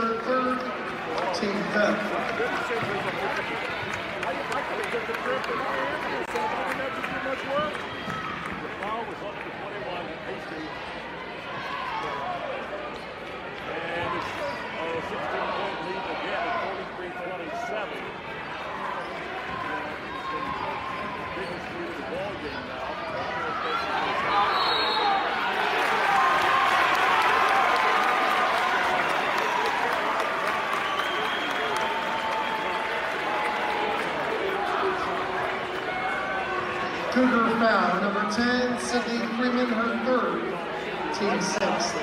Drexler, third, team fifth. Cougar foul, number 10, Sydney Freeman, her third, team sixth.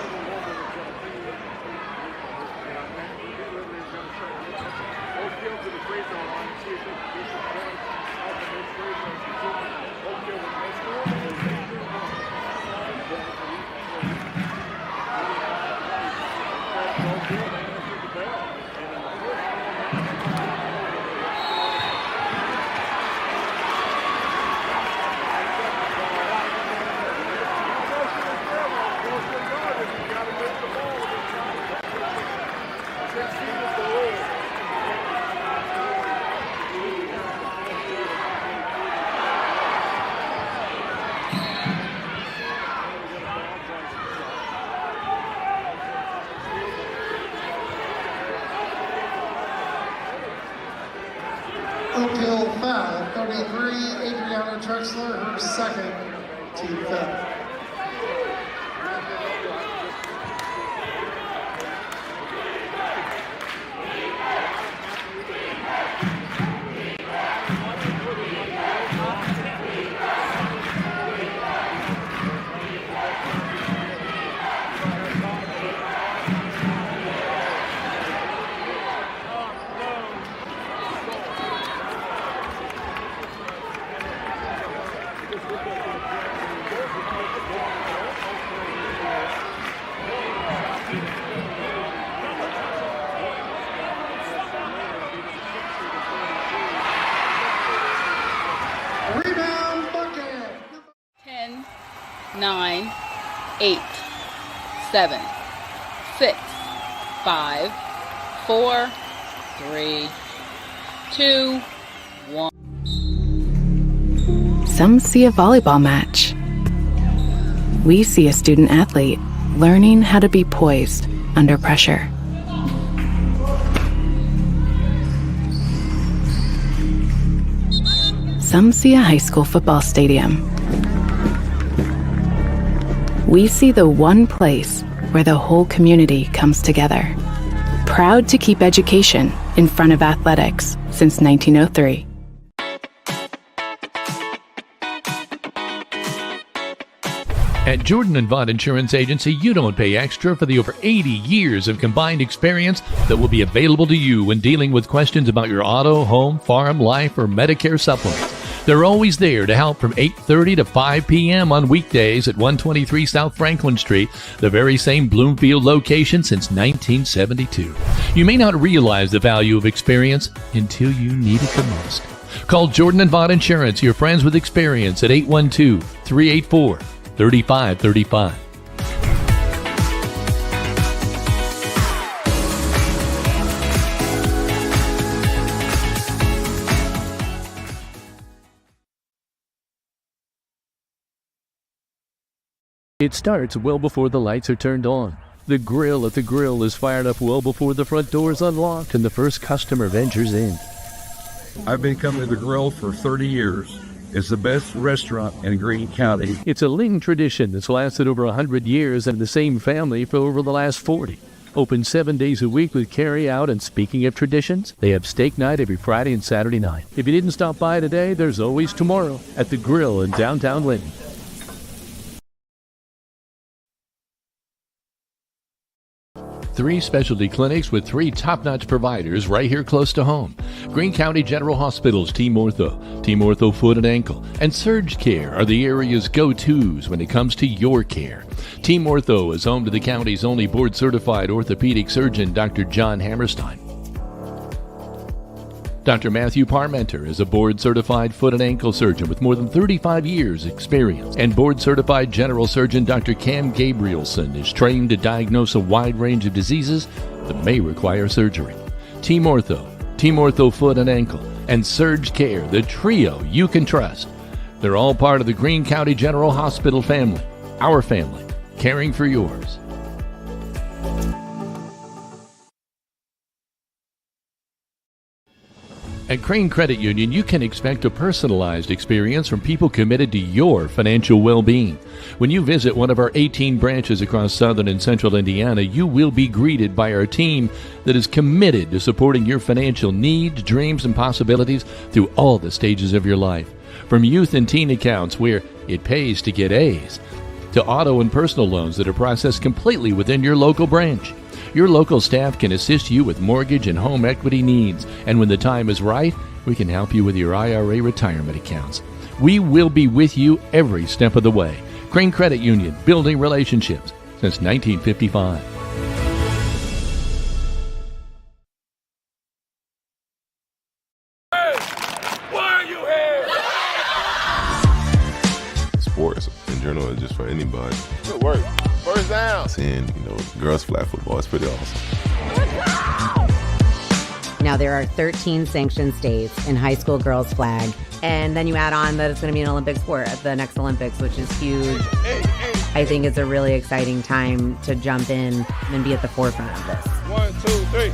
Oakhill foul, 33, Adriana Drexler, her second, team fifth. Rebound bucket! 10, 9, 8, 7, 6, 5, 4, 3, 2, 1. Some see a volleyball match. We see a student athlete learning how to be poised under pressure. Some see a high school football stadium. We see the one place where the whole community comes together. Proud to keep education in front of athletics since 1903. At Jordan & Vaught Insurance Agency, you don't pay extra for the over 80 years of combined experience that will be available to you when dealing with questions about your auto, home, farm, life, or Medicare supplements. They're always there to help from 8:30 to 5 p.m. on weekdays at 123 South Franklin Street, the very same Bloomfield location since 1972. You may not realize the value of experience until you need it the most. Call Jordan & Vaught Insurance, your friends with experience, at 812-384-3535. It starts well before the lights are turned on. The grill at the Grill is fired up well before the front door is unlocked and the first customer ventures in. I've been coming to the Grill for 30 years. It's the best restaurant in Greene County. It's a Ling tradition that's lasted over 100 years and the same family for over the last 40. Open 7 days a week with carry out, and speaking of traditions, they have steak night every Friday and Saturday night. If you didn't stop by today, there's always tomorrow at the Grill in downtown Linton. 3 specialty clinics with 3 top-notch providers right here close to home. Greene County General Hospital's Team Ortho Foot and Ankle, and Surge Care are the area's go-tos when it comes to your care. Team Ortho is home to the county's only board-certified orthopedic surgeon, Dr. John Hammerstein. Dr. Matthew Parmenter is a board-certified foot and ankle surgeon with more than 35 years' experience. And board-certified general surgeon Dr. Cam Gabrielson is trained to diagnose a wide range of diseases that may require surgery. Team Ortho Foot and Ankle, and Surge Care, the trio you can trust. They're all part of the Greene County General Hospital family. Our family, caring for yours. At Crane Credit Union, you can expect a personalized experience from people committed to your financial well-being. When you visit one of our 18 branches across southern and central Indiana, you will be greeted by our team that is committed to supporting your financial needs, dreams, and possibilities through all the stages of your life. From youth and teen accounts where it pays to get A's, to auto and personal loans that are processed completely within your local branch. Your local staff can assist you with mortgage and home equity needs, and when the time is right, we can help you with your IRA retirement accounts. We will be with you every step of the way. Crane Credit Union, building relationships since 1955. Sports in general is just for anybody. Good work. First down. Seeing, girls flag football is pretty awesome. Now there are 13 sanctioned states in high school girls flag, and then you add on that it's going to be an Olympic sport at the next Olympics, which is huge. I think it's a really exciting time to jump in and be at the forefront of this. 1, 2, 3.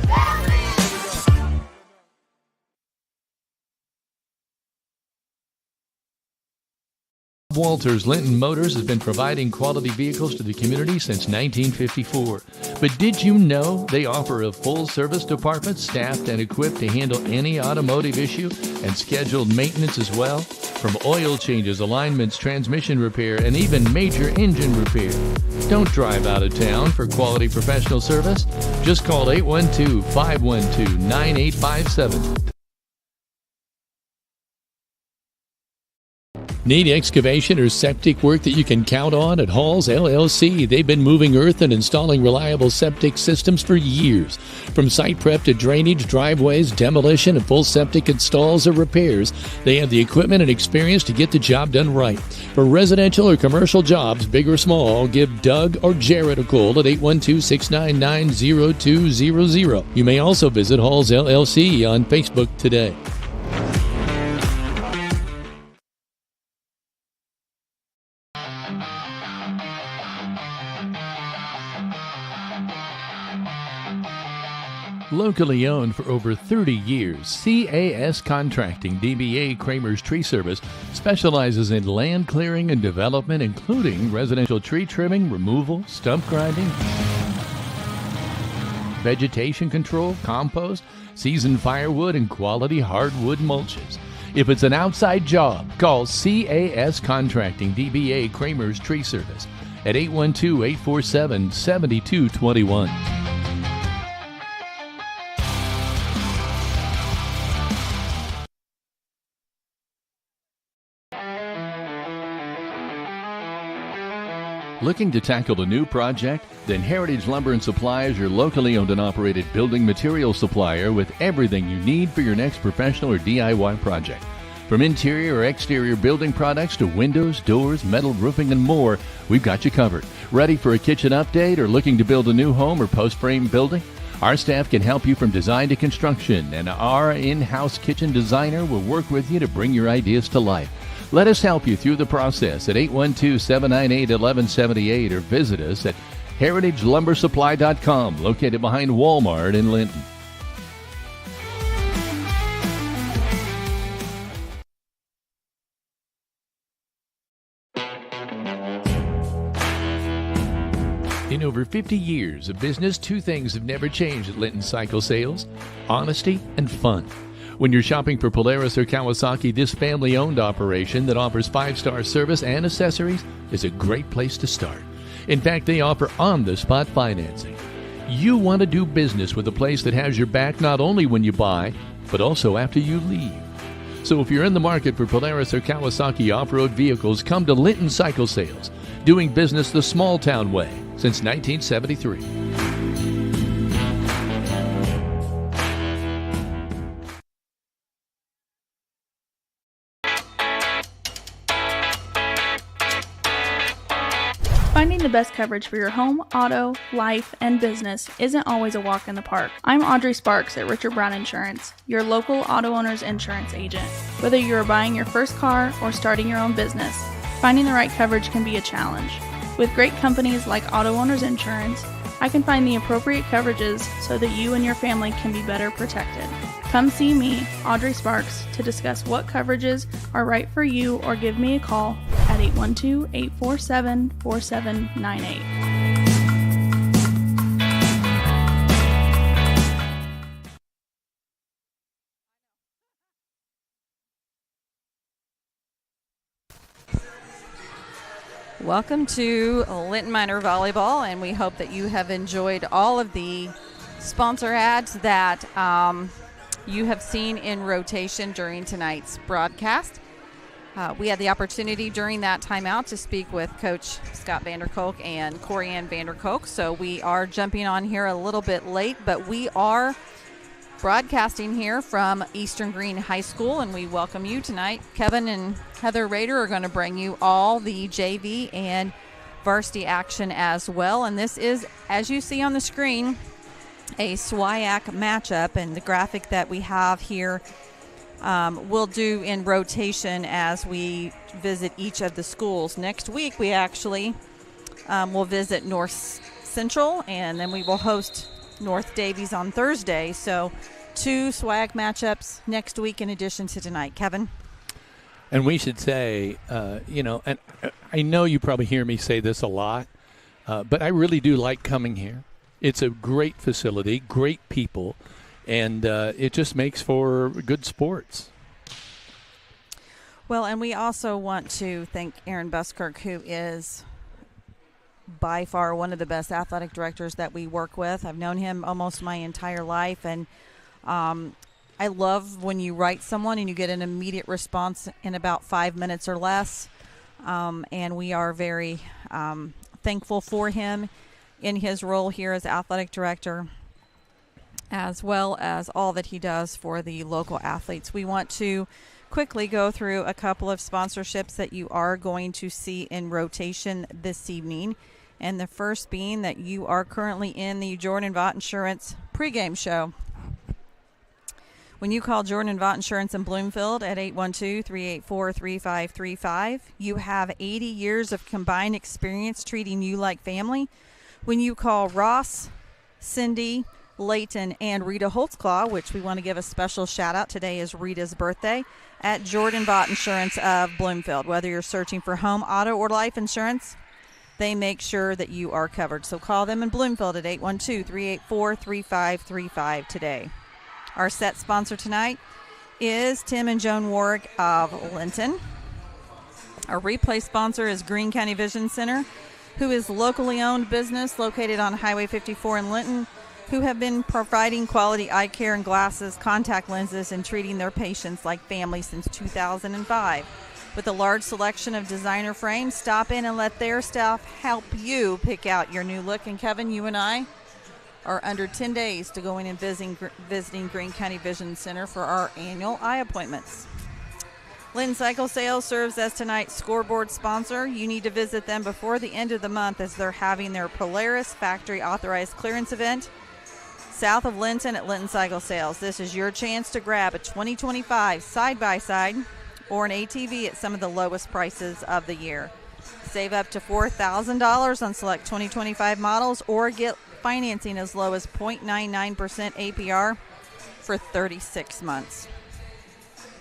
Walters Linton Motors has been providing quality vehicles to the community since 1954. But did you know they offer a full-service department staffed and equipped to handle any automotive issue and scheduled maintenance as well? From oil changes, alignments, transmission repair, and even major engine repair. Don't drive out of town for quality professional service. Just call 812-512-9857. Need excavation or septic work that you can count on at Halls LLC? They've been moving earth and installing reliable septic systems for years. From site prep to drainage, driveways, demolition, and full septic installs or repairs, they have the equipment and experience to get the job done right. For residential or commercial jobs, big or small, give Doug or Jared a call at 812-699-0200. You may also visit Halls LLC on Facebook today. Locally owned for over 30 years, CAS Contracting DBA Kramer's Tree Service specializes in land clearing and development, including residential tree trimming, removal, stump grinding, vegetation control, compost, seasoned firewood, and quality hardwood mulches. If it's an outside job, call CAS Contracting DBA Kramer's Tree Service at 812-847-7221. Looking to tackle a new project? Then Heritage Lumber and Supply is your locally owned and operated building material supplier with everything you need for your next professional or DIY project. From interior or exterior building products to windows, doors, metal roofing, and more, we've got you covered. Ready for a kitchen update or looking to build a new home or post-frame building? Our staff can help you from design to construction, and our in-house kitchen designer will work with you to bring your ideas to life. Let us help you through the process at 812-798-1178 or visit us at heritagelumbersupply.com, located behind Walmart in Linton. In over 50 years of business, two things have never changed at Linton Cycle Sales: honesty and fun. When you're shopping for Polaris or Kawasaki, this family-owned operation that offers 5-star service and accessories is a great place to start. In fact, they offer on-the-spot financing. You want to do business with a place that has your back not only when you buy, but also after you leave. So if you're in the market for Polaris or Kawasaki off-road vehicles, come to Linton Cycle Sales, doing business the small-town way since 1973. Finding the best coverage for your home, auto, life, and business isn't always a walk in the park. I'm Audrey Sparks at Richard Brown Insurance, your local auto owner's insurance agent. Whether you're buying your first car or starting your own business, finding the right coverage can be a challenge. With great companies like Auto Owners Insurance, I can find the appropriate coverages so that you and your family can be better protected. Come see me, Audrey Sparks, to discuss what coverages are right for you or give me a call at 812-847-4798. Welcome to Linton Minor Volleyball, and we hope that you have enjoyed all of the sponsor ads that you have seen in rotation during tonight's broadcast. We had the opportunity during that timeout to speak with Coach Scott Vanderkolk and Corianne Vanderkolk, so we are jumping on here a little bit late, but we are broadcasting here from Eastern-Greene High School, and we welcome you tonight. Kevin and Heather Rader are going to bring you all the JV and varsity action as well, and this is, as you see on the screen, a SWIAC matchup, and the graphic that we have here we'll do in rotation as we visit each of the schools. Next week we actually will visit North Central, and then we will host North Davies on Thursday. So 2 SWIAC matchups next week in addition to tonight. Kevin? And we should say, and I know you probably hear me say this a lot, but I really do like coming here. It's a great facility, great people, and it just makes for good sports. Well, and we also want to thank Aaron Buskirk, who is by far one of the best athletic directors that we work with. I've known him almost my entire life, and I love when you write someone and you get an immediate response in about 5 minutes or less, and we are very thankful for him in his role here as athletic director, as well as all that he does for the local athletes. We want to quickly go through a couple of sponsorships that you are going to see in rotation this evening, and the first being that you are currently in the Jordan Vaught Insurance pregame show. When you call Jordan Vaught Insurance in Bloomfield at 812-384-3535, you have 80 years of combined experience treating you like family. When you call Ross, Cindy, Layton, and Rita Holtzclaw, which we want to give a special shout out, today is Rita's birthday, at Jordan Vaught Insurance of Bloomfield. Whether you're searching for home, auto, or life insurance, they make sure that you are covered. So call them in Bloomfield at 812-384-3535 today. Our set sponsor tonight is Tim and Joan Warwick of Linton. Our replay sponsor is Greene County Vision Center, who is locally owned business located on Highway 54 in Linton, who have been providing quality eye care and glasses, contact lenses, and treating their patients like family since 2005. With a large selection of designer frames, stop in and let their staff help you pick out your new look. And Kevin, you and I are under 10 days to going and visiting Greene County Vision Center for our annual eye appointments. Linton Cycle Sales serves as tonight's scoreboard sponsor. You need to visit them before the end of the month as they're having their Polaris Factory Authorized Clearance event south of Linton at Linton Cycle Sales. This is your chance to grab a 2025 side-by-side or an ATV at some of the lowest prices of the year. Save up to $4,000 on select 2025 models or get financing as low as 0.99% APR for 36 months.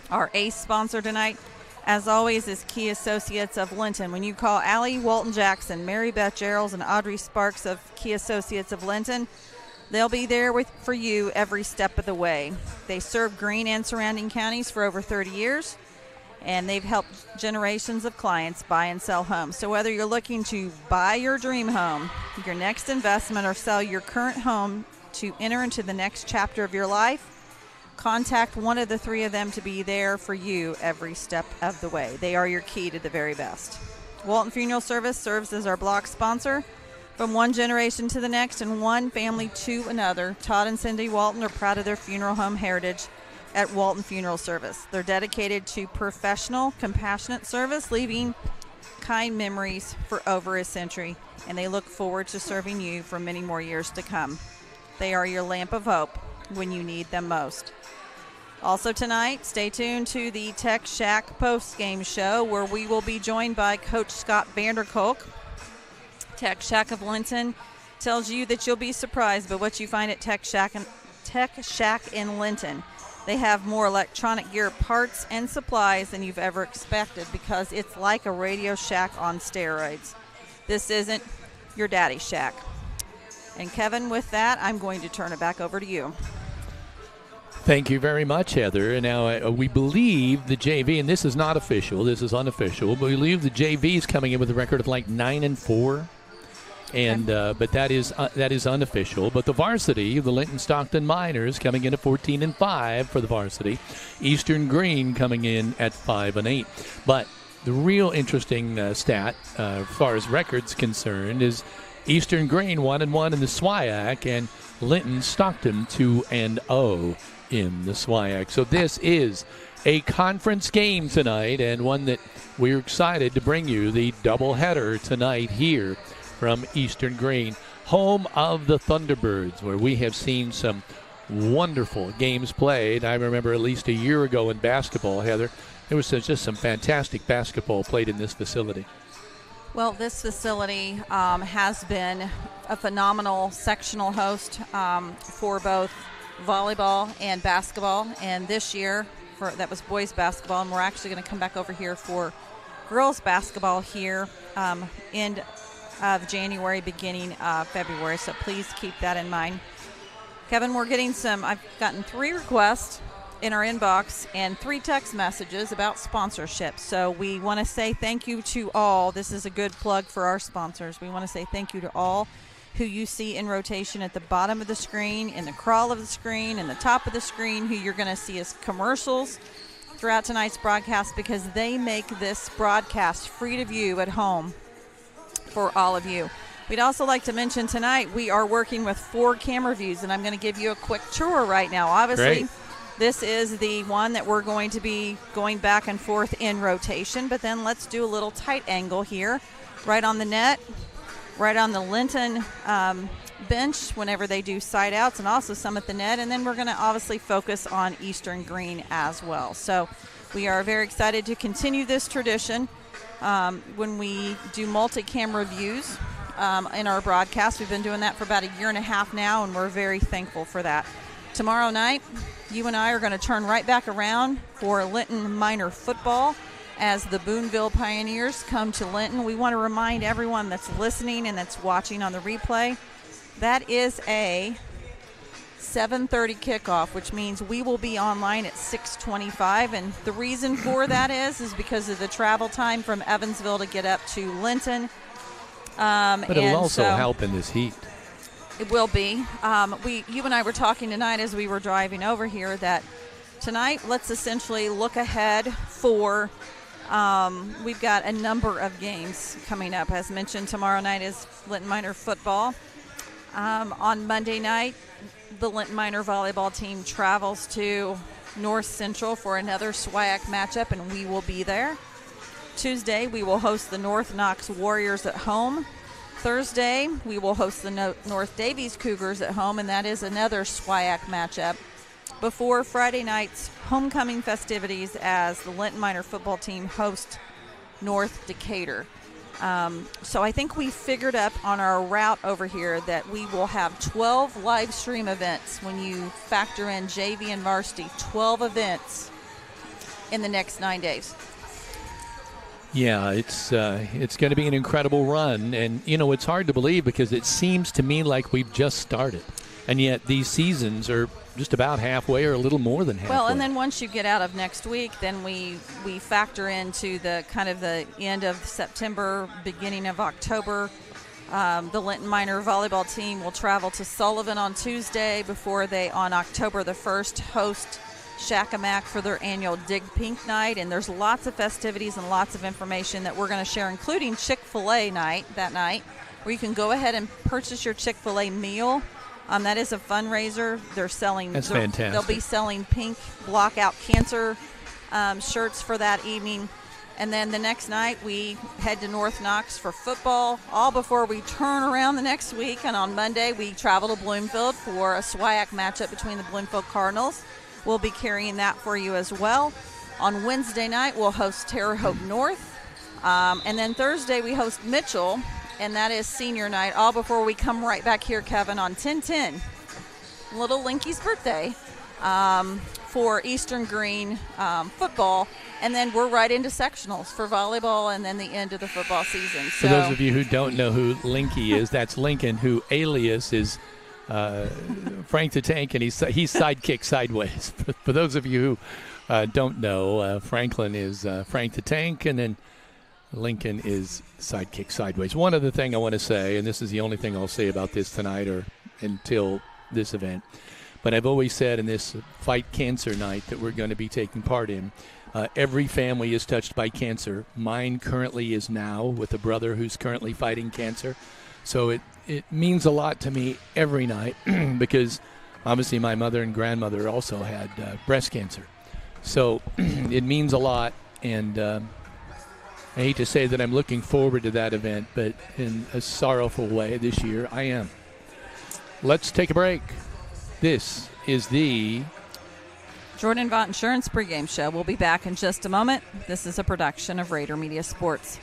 Our ace sponsor tonight, as always, is Key Associates of Linton. When you call Allie Walton Jackson, Mary Beth Geralds, and Audrey Sparks of Key Associates of Linton, they'll be there for you every step of the way. They serve Greene and surrounding counties for over 30 years, and they've helped generations of clients buy and sell homes. So whether you're looking to buy your dream home, your next investment, or sell your current home to enter into the next chapter of your life, contact one of the three of them to be there for you every step of the way. They are your key to the very best. Walton Funeral Service serves as our block sponsor. From one generation to the next and one family to another, Todd and Cindy Walton are proud of their funeral home heritage at Walton Funeral Service. They're dedicated to professional, compassionate service, leaving kind memories for over a century, and they look forward to serving you for many more years to come. They are your lamp of hope when you need them most. Also tonight, stay tuned to the Tech Shack post-game show, where we will be joined by Coach Scott Vanderkolk. Tech Shack of Linton tells you that you'll be surprised by what you find at Tech Shack in Linton. They have more electronic gear parts and supplies than you've ever expected, because it's like a Radio Shack on steroids. This isn't your daddy's shack. And Kevin, with that, I'm going to turn it back over to you. Thank you very much, Heather. Now, we believe the JV, and this is not official, this is unofficial, but we believe the JV is coming in with a record of like 9-4. And but that is unofficial. But the varsity, the Linton-Stockton Miners, coming in at 14-5 for the varsity. Eastern-Greene coming in at 5-8. But the real interesting stat, as far as records concerned, is Eastern-Greene 1-1 in the SWIAC, and Linton-Stockton 2-0 in the SWIAC. So this is a conference game tonight, and one that we're excited to bring you, the doubleheader tonight here from Eastern-Greene, home of the Thunderbirds, where we have seen some wonderful games played. I remember at least a year ago in basketball, Heather, there was just some fantastic basketball played in this facility. Well, this facility has been a phenomenal sectional host for both volleyball and basketball, and this year that was boys basketball, and we're actually going to come back over here for girls basketball here end of January, beginning of February, so please keep that in mind. Kevin, I've gotten 3 requests in our inbox and 3 text messages about sponsorship. So we want to say thank you to all. This is a good plug for our sponsors. We want to say thank you to all who you see in rotation at the bottom of the screen, in the crawl of the screen, in the top of the screen, who you're going to see as commercials throughout tonight's broadcast, because they make this broadcast free to view at home for all of you. We'd also like to mention tonight we are working with 4 camera views, and I'm going to give you a quick tour right now. Obviously, Great. This is the one that we're going to be going back and forth in rotation, but then let's do a little tight angle here, right on the net, right on the Linton bench whenever they do side outs, and also some at the net, and then we're going to obviously focus on Eastern-Greene as well. So we are very excited to continue this tradition. When we do multi-camera views in our broadcast. We've been doing that for about a year and a half now, and we're very thankful for that. Tomorrow night, you and I are going to turn right back around for Linton Minor football as the Boonville Pioneers come to Linton. We want to remind everyone that's listening and that's watching on the replay, that is a 7:30 kickoff, which means we will be online at 6:25, and the reason for that is because of the travel time from Evansville to get up to Linton. But it'll also help in this heat. It will be. You and I were talking tonight as we were driving over here that tonight, let's essentially look ahead for, we've got a number of games coming up. As mentioned, tomorrow night is Linton Minor football. On Monday night, the Linton Minor volleyball team travels to North Central for another SWIAC matchup, and we will be there. Tuesday, we will host the North Knox Warriors at home. Thursday, we will host the North Davies Cougars at home, and that is another SWIAC matchup. Before Friday night's homecoming festivities as the Linton Minor football team hosts North Decatur. So I think we figured up on our route over here that we will have 12 live stream events when you factor in JV and varsity, 12 events in the next 9 days. Yeah, it's going to be an incredible run, and it's hard to believe because it seems to me like we've just started, and yet these seasons are just about halfway or a little more than halfway. Well, and then once you get out of next week, then we factor into the kind of the end of September, beginning of October. The Linton Minor volleyball team will travel to Sullivan on Tuesday before they, on October the 1st, host Shacamac for their annual Dig Pink Night, and there's lots of festivities and lots of information that we're going to share, including Chick-fil-A night, where you can go ahead and purchase your Chick-fil-A meal. That is a fundraiser. They're selling. That's fantastic. They'll be selling pink Block Out Cancer shirts for that evening. And then the next night, we head to North Knox for football, all before we turn around the next week. And on Monday, we travel to Bloomfield for a SWIAC matchup between the Bloomfield Cardinals. We'll be carrying that for you as well. On Wednesday night, we'll host Terre Haute North. And then Thursday, we host Mitchell, and that is senior night, all before we come right back here, Kevin, on 10/10, little Linky's birthday, for Eastern-Greene football. And then we're right into sectionals for volleyball and then the end of the football season. So, for those of you who don't know who Linky is, that's Lincoln, who alias is Frank the Tank, and he's sidekick sideways. For those of you who don't know, Franklin is Frank the Tank, and then Lincoln is sidekick sideways. One other thing I want to say, and this is the only thing I'll say about this tonight or until this event, but I've always said in this Fight Cancer night that we're going to be taking part in, every family is touched by cancer. Mine currently is now with a brother who's currently fighting cancer. So it means a lot to me every night because obviously my mother and grandmother also had breast cancer. So it means a lot, and I hate to say that I'm looking forward to that event, but in a sorrowful way this year, I am. Let's take a break. This is the Jordan Vaught Insurance pregame show. We'll be back in just a moment. This is a production of Rader Media Sports.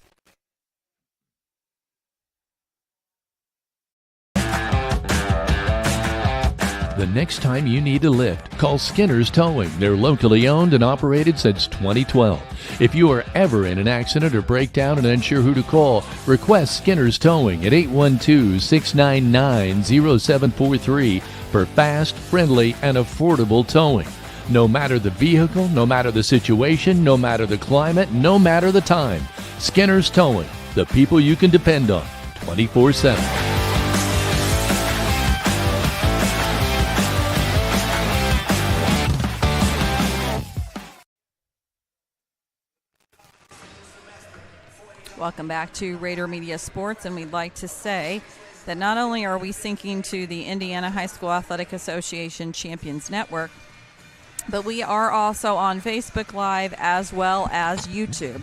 The next time you need a lift, call Skinner's Towing. They're locally owned and operated since 2012. If you are ever in an accident or breakdown and unsure who to call, request Skinner's Towing at 812-699-0743 for fast, friendly, and affordable towing. No matter the vehicle, no matter the situation, no matter the climate, no matter the time. Skinner's Towing, the people you can depend on 24/7. Welcome back to Rader Media Sports, and we'd like to say that not only are we syncing to the Indiana High School Athletic Association Champions Network, but we are also on Facebook Live as well as YouTube.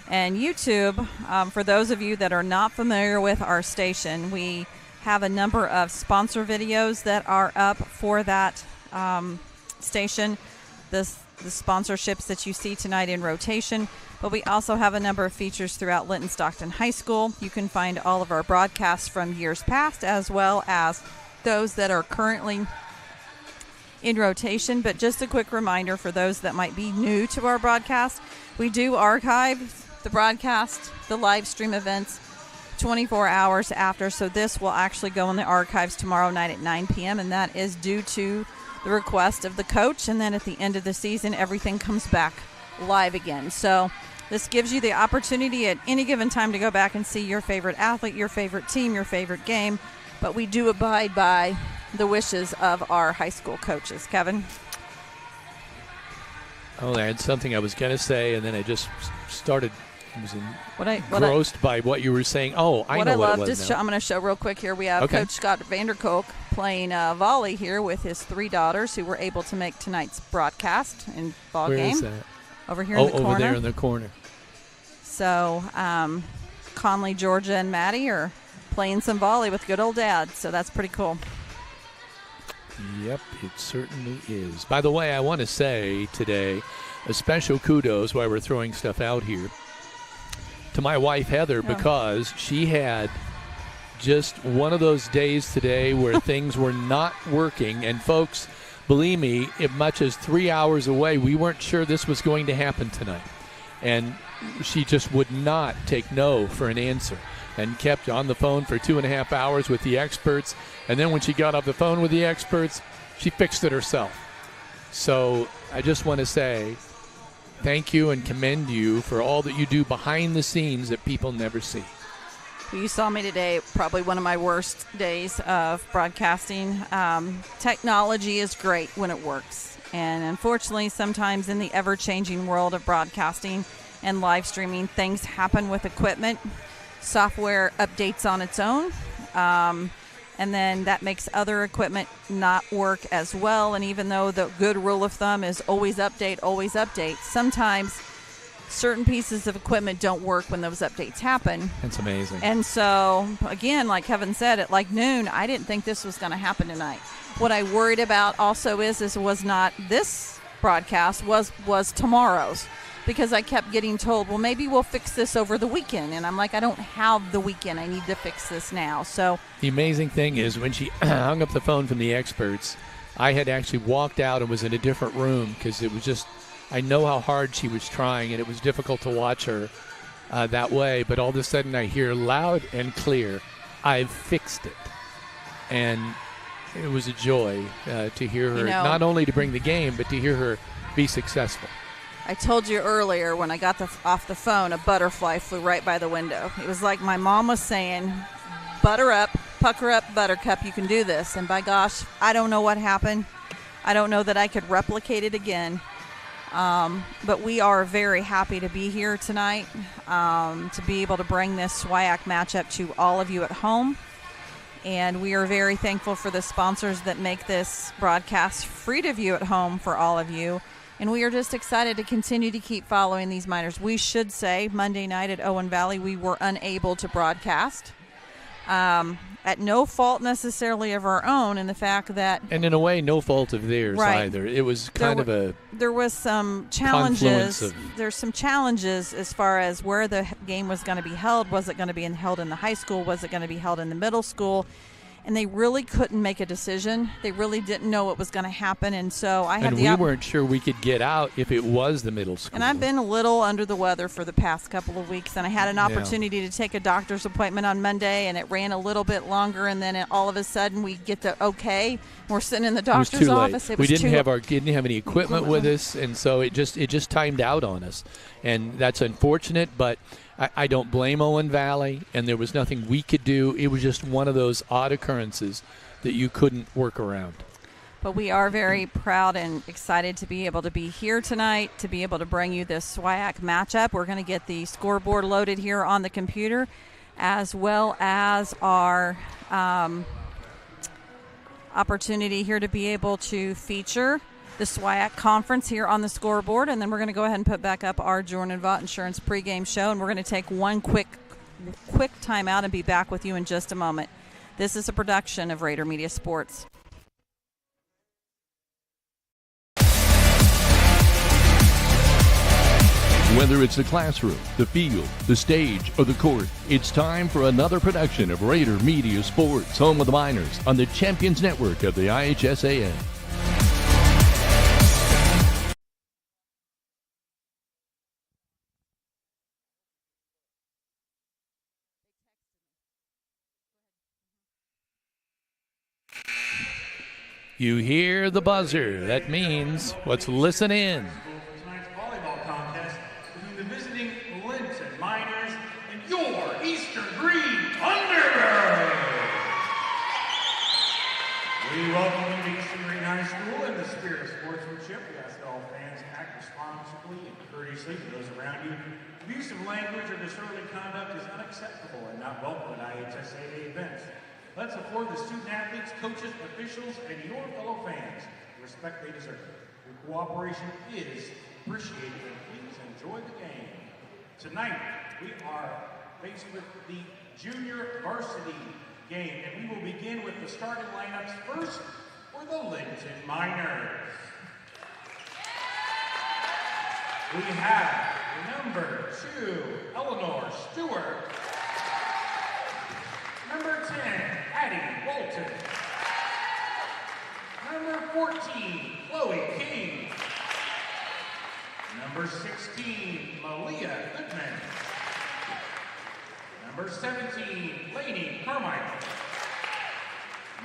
And YouTube, for those of you that are not familiar with our station, we have a number of sponsor videos that are up for that station, the sponsorships that you see tonight in rotation. But we also have a number of features throughout Linton-Stockton High School. You can find all of our broadcasts from years past as well as those that are currently in rotation. But just a quick reminder for those that might be new to our broadcast, we do archive the broadcast, the live stream events 24 hours after. So this will actually go in the archives tomorrow night at 9 p.m. and that is due to the request of the coach. And then at the end of the season, everything comes back live again. So this gives you the opportunity at any given time to go back and see your favorite athlete, your favorite team, your favorite game. But we do abide by the wishes of our high school coaches. Kevin? Oh, I had something I was going to say, and then I just started. I was engrossed by what you were saying. Oh, I know what it was now. I'm going to show real quick here. We have Coach Scott Vanderkolk playing volley here with his 3 daughters who were able to make tonight's broadcast and ball game. Where is that? Over here in the corner. Over there in the corner. So Conley, Georgia, and Maddie are playing some volley with good old Dad. So that's pretty cool. Yep, it certainly is. By the way, I want to say today a special kudos while we're throwing stuff out here to my wife, Heather, because she had just one of those days today where things were not working. And, folks, believe me, as much as 3 hours away, we weren't sure this was going to happen tonight. And she just would not take no for an answer and kept on the phone for 2.5 hours with the experts. And then when she got off the phone with the experts, she fixed it herself. So I just want to say thank you and commend you for all that you do behind the scenes that people never see. You saw me today, probably one of my worst days of broadcasting. Technology is great when it works. And unfortunately, sometimes in the ever-changing world of broadcasting and live streaming, things happen with equipment. Software updates on its own. And then that makes other equipment not work as well. And even though the good rule of thumb is always update, sometimes certain pieces of equipment don't work when those updates happen. That's amazing. And so, again, like Kevin said, at like noon, I didn't think this was going to happen tonight. What I worried about also is was not this broadcast, was tomorrow's. Because I kept getting told, well, maybe we'll fix this over the weekend. And I'm like, I don't have the weekend. I need to fix this now. So the amazing thing is when she hung up the phone from the experts, I had actually walked out and was in a different room because it was just, I know how hard she was trying, and it was difficult to watch her that way. But all of a sudden I hear loud and clear, I've fixed it. And it was a joy to hear her, not only to bring the game, but to hear her be successful. I told you earlier when I got off the phone, a butterfly flew right by the window. It was like my mom was saying, butter up, pucker up, buttercup, you can do this. And by gosh, I don't know what happened. I don't know that I could replicate it again. But we are very happy to be here tonight, to be able to bring this SWIAC matchup to all of you at home. And we are very thankful for the sponsors that make this broadcast free to view at home for all of you. And we are just excited to continue to keep following these minors. We should say Monday night at Owen Valley, we were unable to broadcast. At no fault necessarily of our own, in the fact that... And in a way, no fault of theirs either. It was there was some challenges. There's some challenges as far as where the game was going to be held. Was it going to be held in the high school? Was it going to be held in the middle school? And they really couldn't make a decision. They really didn't know what was going to happen. And so I had we weren't sure we could get out if it was the middle school. And I've been a little under the weather for the past couple of weeks. And I had an opportunity to take a doctor's appointment on Monday, and it ran a little bit longer. And then all of a sudden we get the okay. We're sitting in the doctor's office. We didn't have any equipment with us, and so it just timed out on us. And that's unfortunate, but I don't blame Owen Valley, and there was nothing we could do. It was just one of those odd occurrences that you couldn't work around. But we are very proud and excited to be able to be here tonight, to be able to bring you this SWIAC matchup. We're going to get the scoreboard loaded here on the computer, as well as our opportunity here to be able to feature the SWIAC conference here on the scoreboard, and then we're going to go ahead and put back up our Jordan and Vaught Insurance pregame show, and we're going to take one quick time out and be back with you in just a moment. This is a production of Rader Media Sports. Whether it's the classroom, the field, the stage, or the court, it's time for another production of Rader Media Sports, home of the Miners, on the Champions Network of the IHSAA. You hear the buzzer. That means let's listen in. Tonight's volleyball contest between the visiting Linton Miners and your Eastern-Greene Thunderbirds. We welcome you to Eastern-Greene High School in the spirit of sportsmanship. We ask that all fans act responsibly and courteously to those around you. Abusive language or disorderly conduct is unacceptable and not welcome at IHSAA events. Let's afford the student athletes, coaches, officials, and your fellow fans the respect they deserve. Your cooperation is appreciated, and please enjoy the game. Tonight, we are faced with the junior varsity game, and we will begin with the starting lineups first for the Linton Miners. We have number 2, Eleanor Stewart. Number 10, Addie Walton. Number 14, Chloe King. Number 16, Malia Goodman. Number 17, Lainey Carmichael.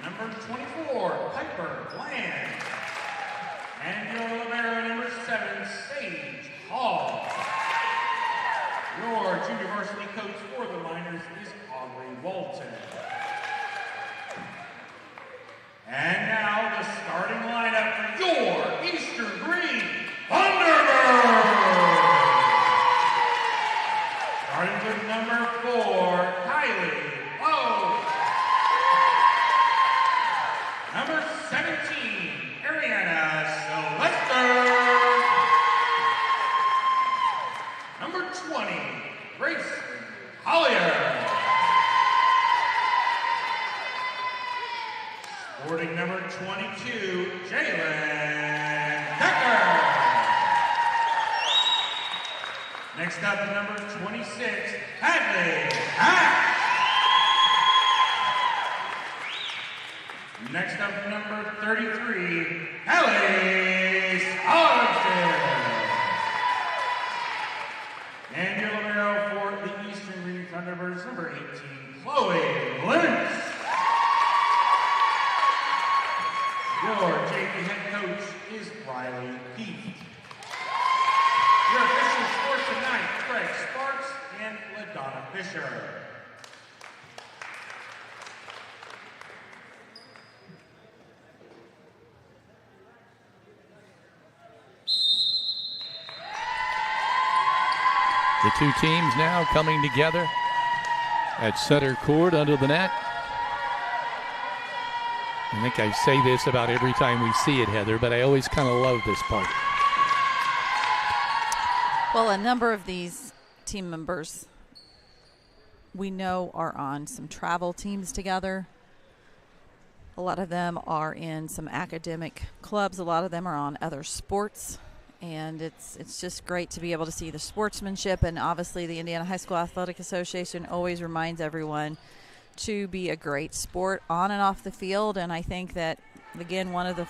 Number 24, Piper Bland. And your libero number 7, Sage Hall. Your junior varsity coach for the Miners is Aubrey Walton. And now the starting lineup for your Eastern-Greene Thunderbirds. Starting with number 4, Kylie Lowe. Number 17, Ariana Sylvester. Next up, number 26, Hadley Hack. Next up, number 33, Ellie Stockton. And your libero for the Eastern-Greene Thunderbirds, number 18, Chloe Lentz. Your JV head coach is Riley Heath. Your officials for tonight, Greg Sparks and LaDonna Fisher. The two teams now coming together at center court under the net. I think I say this about every time we see it, Heather, but I always kind of love this part. Well, a number of these team members we know are on some travel teams together. A lot of them are in some academic clubs. A lot of them are on other sports. And it's just great to be able to see the sportsmanship. And obviously the Indiana High School Athletic Association always reminds everyone to be a great sport on and off the field. And I think that, again, one of the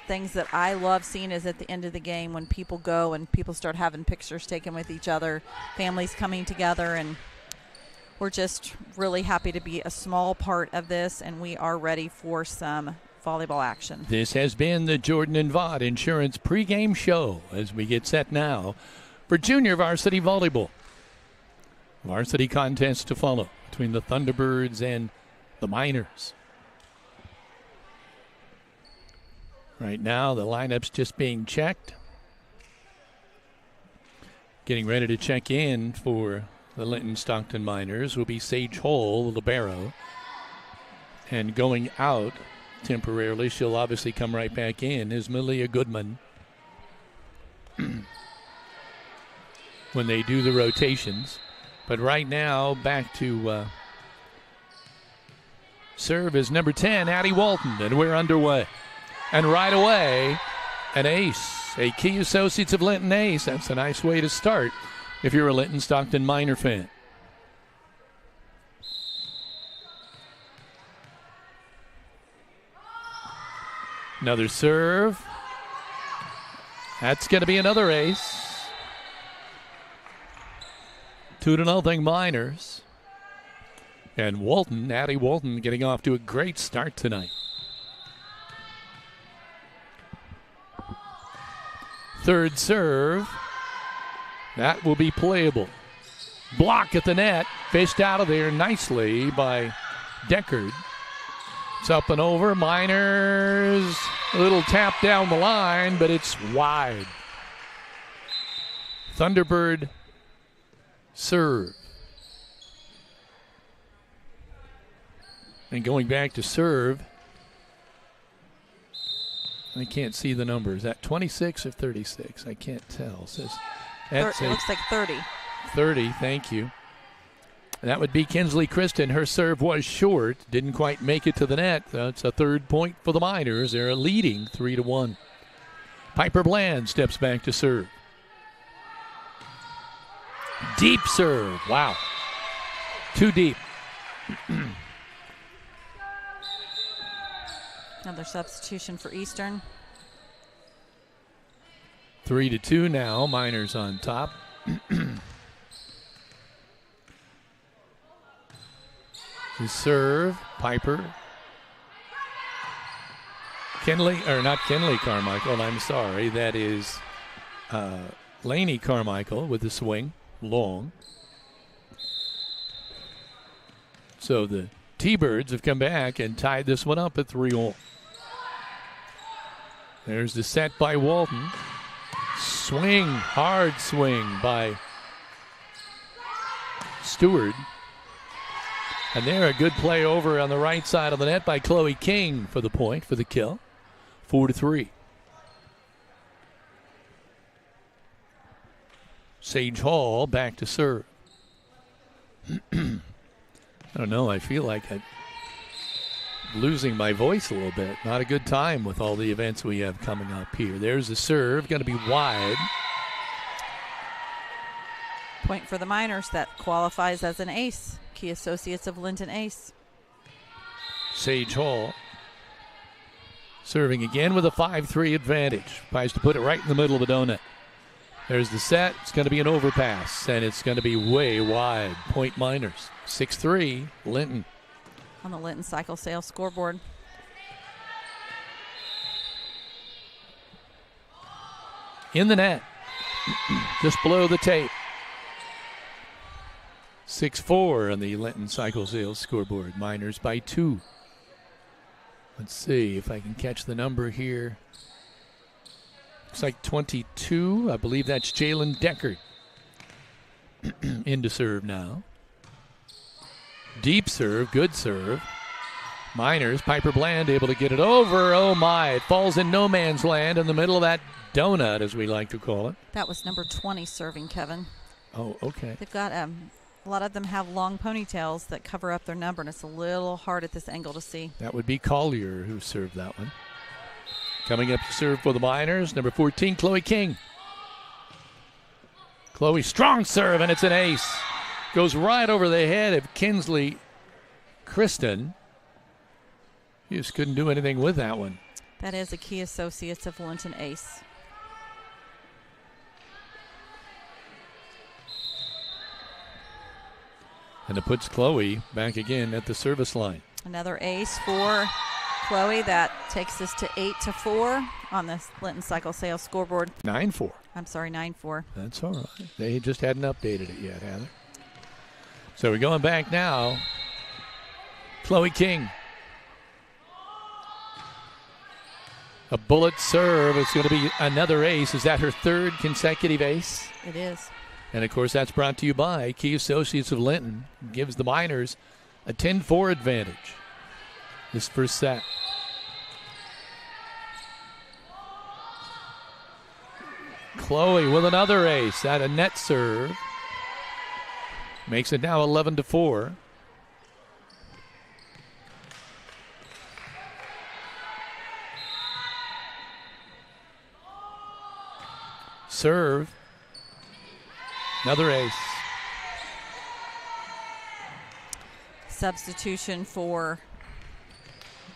things that I love seeing is at the end of the game when people go and people start having pictures taken with each other, families coming together, and we're just really happy to be a small part of this, and we are ready for some volleyball action. This has been the Jordan and Vaught Insurance pregame show as we get set now for junior varsity volleyball. Varsity contest to follow between the Thunderbirds and the Miners. Right now the lineup's just being checked. Getting ready to check in for the Linton-Stockton Miners will be Sage Hall, the libero. And going out temporarily, she'll obviously come right back in, is Malia Goodman. When they do the rotations. But right now, back to serve is number 10, Addie Walton, and we're underway. And right away, an ace, a Key Associates of Linton ace. That's a nice way to start if you're a Linton-Stockton Miner fan. Another serve. That's going to be another ace. 2-0 Miners. And Walton, Addie Walton, getting off to a great start tonight. Third serve. That will be playable. Block at the net. Fished out of there nicely by Deckard. It's up and over. Miners, a little tap down the line, but it's wide. Thunderbird serve. And going back to serve, I can't see the numbers. Is that 26 or 36? I can't tell. It looks like 30. 30, thank you. And that would be Kinsley Kristen. Her serve was short. Didn't quite make it to the net. That's a third point for the Miners. They're leading 3-1. Piper Bland steps back to serve. Deep serve. Wow. Too deep. Another substitution for Eastern. 3-2 now. Miners on top. To serve, Piper. Not Kenley Carmichael, I'm sorry. That is Laney Carmichael with the swing, long. So the T-Birds have come back and tied this one up at 3-all. There's the set by Walton. Swing, hard swing by Stewart. And there, a good play over on the right side of the net by Chloe King for the point, for the kill. 4-3. Sage Hall back to serve. I don't know, I feel like I'm losing my voice a little bit. Not a good time with all the events we have coming up here. There's the serve, going to be wide. Point for the Miners. That qualifies as an ace. Key Associates of Linton ace. Sage Hall serving again with a 5-3 advantage. Tries to put it right in the middle of the donut. There's the set. It's going to be an overpass, and it's going to be way wide. Point Miners. 6-3, Linton. On the Linton Cycle Sales scoreboard. In the net. Just below the tape. 6-4 on the Linton Cycle Sales scoreboard. Miners by 2. Let's see if I can catch the number here. Looks like 22. I believe that's Jalen Deckard. In to serve now. Deep serve, good serve. Miners, Piper Bland able to get it over. Oh my, it falls in no man's land in the middle of that donut, as we like to call it. That was number 20 serving, Kevin. Oh, okay. They've got a lot of them have long ponytails that cover up their number, and it's a little hard at this angle to see. That would be Collier who served that one. Coming up to serve for the Miners, number 14, Chloe King. Chloe, strong serve, and it's an ace. Goes right over the head of Kinsley Kristen. He just couldn't do anything with that one. That is a Key Associates of Linton ace. And it puts Chloe back again at the service line. Another ace for Chloe. That takes us to 8-4 on the Linton Cycle Sales scoreboard. 9-4. I'm sorry, 9-4. That's all right. They just hadn't updated it yet, Heather. So we're going back now. Chloe King. A bullet serve. It's going to be another ace. Is that her third consecutive ace? It is. And, of course, that's brought to you by Key Associates of Linton. Gives the Miners a 10-4 advantage this first set. Chloe with another ace at a net serve. Makes it now 11-4. Serve. Another ace. Substitution for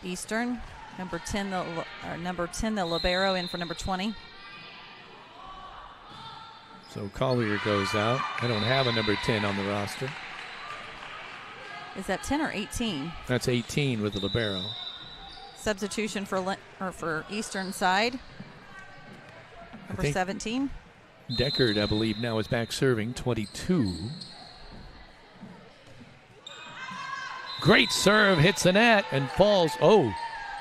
Eastern. Number 10, the libero in for number 20. So Collier goes out. I don't have a number 10 on the roster. Is that 10 or 18? That's 18 with the libero. Substitution for Eastern side. Number 17. Deckard, I believe, now is back serving, 22. Great serve, hits the net and falls. Oh,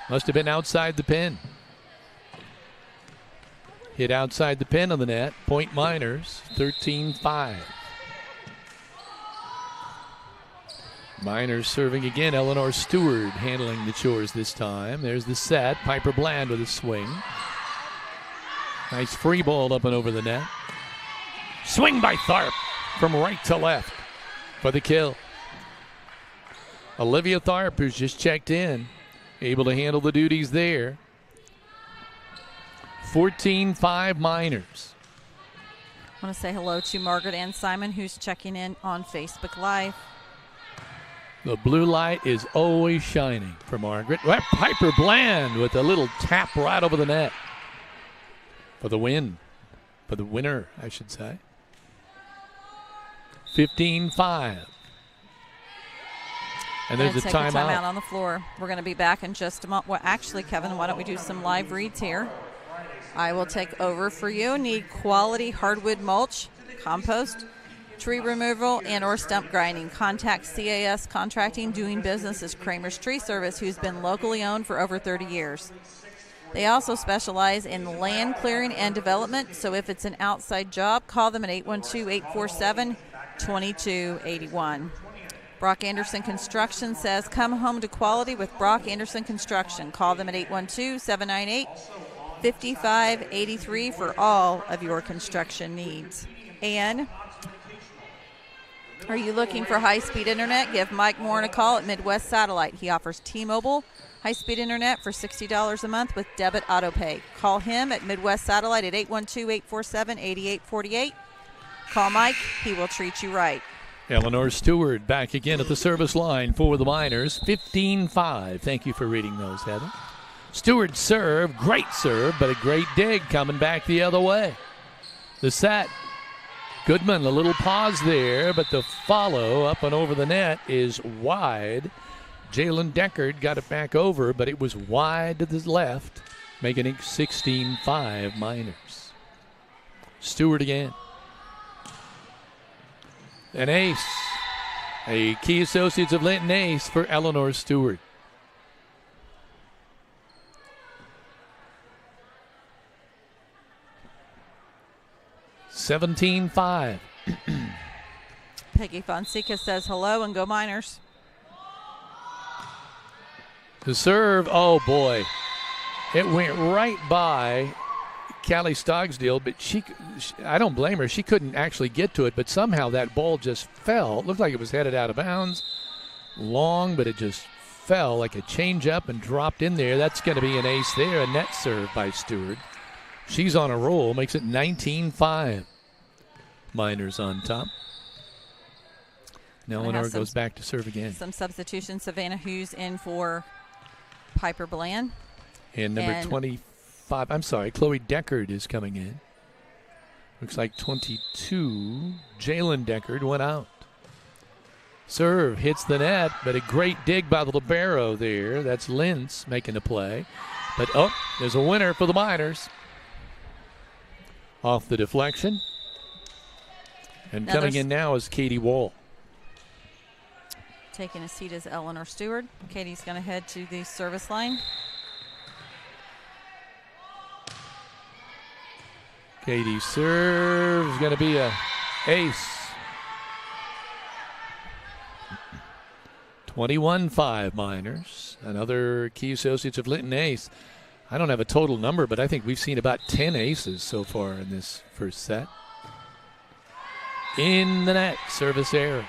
must have been outside the pin. Hit outside the pin on the net. Point Miners, 13-5. Miners serving again. Eleanor Stewart handling the chores this time. There's the set. Piper Bland with a swing. Nice free ball up and over the net. Swing by Tharp from right to left for the kill. Olivia Tharp, who's just checked in, able to handle the duties there. 14-5 Miners. I want to say hello to Margaret Ann Simon, who's checking in on Facebook Live. The blue light is always shining for Margaret. Piper Bland with a little tap right over the net. For the win. For the winner, I should say. 15-5. And there's a timeout on the floor. We're going to be back in just a moment. Well, actually, Kevin, why don't we do some live reads here? I will take over for you. Need quality hardwood mulch, compost, tree removal, and or stump grinding. Contact CAS Contracting, doing business as Kramer's Tree Service, who's been locally owned for over 30 years. They also specialize in land clearing and development, so if it's an outside job, call them at 812-847-2281. Brock Anderson Construction says, come home to quality with Brock Anderson Construction. Call them at 812-798-5583 for all of your construction needs. And are you looking for high-speed internet? Give Mike Moore a call at Midwest Satellite. He offers T-Mobile high-speed internet for $60 a month with debit auto pay. Call him at Midwest Satellite at 812-847-8848. Call Mike. He will treat you right. Eleanor Stewart back again at the service line for the Miners. 15-5. Thank you for reading those, Heather. Stewart serve. Great serve, but a great dig coming back the other way. The set. Goodman, a little pause there, but the follow up and over the net is wide. Jalen Deckard got it back over, but it was wide to the left, making it 16-5 Miners. Stewart again. An ace. A Key Associates of Linton ace for Eleanor Stewart. $17-5. Peggy Fonseca says hello and go Miners. The serve, oh boy. It went right by Callie Stogsdill, but I don't blame her. She couldn't actually get to it, but somehow that ball just fell. It looked like it was headed out of bounds. Long, but it just fell like a changeup and dropped in there. That's going to be an ace there, a net serve by Stewart. She's on a roll, makes it 19-5. Miners on top. Now Eleanor goes back to serve again. Some substitutions. Savannah Hughes in for Piper Bland. And number 25, I'm sorry, Chloe Deckard is coming in. Looks like 22, Jalen Deckard went out. Serve hits the net, but a great dig by the libero there. That's Lintz making a play. But, there's a winner for the Miners. Off the deflection. And coming in now is Katie Wall. Taking a seat is Eleanor Stewart. Katie's going to head to the service line. Katie serves, going to be a ace. 21-5 Miners. Another Key Associates of Linton ace. I don't have a total number, but I think we've seen about 10 aces so far in this first set. In the net, service error.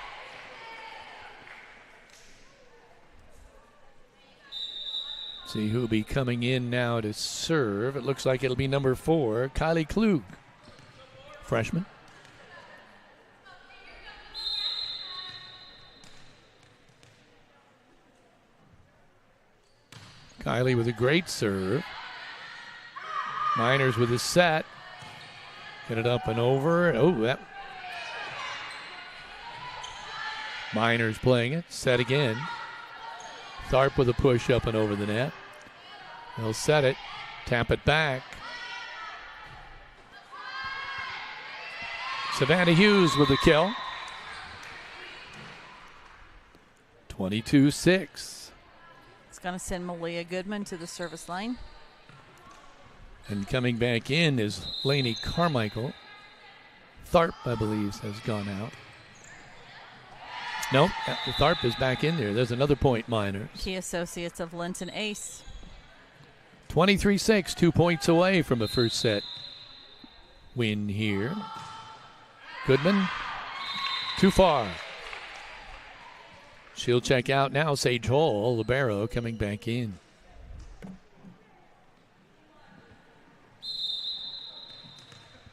See who'll be coming in now to serve. It looks like it'll be number 4, Kylie Klug, freshman. Kylie with a great serve. Miners with a set. Get it up and over. Oh, that. Miners playing it. Set again. Tharp with a push up and over the net. They'll set it. Tap it back. Savannah Hughes with the kill. 22-6. It's going to send Malia Goodman to the service line. And coming back in is Lainey Carmichael. Tharp, I believe, has gone out. Nope, Tharp is back in there. There's another point, Miners. Key Associates of Linton ace. 23-6, 2 points away from a first set win here. Goodman, too far. She'll check out now. Sage Hall, libero, coming back in.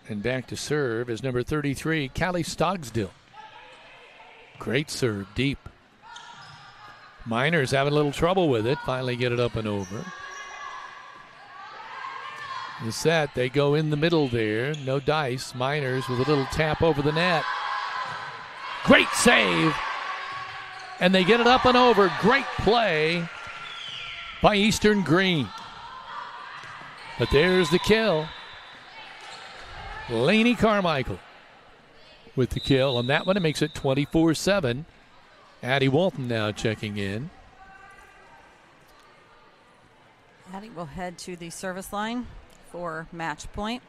And back to serve is number 33, Callie Stogsdill. Great serve, deep. Miners having a little trouble with it. Finally get it up and over. The set, they go in the middle there. No dice. Miners with a little tap over the net. Great save. And they get it up and over. Great play by Eastern-Greene. But there's the kill. Lainey Carmichael with the kill on that one. It makes it 24-7. Addie Walton now checking in. Addie will head to the service line for match point.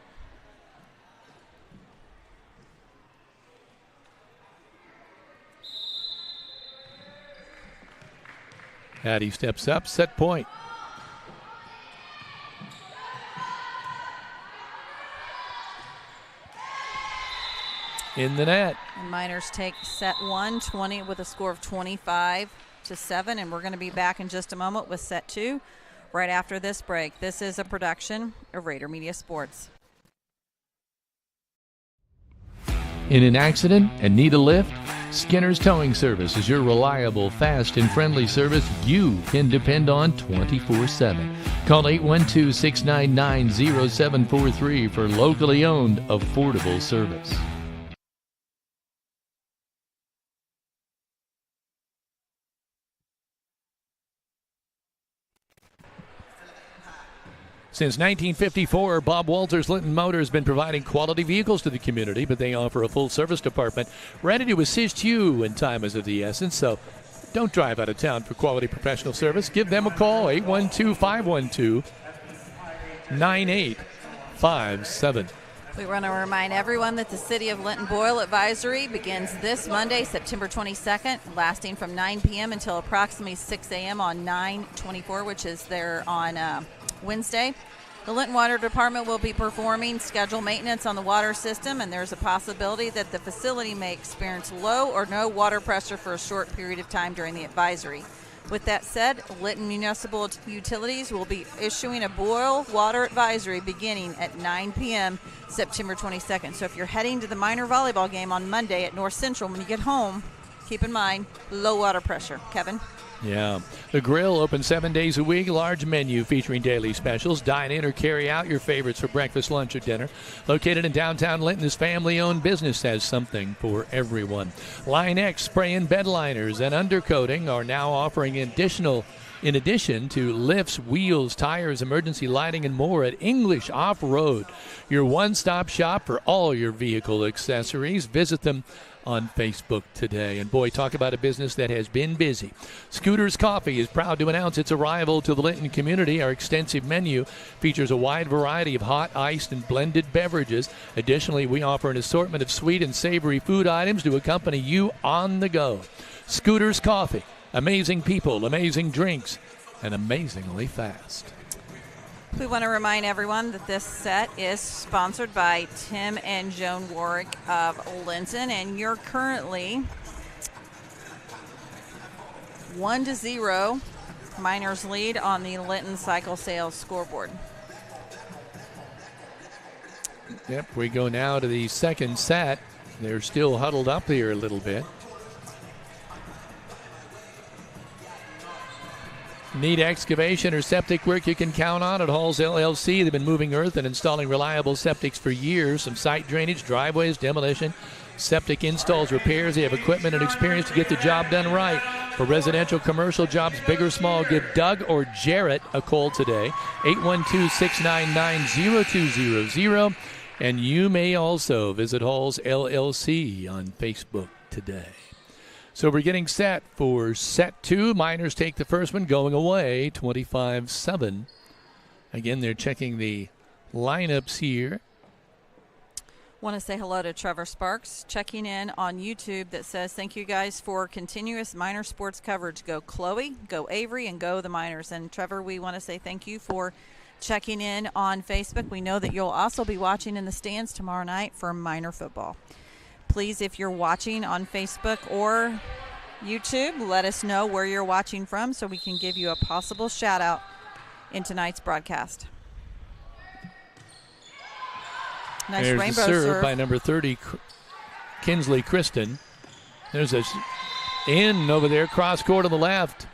Addie steps up, set point. In the net. And Miners take set 1, 20 with a score of 25-7. And we're going to be back in just a moment with set 2 right after this break. This is a production of Rader Media Sports. In an accident and need a lift? Skinner's Towing Service is your reliable, fast, and friendly service you can depend on 24/7. Call 812-699-0743 for locally owned, affordable service. Since 1954, Bob Walters Linton Motor has been providing quality vehicles to the community, but they offer a full service department ready to assist you when time is of the essence. So don't drive out of town for quality professional service. Give them a call, 812-512-9857. We want to remind everyone that the City of Linton Boyle Advisory begins this Monday, September 22nd, lasting from 9 p.m. until approximately 6 a.m. on 9/24, which is there on Wednesday. The Linton Water Department will be performing scheduled maintenance on the water system, and there's a possibility that the facility may experience low or no water pressure for a short period of time during the advisory. With that said, Linton Municipal Utilities will be issuing a boil water advisory beginning at 9 p.m. September 22nd. So if you're heading to the minor volleyball game on Monday at North Central, when you get home, keep in mind, low water pressure. Kevin? Yeah. The Grill open 7 days a week. Large menu featuring daily specials. Dine in or carry out your favorites for breakfast, lunch, or dinner. Located in downtown Linton, this family-owned business has something for everyone. Line X spray and bed liners and undercoating are now offering in addition to lifts, wheels, tires, emergency lighting, and more at English Off-Road, your one-stop shop for all your vehicle accessories. Visit them on Facebook today. And boy, talk about a business that has been busy. Scooter's Coffee is proud to announce its arrival to the Linton community. Our extensive menu features a wide variety of hot, iced, and blended beverages. Additionally, we offer an assortment of sweet and savory food items to accompany you on the go. Scooter's Coffee. Amazing people, amazing drinks, and amazingly fast. We want to remind everyone that this set is sponsored by Tim and Joan Warwick of Linton, and you're currently 1-0 Miners lead on the Linton Cycle Sales scoreboard. Yep, we go now to the second set. They're still huddled up here a little bit. Need excavation or septic work you can count on at Halls LLC. They've been moving earth and installing reliable septics for years. Some site drainage, driveways, demolition, septic installs, repairs. They have equipment and experience to get the job done right. For residential, commercial jobs, big or small, give Doug or Jarrett a call today, 812-699-0200. And you may also visit Halls LLC on Facebook today. So we're getting set for set two. Miners take the first one, going away 25-7. Again, they're checking the lineups here. Want to say hello to Trevor Sparks checking in on YouTube that says, thank you guys for continuous minor sports coverage. Go Chloe, go Avery, and go the Miners. And Trevor, we want to say thank you for checking in on Facebook. We know that you'll also be watching in the stands tomorrow night for minor football. Please, if you're watching on Facebook or YouTube, let us know where you're watching from so we can give you a possible shout out in tonight's broadcast. Nice There's rainbow the serve by number 30, Kinsley Kristen. There's a in over there, cross court on the left.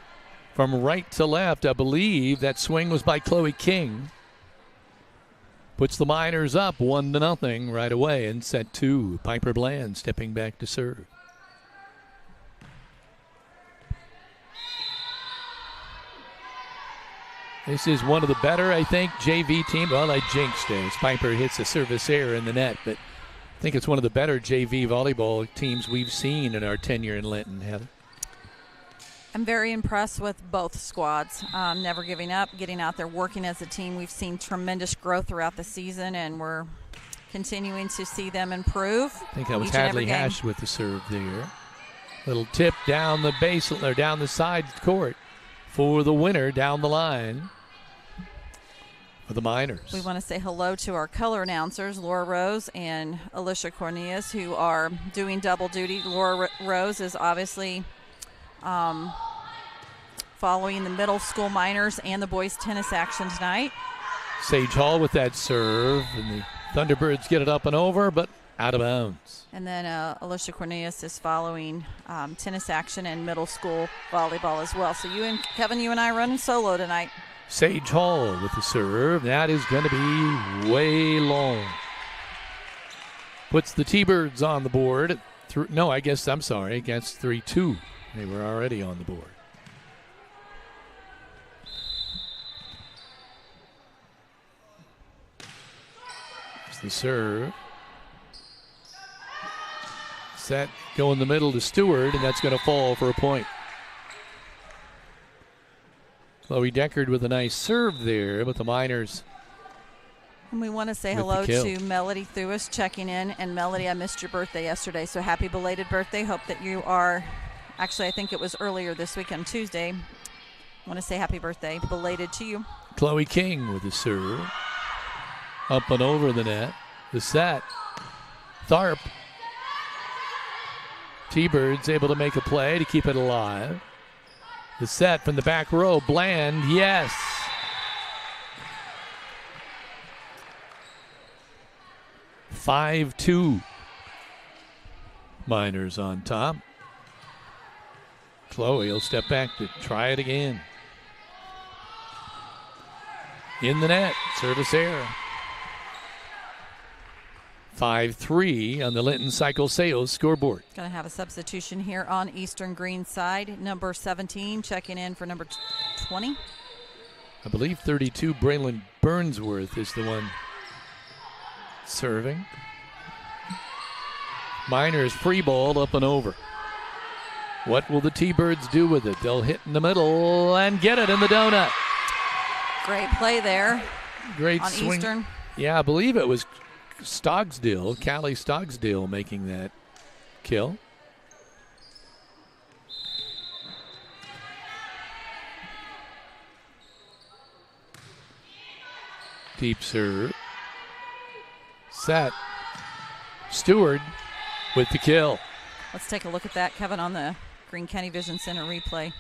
From right to left, I believe that swing was by Chloe King. Puts the Miners up 1-0 right away in set two. Piper Bland stepping back to serve. This is one of the better, I think, JV teams. Well, I jinxed it. Piper hits a service error in the net, but I think it's one of the better JV volleyball teams we've seen in our tenure in Linton, Heather. I'm very impressed with both squads. Never giving up, getting out there, working as a team. We've seen tremendous growth throughout the season, and we're continuing to see them improve. I think that was Hadley Hash with the serve there. Little tip down the base or down the side court for the winner down the line for the Miners. We want to say hello to our color announcers, Laura Rose and Alicia Cornelius, who are doing double duty. Laura Rose is obviously following the middle school Miners and the boys tennis action tonight. Sage Hall with that serve, and the Thunderbirds get it up and over, but Out of bounds. And then Alicia Cornelius is following tennis action and middle school volleyball as well. So you and Kevin, you and I running solo tonight. Sage Hall with the serve. That is going to be way long. Puts the T-Birds on the board. No, I guess, I'm sorry, against 3-2. They were already on the board. There's the serve. Set go in the middle to Stewart, and that's going to fall for a point. Chloe Deckard with a nice serve there, but the Miners. And we want to say hello to Melody Thewis checking in. And Melody, I missed your birthday yesterday, so happy belated birthday. Hope that you are, actually I think it was earlier this week on Tuesday. I want to say happy birthday belated to you. Chloe King with the serve. Up and over the net. The set. Tharp. T-Birds able to make a play to keep it alive. The set from the back row. Bland, yes. (5-2). Miners on top. Chloe will step back to try it again. In the net. Service error. 5-3 on the Linton Cycle Sales scoreboard. Going to have a substitution here on Eastern-Greene side. Number 17 checking in for number 20. I believe 32, Braylon Burnsworth is the one serving. Miners free ball up and over. What will the T-Birds do with it? They'll hit in the middle and get it in the donut. Great play there. Great on swing. Eastern. Yeah, I believe it was Stogsdill, Callie Stogsdill making that kill. Deep serve. Set. Stewart with the kill. Let's take a look at that, Kevin, on the Greene County Vision Center replay.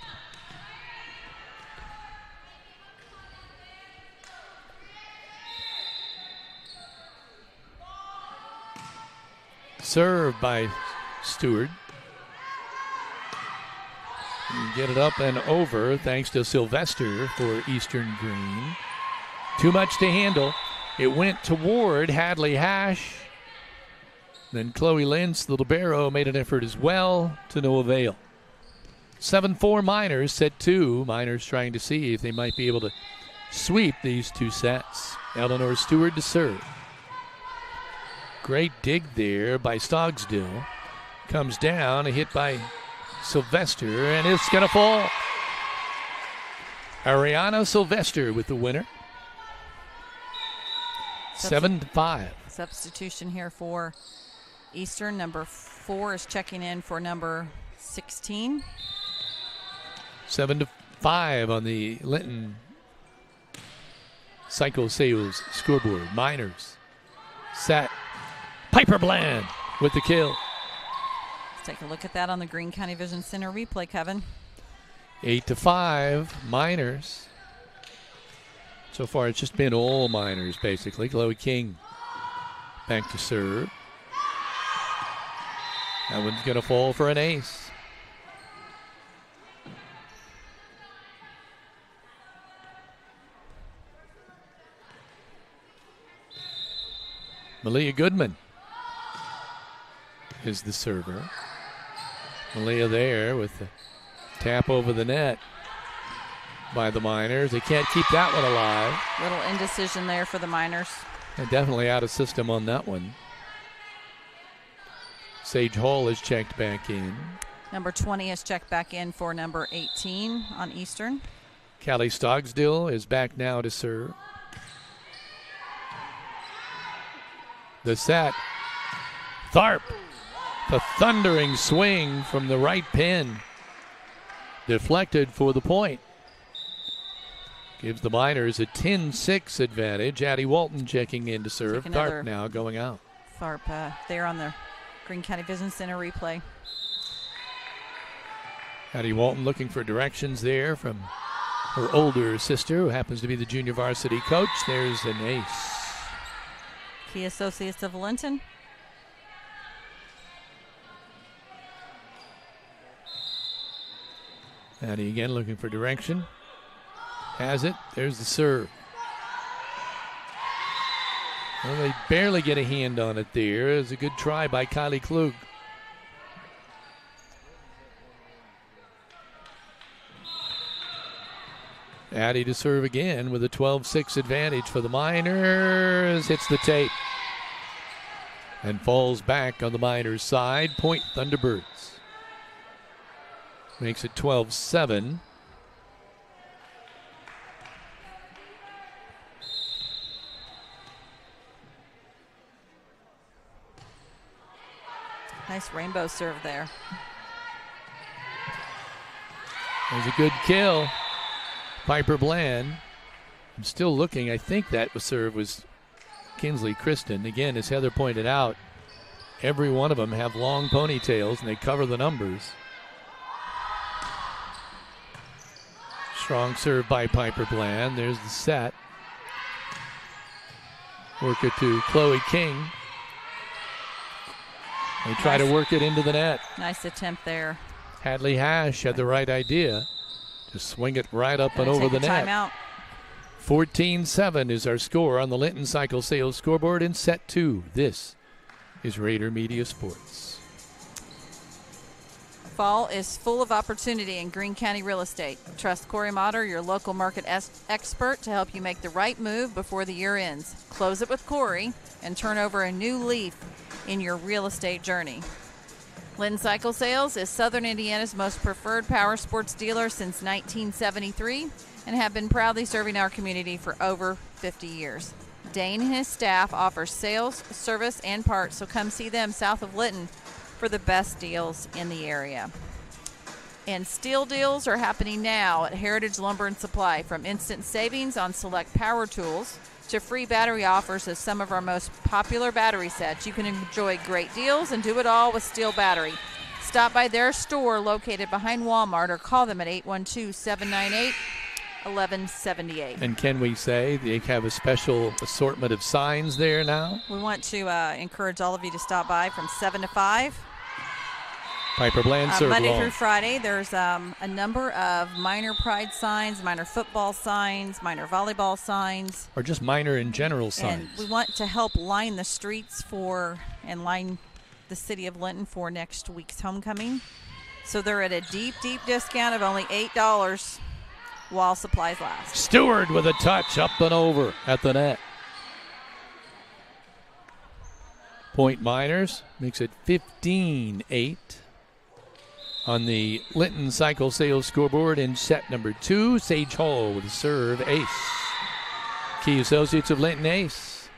Served by Stewart. Get it up and over thanks to Sylvester for Eastern-Greene. Too much to handle. It went toward Hadley Hash. Then Chloe Lentz, the libero, made an effort as well to no avail. 7-4 Miners, set 2. Miners trying to see if they might be able to sweep these two sets. Eleanor Stewart to serve. Great dig there by Stogsdill. Comes down, a hit by Sylvester, and it's going to fall. Ariana Sylvester with the winner. 7-5. Substitution here for Eastern. Number 4 is checking in for number 16. 7-5 on the Linton Cycle Sales scoreboard. Miners set. Piper Bland with the kill. Let's take a look at that on the Greene County Vision Center replay, Kevin. 8-5 Miners. So far it's just been all Miners basically. Chloe King back to serve. That one's going to fall for an ace. Malia Goodman is the server. Malia there with the tap over the net by the Miners. They can't keep that one alive. Little indecision there for the Miners. And definitely out of system on that one. Sage Hall is checked back in. Number 20 is checked back in for number 18 on Eastern. Callie Stogsdill is back now to serve. The set. Tharp. The thundering swing from the right pin. Deflected for the point. Gives the Miners a 10-6 advantage. Addie Walton checking in to serve. Tharp now going out. Tharp there on the Greene County Vision Center replay. Addie Walton looking for directions there from her older sister, who happens to be the junior varsity coach. There's an ace. Key Associates of Linton. Addie again looking for direction. Has it. There's the serve. Well, they barely get a hand on it there. It was a good try by Kylie Klug. Addie to serve again with a 12-6 advantage for the Miners. Hits the tape and falls back on the Miners' side. Point Thunderbirds. Makes it 12-7. Nice rainbow serve there. There's a good kill. Piper Bland. I'm still looking. I think that serve was Kinsley Kristen. Again, as Heather pointed out, every one of them have long ponytails and they cover the numbers. Strong serve by Piper Bland. There's the set. Work it to Chloe King. They try to work it into the net. Nice attempt there. Hadley Hash had the right idea to swing it right up and over the net. Timeout. 14-7 is our score on the Linton Cycle Sales scoreboard in set 2. This is Rader Media Sports. Fall is full of opportunity in Greene County real estate. Trust Corey Motter, your local market expert, to help you make the right move before the year ends. Close it with Corey and turn over a new leaf in your real estate journey. Linton Cycle Sales is Southern Indiana's most preferred power sports dealer since 1973 and have been proudly serving our community for over 50 years. Dane and his staff offer sales, service, and parts, so come see them south of Linton for the best deals in the area. And steel deals are happening now at Heritage Lumber and Supply, from instant savings on select power tools to free battery offers of some of our most popular battery sets. You can enjoy great deals and do it all with Steel Battery. Stop by their store located behind Walmart or call them at 812-798-1178. And can we say they have a special assortment of signs there now? We want to encourage all of you to stop by from 7 to 5. Piper Bland serve Monday long. through Friday, there's a number of minor pride signs, minor football signs, minor volleyball signs. Or just minor in general signs. And we want to help line the streets and line the city of Linton for next week's homecoming. So they're at a deep, deep discount of only $8 while supplies last. Stewart with a touch up and over at the net. Point Miners makes it 15-8 on the Linton Cycle Sales scoreboard in set number 2. Sage Hall with a serve ace. Key Associates of Linton ace.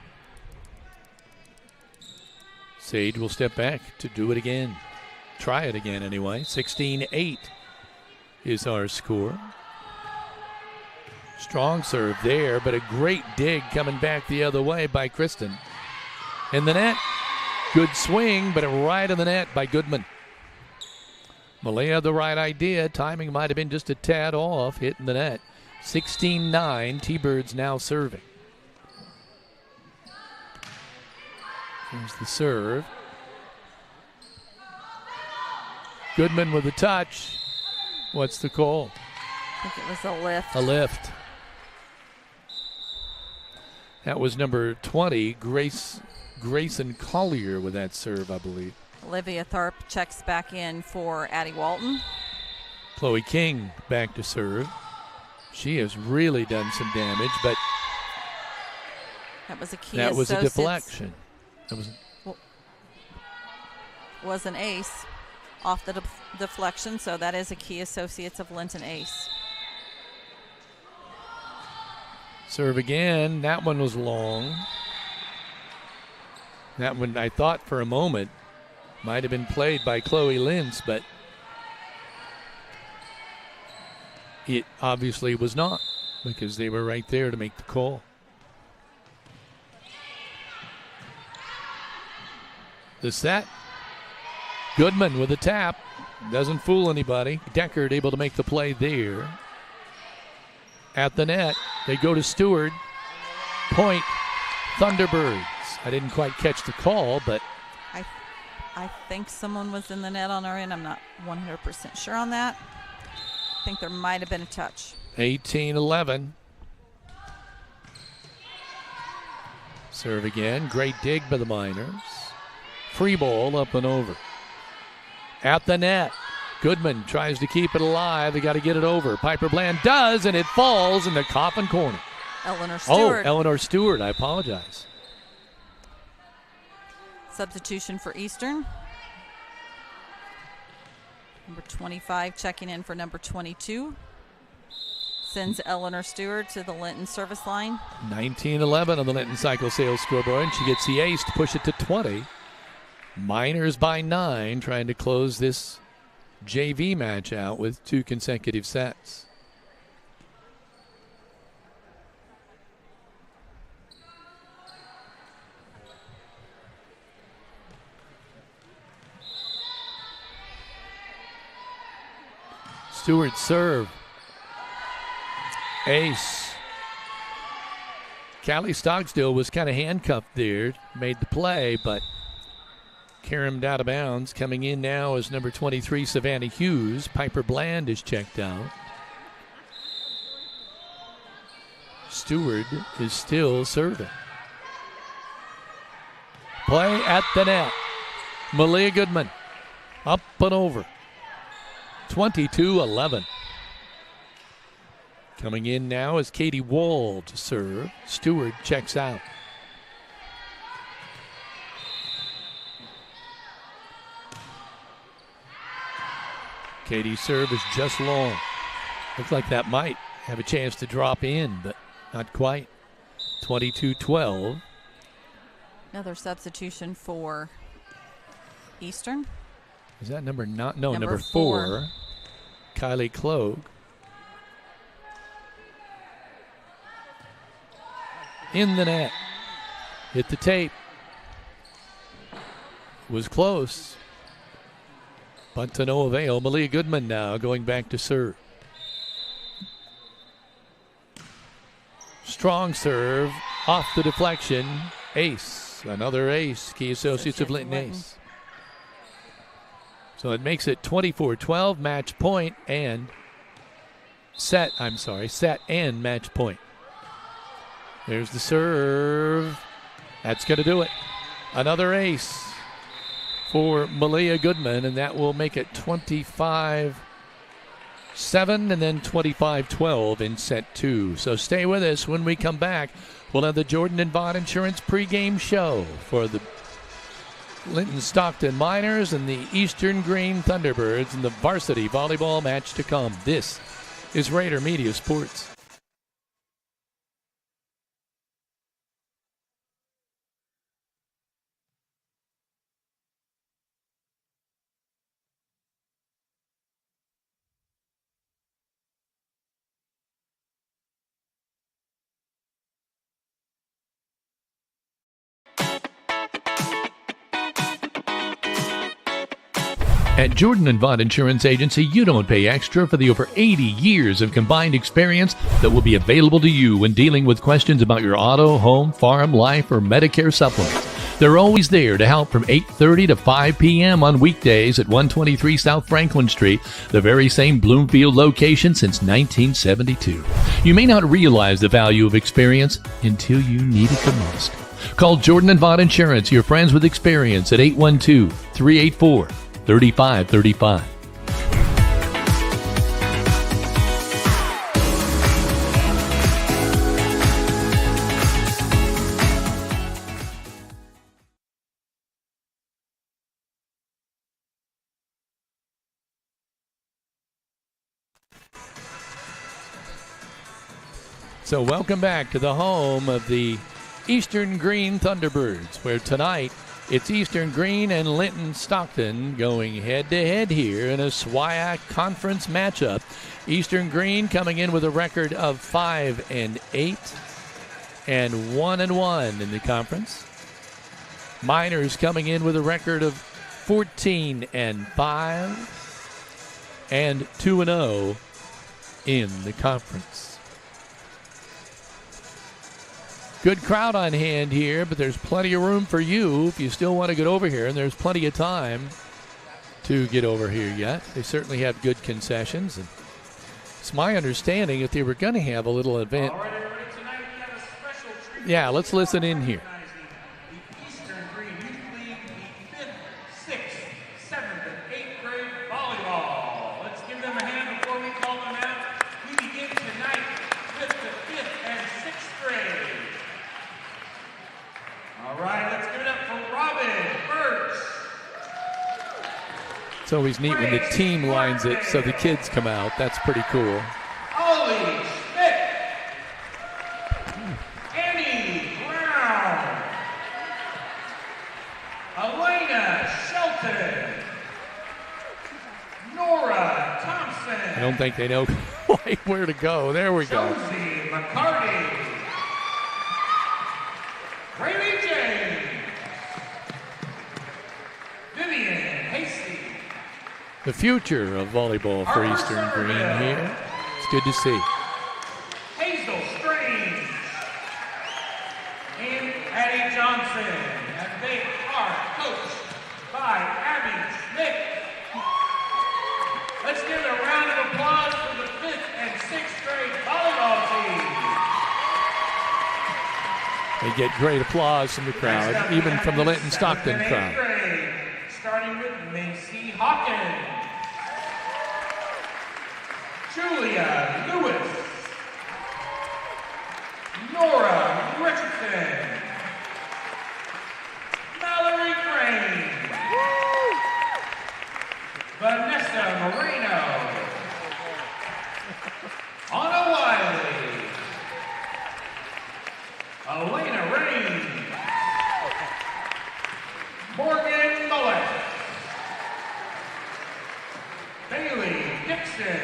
Sage will step back to do it again. Try it again anyway. 16-8 is our score. Strong serve there, but a great dig coming back the other way by Kristen. In the net. Good swing, but right in the net by Goodman. Malaya had the right idea. Timing might have been just a tad off, hitting the net. 16-9, T-Birds now serving. Here's the serve. Goodman with a touch. What's the call? I think it was a lift. A lift. That was number 20, Grayson Collier with that serve, I believe. Olivia Tharp checks back in for Addie Walton. Chloe King back to serve. She has really done some damage, but that was a key. That was a deflection. That was an ace off the deflection, so that is a Key Associates of Linton ace. Serve again. That one was long. That one, I thought for a moment, might have been played by Chloe Lintz, but it obviously was not, because they were right there to make the call. The set. Goodman with a tap. Doesn't fool anybody. Deckard able to make the play there. At the net, they go to Stewart. Point Thunderbirds. I didn't quite catch the call, but I think someone was in the net on our end. I'm not 100% sure on that. I think there might have been a touch. 18-11. Serve again. Great dig by the Miners. Free ball up and over. At the net. Goodman tries to keep it alive. They got to get it over. Piper Bland does, and it falls in the coffin corner. Eleanor Stewart. Oh, Eleanor Stewart. I apologize. Substitution for Eastern. Number 25 checking in for number 22. Sends Eleanor Stewart to the Linton service line. 19-11 on the Linton Cycle Sales scoreboard. And she gets the ace to push it to 20. Miners by 9, trying to close this JV match out with 2 consecutive sets. Stewart serve. Ace. Callie Stockstill was kind of handcuffed there, made the play, but carried out of bounds. Coming in now is number 23, Savannah Hughes. Piper Bland is checked out. Stewart is still serving. Play at the net. Malia Goodman up and over. 22-11. Coming in now is Katie Wall to serve. Stewart checks out. Katie's serve is just long. Looks like that might have a chance to drop in, but not quite. 22-12. Another substitution for Eastern. Is that number not? No, number 4. Kylie Clogue. In the net. Hit the tape. Was close. But to no avail. Malia Goodman now going back to serve. Strong serve. Off the deflection. Ace. Another ace. Key Associates of Linton ace. So it makes it 24-12, match point and set and match point. There's the serve. That's going to do it. Another ace for Malia Goodman, and that will make it 25-7 and then 25-12 in set 2. So stay with us. When we come back, we'll have the Jordan and Vaught Insurance pregame show for the Linton-Stockton Miners and the Eastern-Greene Thunderbirds in the varsity volleyball match to come. This is Rader Media Sports. At Jordan and Vaught Insurance Agency, you don't pay extra for the over 80 years of combined experience that will be available to you when dealing with questions about your auto, home, farm, life, or Medicare supplements. They're always there to help from 8:30 to 5 p.m. on weekdays at 123 South Franklin Street, the very same Bloomfield location since 1972. You may not realize the value of experience until you need it the most. Call Jordan and Vaught Insurance, your friends with experience, at 812-384-3535. So welcome back to the home of the Eastern-Greene Thunderbirds, where tonight it's Eastern-Greene and Linton-Stockton going head-to-head here in a SWIAC conference matchup. Eastern-Greene coming in with a record of 5-8 and 1-1 in the conference. Miners coming in with a record of 14-5 and 2-0 in the conference. Good crowd on hand here, but there's plenty of room for you if you still want to get over here, and there's plenty of time to get over here yet. They certainly have good concessions. And It's my understanding that they were going to have a little event. Yeah, let's listen in here. The Eastern-Greene Youth League, the 5th, 6th, 7th, and 8th grade volleyball. Let's give them a hand before we call them out. We begin tonight with the 5th and 6th grade. All right, let's give it up for Robin Birch. It's always neat when the team lines it so the kids come out. That's pretty cool. Ollie Schmidt. Annie Brown. Elena Shelton. Nora Thompson. I don't think they know quite where to go. There we go. Josie McCarty. Rayleigh James. Vivian Hasty. The future of volleyball for Eastern-Greene here. It's good to see. Hazel Strange. And Patty Johnson. And they are coached by Abby Schmidt. Let's give it a round of applause for the 5th and 6th grade volleyball team. They get great applause from the crowd, even from the Linton-Stockton crowd. Grade, starting with Macy Hawkins. Julia Lewis. Nora Richardson. Mallory Crane. Vanessa Moreno. Anna Wiley. Elena Rain. Morgan Mullet. Bailey Dixon.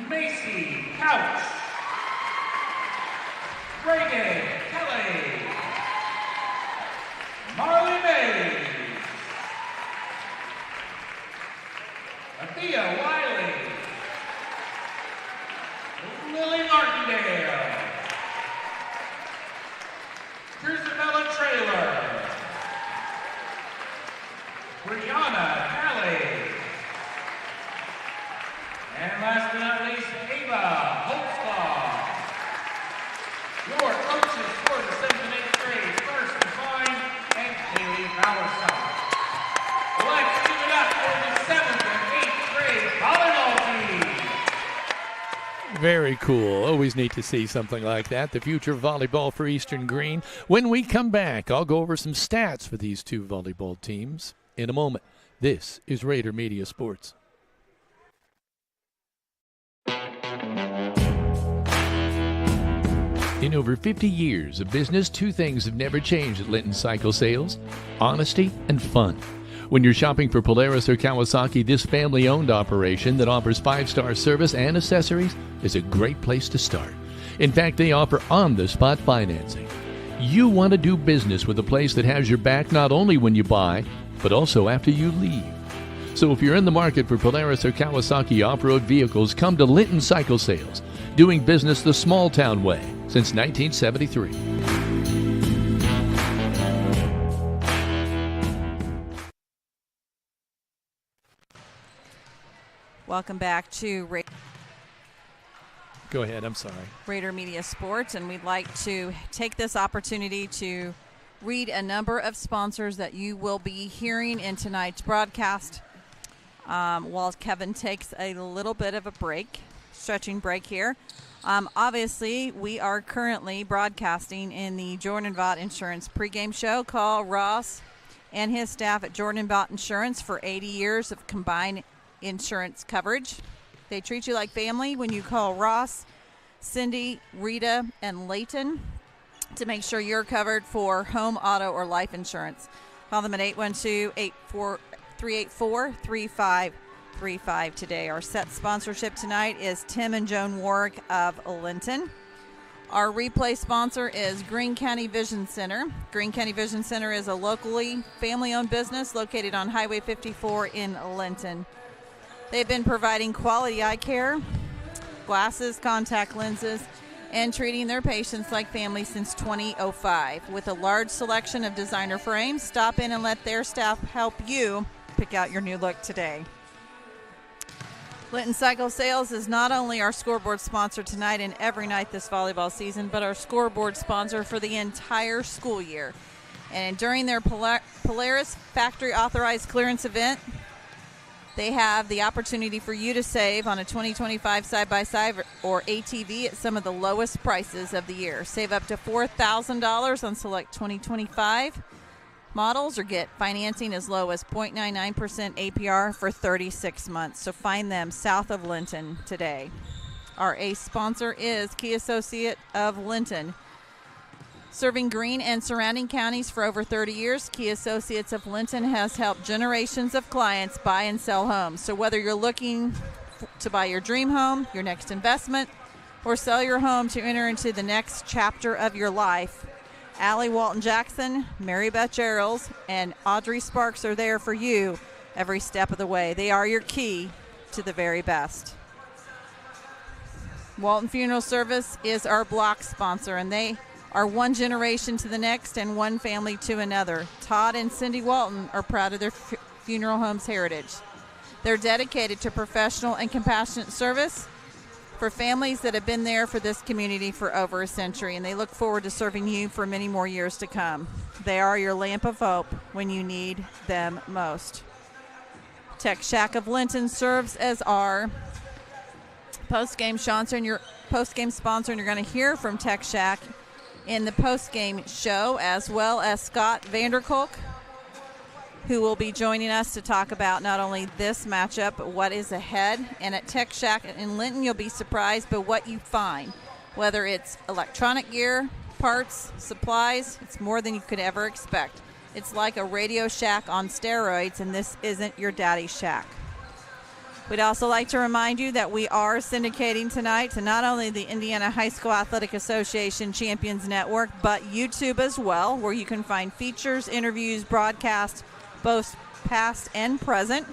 Macy Couch. Reagan Kelly. Marley Mays. Athea Wiley. Lily Martindale. Crisabella Traylor. Brianna Kelly. And last but not least, Ava Holtzclaw. Your coaches for the 7th and 8th grade, First Define and Haley Bowersock. Let's give it up for the 7th and 8th grade volleyball team. Very cool. Always neat to see something like that. The future of volleyball for Eastern-Greene. When we come back, I'll go over some stats for these two volleyball teams in a moment. This is Rader Media Sports. In over 50 years of business, two things have never changed at Linton Cycle Sales: honesty and fun. When you're shopping for Polaris or Kawasaki, this family-owned operation that offers 5-star service and accessories is a great place to start. In fact, they offer on-the-spot financing. You want to do business with a place that has your back not only when you buy, but also after you leave. So if you're in the market for Polaris or Kawasaki off-road vehicles, come to Linton Cycle Sales, doing business the small-town way since 1973. Welcome back to Go ahead, I'm sorry. Rader Media Sports, and we'd like to take this opportunity to read a number of sponsors that you will be hearing in tonight's broadcast while Kevin takes a little bit of a break, stretching break here. Obviously, we are currently broadcasting in the Jordan Vaught Insurance pregame show. Call Ross and his staff at Jordan Vaught Insurance for 80 years of combined insurance coverage. They treat you like family when you call Ross, Cindy, Rita, and Layton to make sure you're covered for home, auto, or life insurance. Call them at 812-384-3535 today. Our set sponsorship tonight is Tim and Joan Warwick of Linton. Our replay sponsor is Greene County Vision Center. Greene County Vision Center is a locally family-owned business located on Highway 54 in Linton. They've been providing quality eye care, glasses, contact lenses, and treating their patients like family since 2005. With a large selection of designer frames, stop in and let their staff help you pick out your new look today. Linton Cycle Sales is not only our scoreboard sponsor tonight and every night this volleyball season, but our scoreboard sponsor for the entire school year. And during their Polaris factory authorized clearance event, they have the opportunity for you to save on a 2025 side-by-side or ATV at some of the lowest prices of the year. Save up to $4,000 on select 2025 models or get financing as low as 0.99% APR for 36 months. So find them south of Linton today. Our ace sponsor is Key Associate of Linton. Serving Greene and surrounding counties for over 30 years, Key Associates of Linton has helped generations of clients buy and sell homes. So whether you're looking to buy your dream home, your next investment, or sell your home to enter into the next chapter of your life, Allie Walton-Jackson, Mary Beth Gerald, and Audrey Sparks are there for you every step of the way. They are your key to the very best. Walton Funeral Service is our block sponsor, and they are one generation to the next and one family to another. Todd and Cindy Walton are proud of their funeral home's heritage. They're dedicated to professional and compassionate service for families that have been there for this community for over a century, and they look forward to serving you for many more years to come. They are your lamp of hope when you need them most. Tech Shack of Linton serves as our post-game sponsor, and you're going to hear from Tech Shack in the post-game show, as well as Scott Vanderkolk, who will be joining us to talk about not only this matchup, but what is ahead. And at Tech Shack in Linton, you'll be surprised by what you find. Whether it's electronic gear, parts, supplies, it's more than you could ever expect. It's like a Radio Shack on steroids, and this isn't your daddy's shack. We'd also like to remind you that we are syndicating tonight to not only the Indiana High School Athletic Association Champions Network, but YouTube as well, where you can find features, interviews, broadcasts, both past and present.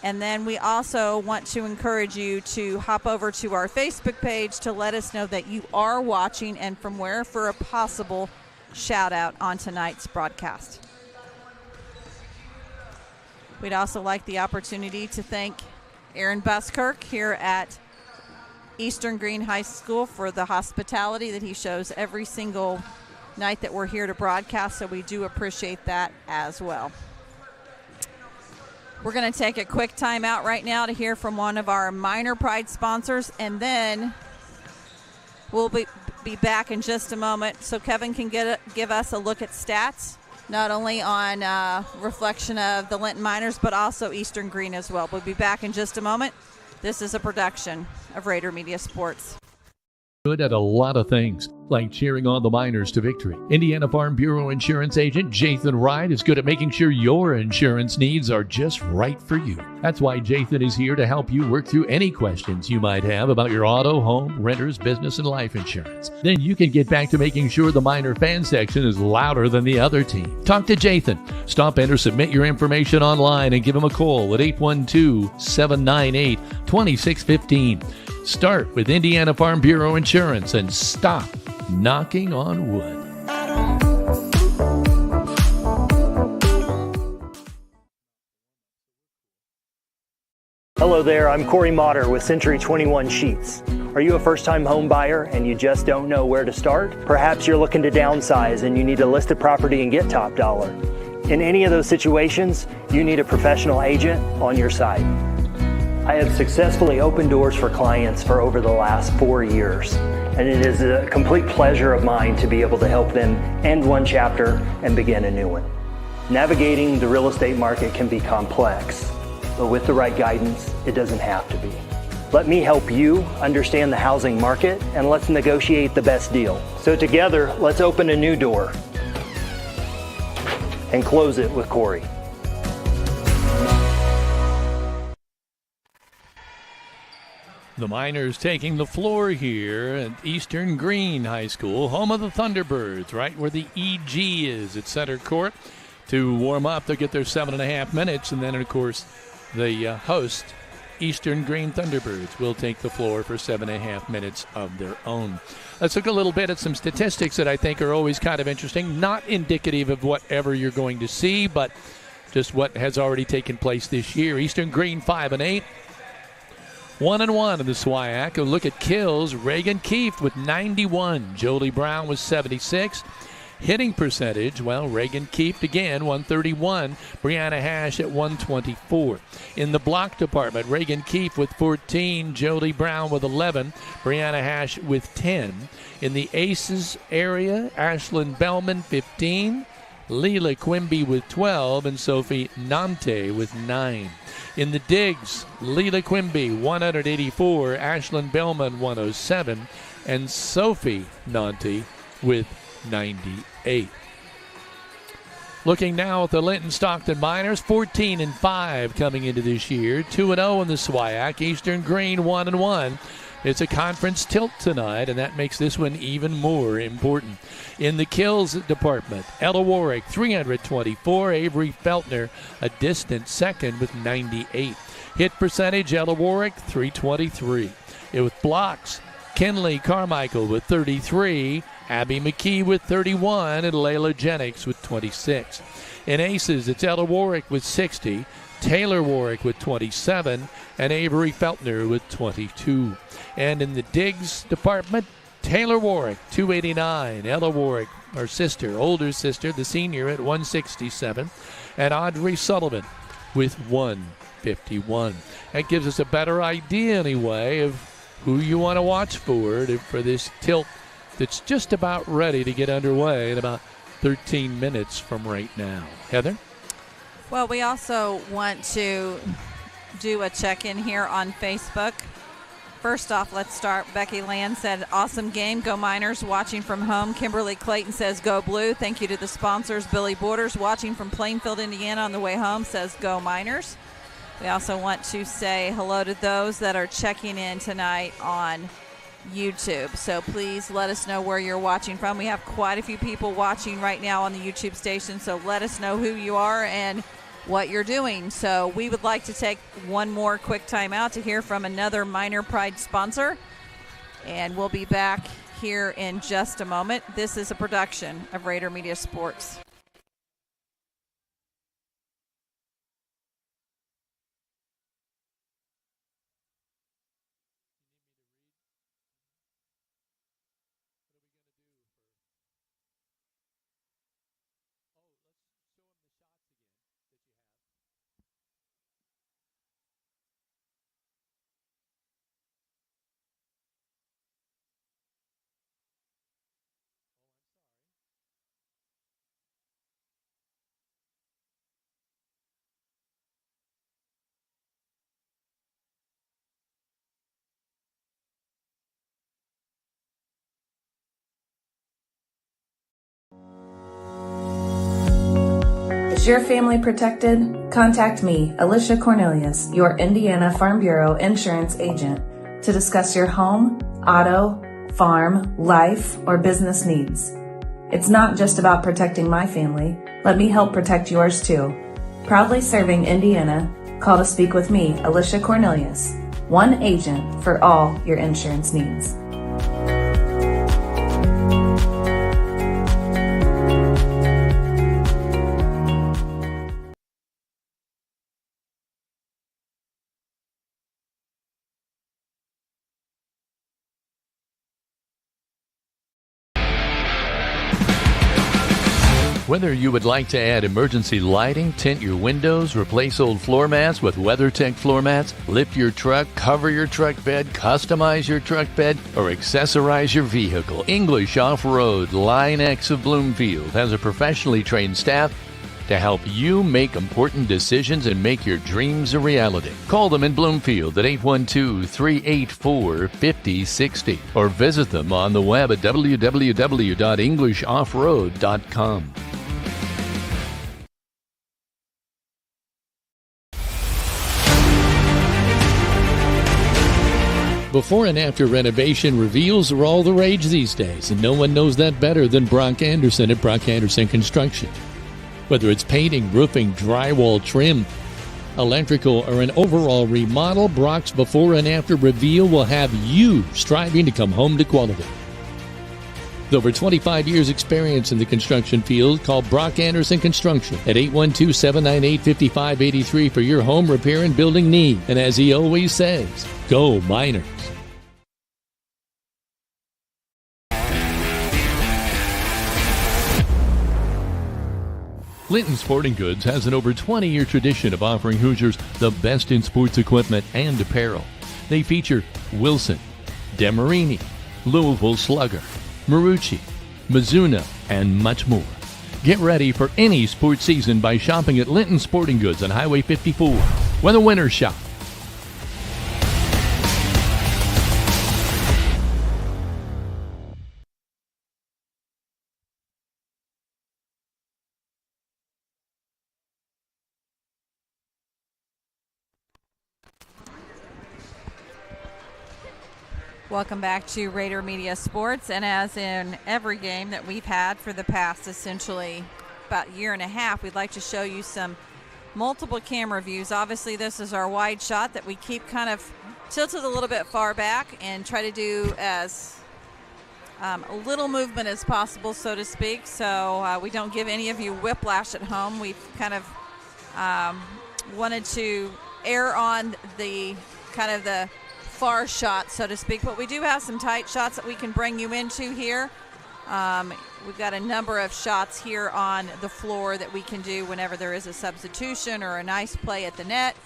And then we also want to encourage you to hop over to our Facebook page to let us know that you are watching and from where for a possible shout out on tonight's broadcast. We'd also like the opportunity to thank Aaron Buskirk here at Eastern-Greene High School for the hospitality that he shows every single night that we're here to broadcast, so we do appreciate that as well. We're going to take a quick time out right now to hear from one of our Minor Pride sponsors, and then we'll be back in just a moment so Kevin can give us a look at stats, not only on reflection of the Linton Miners, but also Eastern-Greene as well. We'll be back in just a moment. This is a production of Rader Media Sports. Good at a lot of things, like cheering on the Miners to victory. Indiana Farm Bureau Insurance Agent Jathan Wright is good at making sure your insurance needs are just right for you. That's why Jathan is here to help you work through any questions you might have about your auto, home, renters, business, and life insurance. Then you can get back to making sure the Miner fan section is louder than the other team. Talk to Jathan. Stop in or submit your information online and give him a call at 812-798-2615. Start with Indiana Farm Bureau Insurance and stop knocking on wood. Hello there, I'm Corey Motter with Century 21 Sheets. Are you a first-time home buyer and you just don't know where to start? Perhaps you're looking to downsize and you need to list a property and get top dollar. In any of those situations, you need a professional agent on your side. I have successfully opened doors for clients for over the last 4 years, and it is a complete pleasure of mine to be able to help them end one chapter and begin a new one. Navigating the real estate market can be complex, but with the right guidance, it doesn't have to be. Let me help you understand the housing market, and let's negotiate the best deal. So together, let's open a new door and close it with Corey. The Miners taking the floor here at Eastern-Greene High School, home of the Thunderbirds, right where the EG is at center court. To warm up, they'll get their 7.5 minutes, and then, of course, the host, Eastern-Greene Thunderbirds, will take the floor for 7.5 minutes of their own. Let's look a little bit at some statistics that I think are always kind of interesting, not indicative of whatever you're going to see, but just what has already taken place this year. Eastern-Greene 5-8. 1-1 in the SWIAC. A look at kills. Reagan Keefe with 91. Jolie Brown with 76. Hitting percentage, well, Reagan Keefe again, 131. Brianna Hash at 124. In the block department, Reagan Keefe with 14. Jody Brown with 11. Brianna Hash with 10. In the aces area, Ashlyn Bellman, 15. Leela Quimby with 12. And Sophie Nante with 9. In the digs, Leela Quimby, 184. Ashlyn Bellman, 107. And Sophie Nante with 98. Looking now at the Linton-Stockton Miners, 14-5 coming into this year, 2-0 in the SWIAC. Eastern-Greene 1-1. It's a conference tilt tonight, and that makes this one even more important. In the kills department, Ella Warwick 324, Avery Feltner a distant second with 98. Hit percentage, Ella Warwick 323. With blocks, Kinley Carmichael with 33. Abby McKee with 31 and Layla Jennings with 26. In aces, it's Ella Warwick with 60, Taylor Warwick with 27, and Avery Feltner with 22. And in the digs department, Taylor Warwick, 289, Ella Warwick, her sister, older sister, the senior, at 167, and Audrey Sullivan with 151. That gives us a better idea, anyway, of who you want to watch for this tilt that's just about ready to get underway in about 13 minutes from right now. Heather? Well, we also want to do a check-in here on Facebook. First off, let's start. Becky Land said, awesome game. Go Miners, watching from home. Kimberly Clayton says, go Blue. Thank you to the sponsors. Billy Borders, watching from Plainfield, Indiana on the way home, says, go Miners. We also want to say hello to those that are checking in tonight on YouTube. So please let us know where you're watching from. We have quite a few people watching right now on the YouTube station, so let us know who you are and what you're doing. So we would like to take one more quick time out to hear from another Miner Pride sponsor, and we'll be back here in just a moment. This is a production of Rader Media Sports. Is your family protected? Contact me, Alicia Cornelius, your Indiana Farm Bureau insurance agent, to discuss your home, auto, farm, life, or business needs. It's not just about protecting my family. Let me help protect yours too. Proudly serving Indiana, call to speak with me, Alicia Cornelius, one agent for all your insurance needs. Whether you would like to add emergency lighting, tint your windows, replace old floor mats with WeatherTech floor mats, lift your truck, cover your truck bed, customize your truck bed, or accessorize your vehicle, English Off-Road Line X of Bloomfield has a professionally trained staff to help you make important decisions and make your dreams a reality. Call them in Bloomfield at 812-384-5060 or visit them on the web at www.englishoffroad.com. Before and after renovation reveals are all the rage these days, and no one knows that better than Brock Anderson at Brock Anderson Construction. Whether it's painting, roofing, drywall, trim, electrical, or an overall remodel, Brock's before and after reveal will have you striving to come home to quality. With over 25 years experience in the construction field, call Brock Anderson Construction at 812-798-5583 for your home repair and building need. And as he always says, go Miners. Linton Sporting Goods has an over 20-year tradition of offering Hoosiers the best in sports equipment and apparel. They feature Wilson, Demarini, Louisville Slugger, Marucci, Mizuno, and much more. Get ready for any sports season by shopping at Linton Sporting Goods on Highway 54. Where the winners shop. Welcome back to Rader Media Sports, and as in every game that we've had for the past essentially about year and a half, we'd like to show you some multiple camera views. Obviously this is our wide shot that we keep kind of tilted a little bit far back and try to do as little movement as possible, so to speak, so we don't give any of you whiplash at home. We've kind of wanted to err on the kind of the far shot, so to speak, but we do have some tight shots that we can bring you into here. We've got a number of shots here on the floor that we can do whenever there is a substitution or a nice play at the net.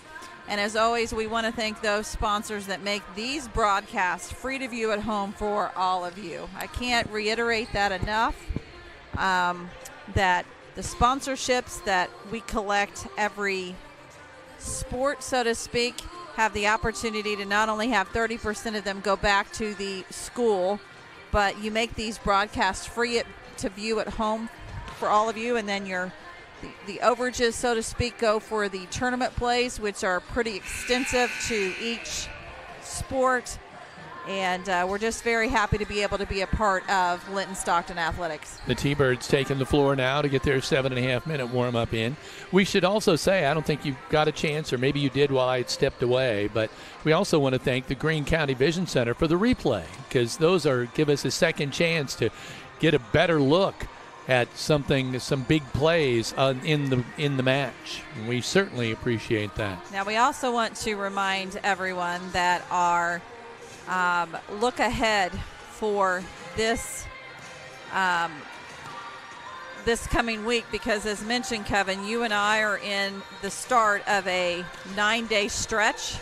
And as always, we want to thank those sponsors that make these broadcasts free to view at home for all of you. I can't reiterate that enough, that the sponsorships that we collect every sport, so to speak, have the opportunity to not only have 30% of them go back to the school, but you make these broadcasts free to view at home for all of you, and then the overages, so to speak, go for the tournament plays, which are pretty extensive to each sport. And we're just very happy to be able to be a part of Linton-Stockton Athletics. The T-Birds taking the floor now to get their 7.5-minute warm-up in. We should also say, I don't think you got a chance, or maybe you did while I had stepped away, but we also want to thank the Greene County Vision Center for the replay, because those give us a second chance to get a better look at some big plays in the match. And we certainly appreciate that. Now we also want to remind everyone that our look ahead for this this coming week, because as mentioned, Kevin, you and I are in the start of a 9-day stretch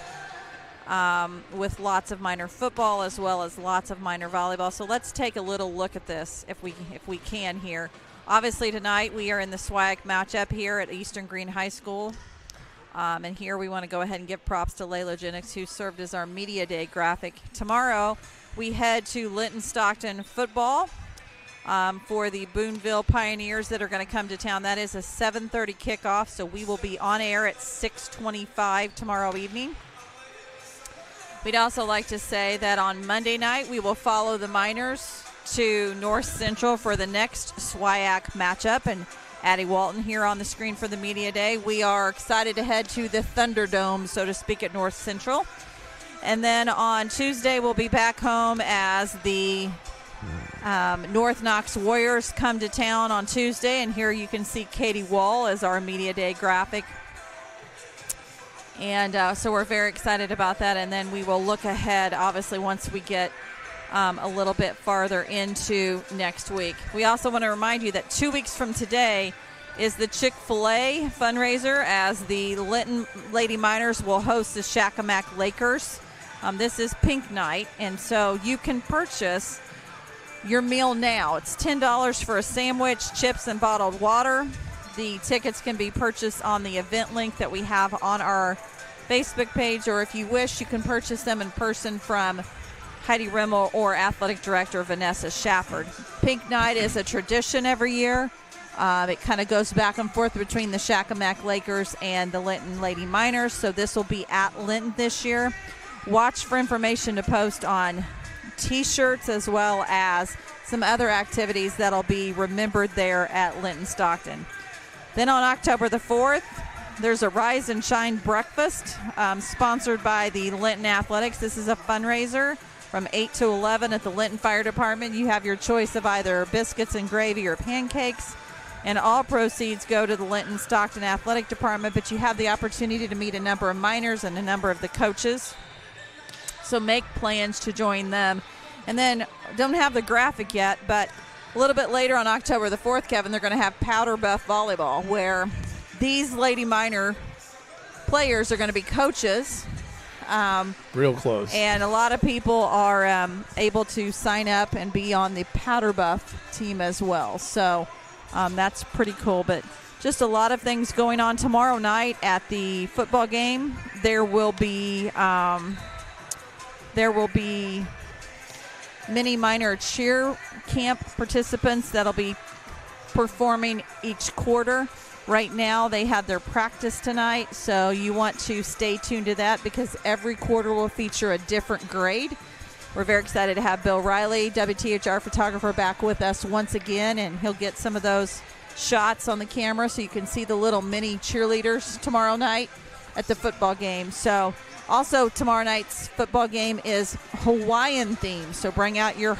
with lots of minor football as well as lots of minor volleyball. So let's take a little look at this if we can here. Obviously tonight we are in the SWIAC matchup here at Eastern-Greene High School. And here we want to go ahead and give props to Layla Jennings, who served as our Media Day graphic. Tomorrow, we head to Linton-Stockton football for the Boonville Pioneers that are going to come to town. That is a 7:30 kickoff, so we will be on air at 6:25 tomorrow evening. We'd also like to say that on Monday night, we will follow the Miners to North Central for the next SWIAC matchup. And Addie Walton here on the screen for the Media Day. We are excited to head to the Thunderdome, so to speak, at North Central. And then on Tuesday, we'll be back home as the North Knox Warriors come to town on Tuesday. And here you can see Katie Wall as our Media Day graphic. And so we're very excited about that. And then we will look ahead, obviously, once we get a little bit farther into next week. We also want to remind you that 2 weeks from today is the Chick-fil-A fundraiser, as the Linton Lady Miners will host the Shakamak Lakers. This is Pink Night, and so you can purchase your meal now. It's $10 for a sandwich, chips, and bottled water. The tickets can be purchased on the event link that we have on our Facebook page, or if you wish, you can purchase them in person from Heidi Rimmel or Athletic Director Vanessa Shafford. Pink Night is a tradition every year. It kind of goes back and forth between the Shakamak Lakers and the Linton Lady Miners, so this will be at Linton this year. Watch for information to post on T-shirts as well as some other activities that'll be remembered there at Linton-Stockton. Then on October the 4th, there's a Rise and Shine breakfast sponsored by the Linton Athletics. This is a fundraiser From 8 to 11 at the Linton Fire Department, you have your choice of either biscuits and gravy or pancakes. And all proceeds go to the Linton-Stockton Athletic Department, but you have the opportunity to meet a number of minors and a number of the coaches. So make plans to join them. And then, don't have the graphic yet, but a little bit later on October the 4th, Kevin, they're going to have Powder Buff Volleyball, where these Lady Minor players are going to be coaches. Real close. And a lot of people are able to sign up and be on the Powder Buff team as well. So that's pretty cool. But just a lot of things going on tomorrow night at the football game. There will be mini minor cheer camp participants that'll be performing each quarter. Right now, they have their practice tonight, so you want to stay tuned to that because every quarter will feature a different grade. We're very excited to have Bill Riley, WTHR photographer, back with us once again, and he'll get some of those shots on the camera so you can see the little mini cheerleaders tomorrow night at the football game. So also tomorrow night's football game is Hawaiian themed, so bring out your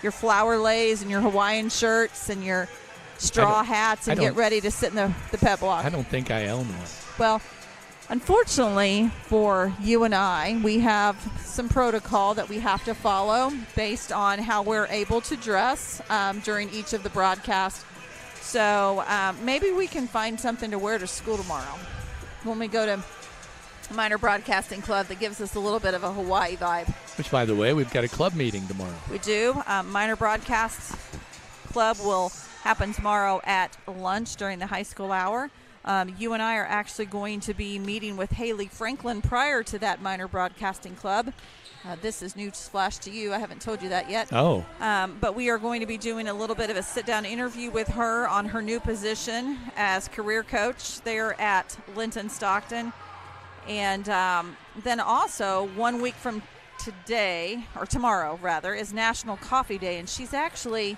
flower lays and your Hawaiian shirts and your straw hats and get ready to sit in the pep block. I don't think I own one. Well, unfortunately for you and I, we have some protocol that we have to follow based on how we're able to dress during each of the broadcasts. So maybe we can find something to wear to school tomorrow when we go to Minor Broadcasting Club that gives us a little bit of a Hawaii vibe. Which, by the way, we've got a club meeting tomorrow. We do. Minor Broadcast Club will happen tomorrow at lunch during the high school hour. You and I are actually going to be meeting with Haley Franklin prior to that Minor Broadcasting Club. This is news flash to you. I haven't told you that yet. Oh. But we are going to be doing a little bit of a sit-down interview with her on her new position as career coach there at Linton-Stockton. And then also 1 week from today, or tomorrow rather, is National Coffee Day. And she's actually...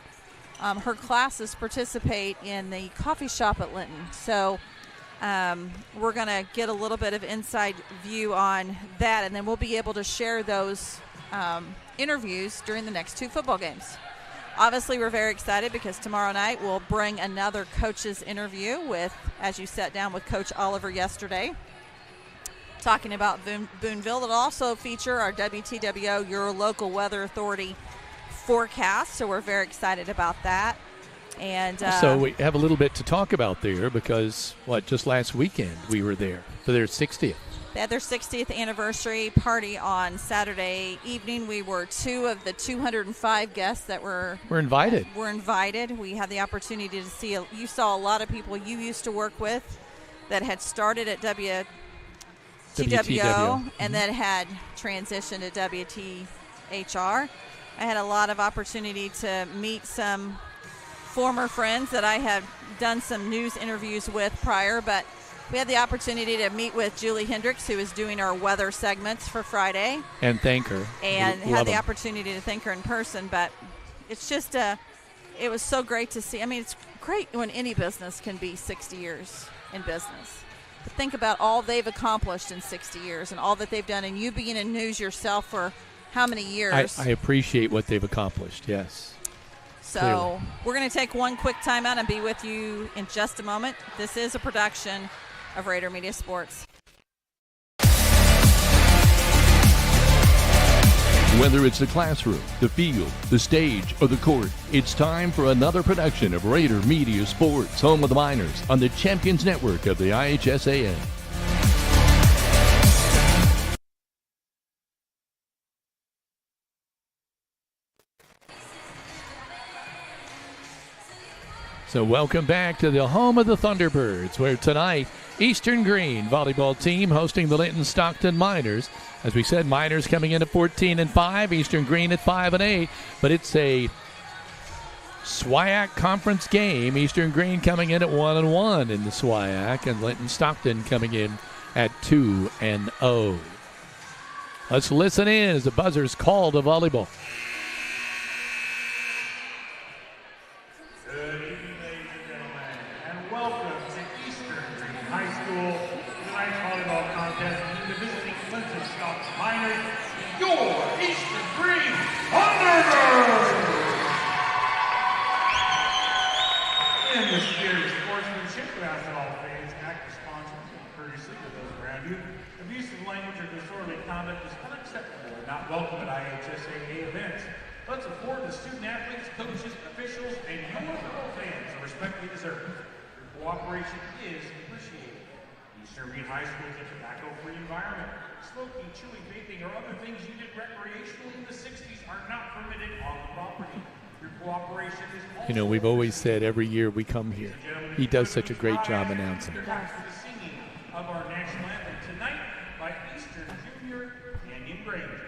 her classes participate in the coffee shop at Linton. So we're going to get a little bit of inside view on that, and then we'll be able to share those interviews during the next two football games. Obviously, we're very excited because tomorrow night we'll bring another coach's interview with, as you sat down with Coach Oliver yesterday, talking about Boonville. It'll also feature our WTWO, your local weather authority, forecast, so we're very excited about that. And so we have a little bit to talk about there because just last weekend we were there for their 60th. They had their 60th anniversary party on Saturday evening. We were two of the 205 guests that were invited. We had the opportunity to see you saw a lot of people you used to work with that had started at WTWO and that had transitioned to WTHR. I had a lot of opportunity to meet some former friends that I had done some news interviews with prior, but we had the opportunity to meet with Julie Hendricks, who is doing our weather segments for Friday. And thank her. And had the opportunity to thank her in person, but it's just it was so great to see. I mean, it's great when any business can be 60 years in business. But think about all they've accomplished in 60 years and all that they've done, and you being in news yourself for how many years? I appreciate what they've accomplished, yes. So clearly. We're going to take one quick timeout and be with you in just a moment. This is a production of Rader Media Sports. Whether it's the classroom, the field, the stage, or the court, it's time for another production of Rader Media Sports, home of the Miners, on the Champions Network of the IHSAN. So welcome back to the home of the Thunderbirds, where tonight, Eastern-Greene volleyball team hosting the Linton-Stockton Miners. As we said, Miners coming in at 14-5, Eastern-Greene at 5-8, but it's a SWIAC conference game. Eastern-Greene coming in at 1-1 in the SWIAC, and Linton-Stockton coming in at 2-0. Let's listen in as the buzzers call to volleyball. Linton-Stockton Miners, your Eastern-Greene Thunderbirds! In the spirit of sportsmanship, we ask that all fans act responsibly and courteously to those around you. Abusive language or disorderly conduct is unacceptable and not welcome at IHSAA events. Let's afford the student athletes, coaches, officials, and your fellow fans the respect they deserve. Your cooperation is appreciated. Eastern-Greene High School is a tobacco-free environment. Smoking, chewing, vaping, or other things you did recreationally in the 60s are not permitted on the property. Your cooperation is also... You know, we've always said every year we come here, he does such a great job announcing. For the singing of our national anthem tonight by Eastern Junior Canyon Granger.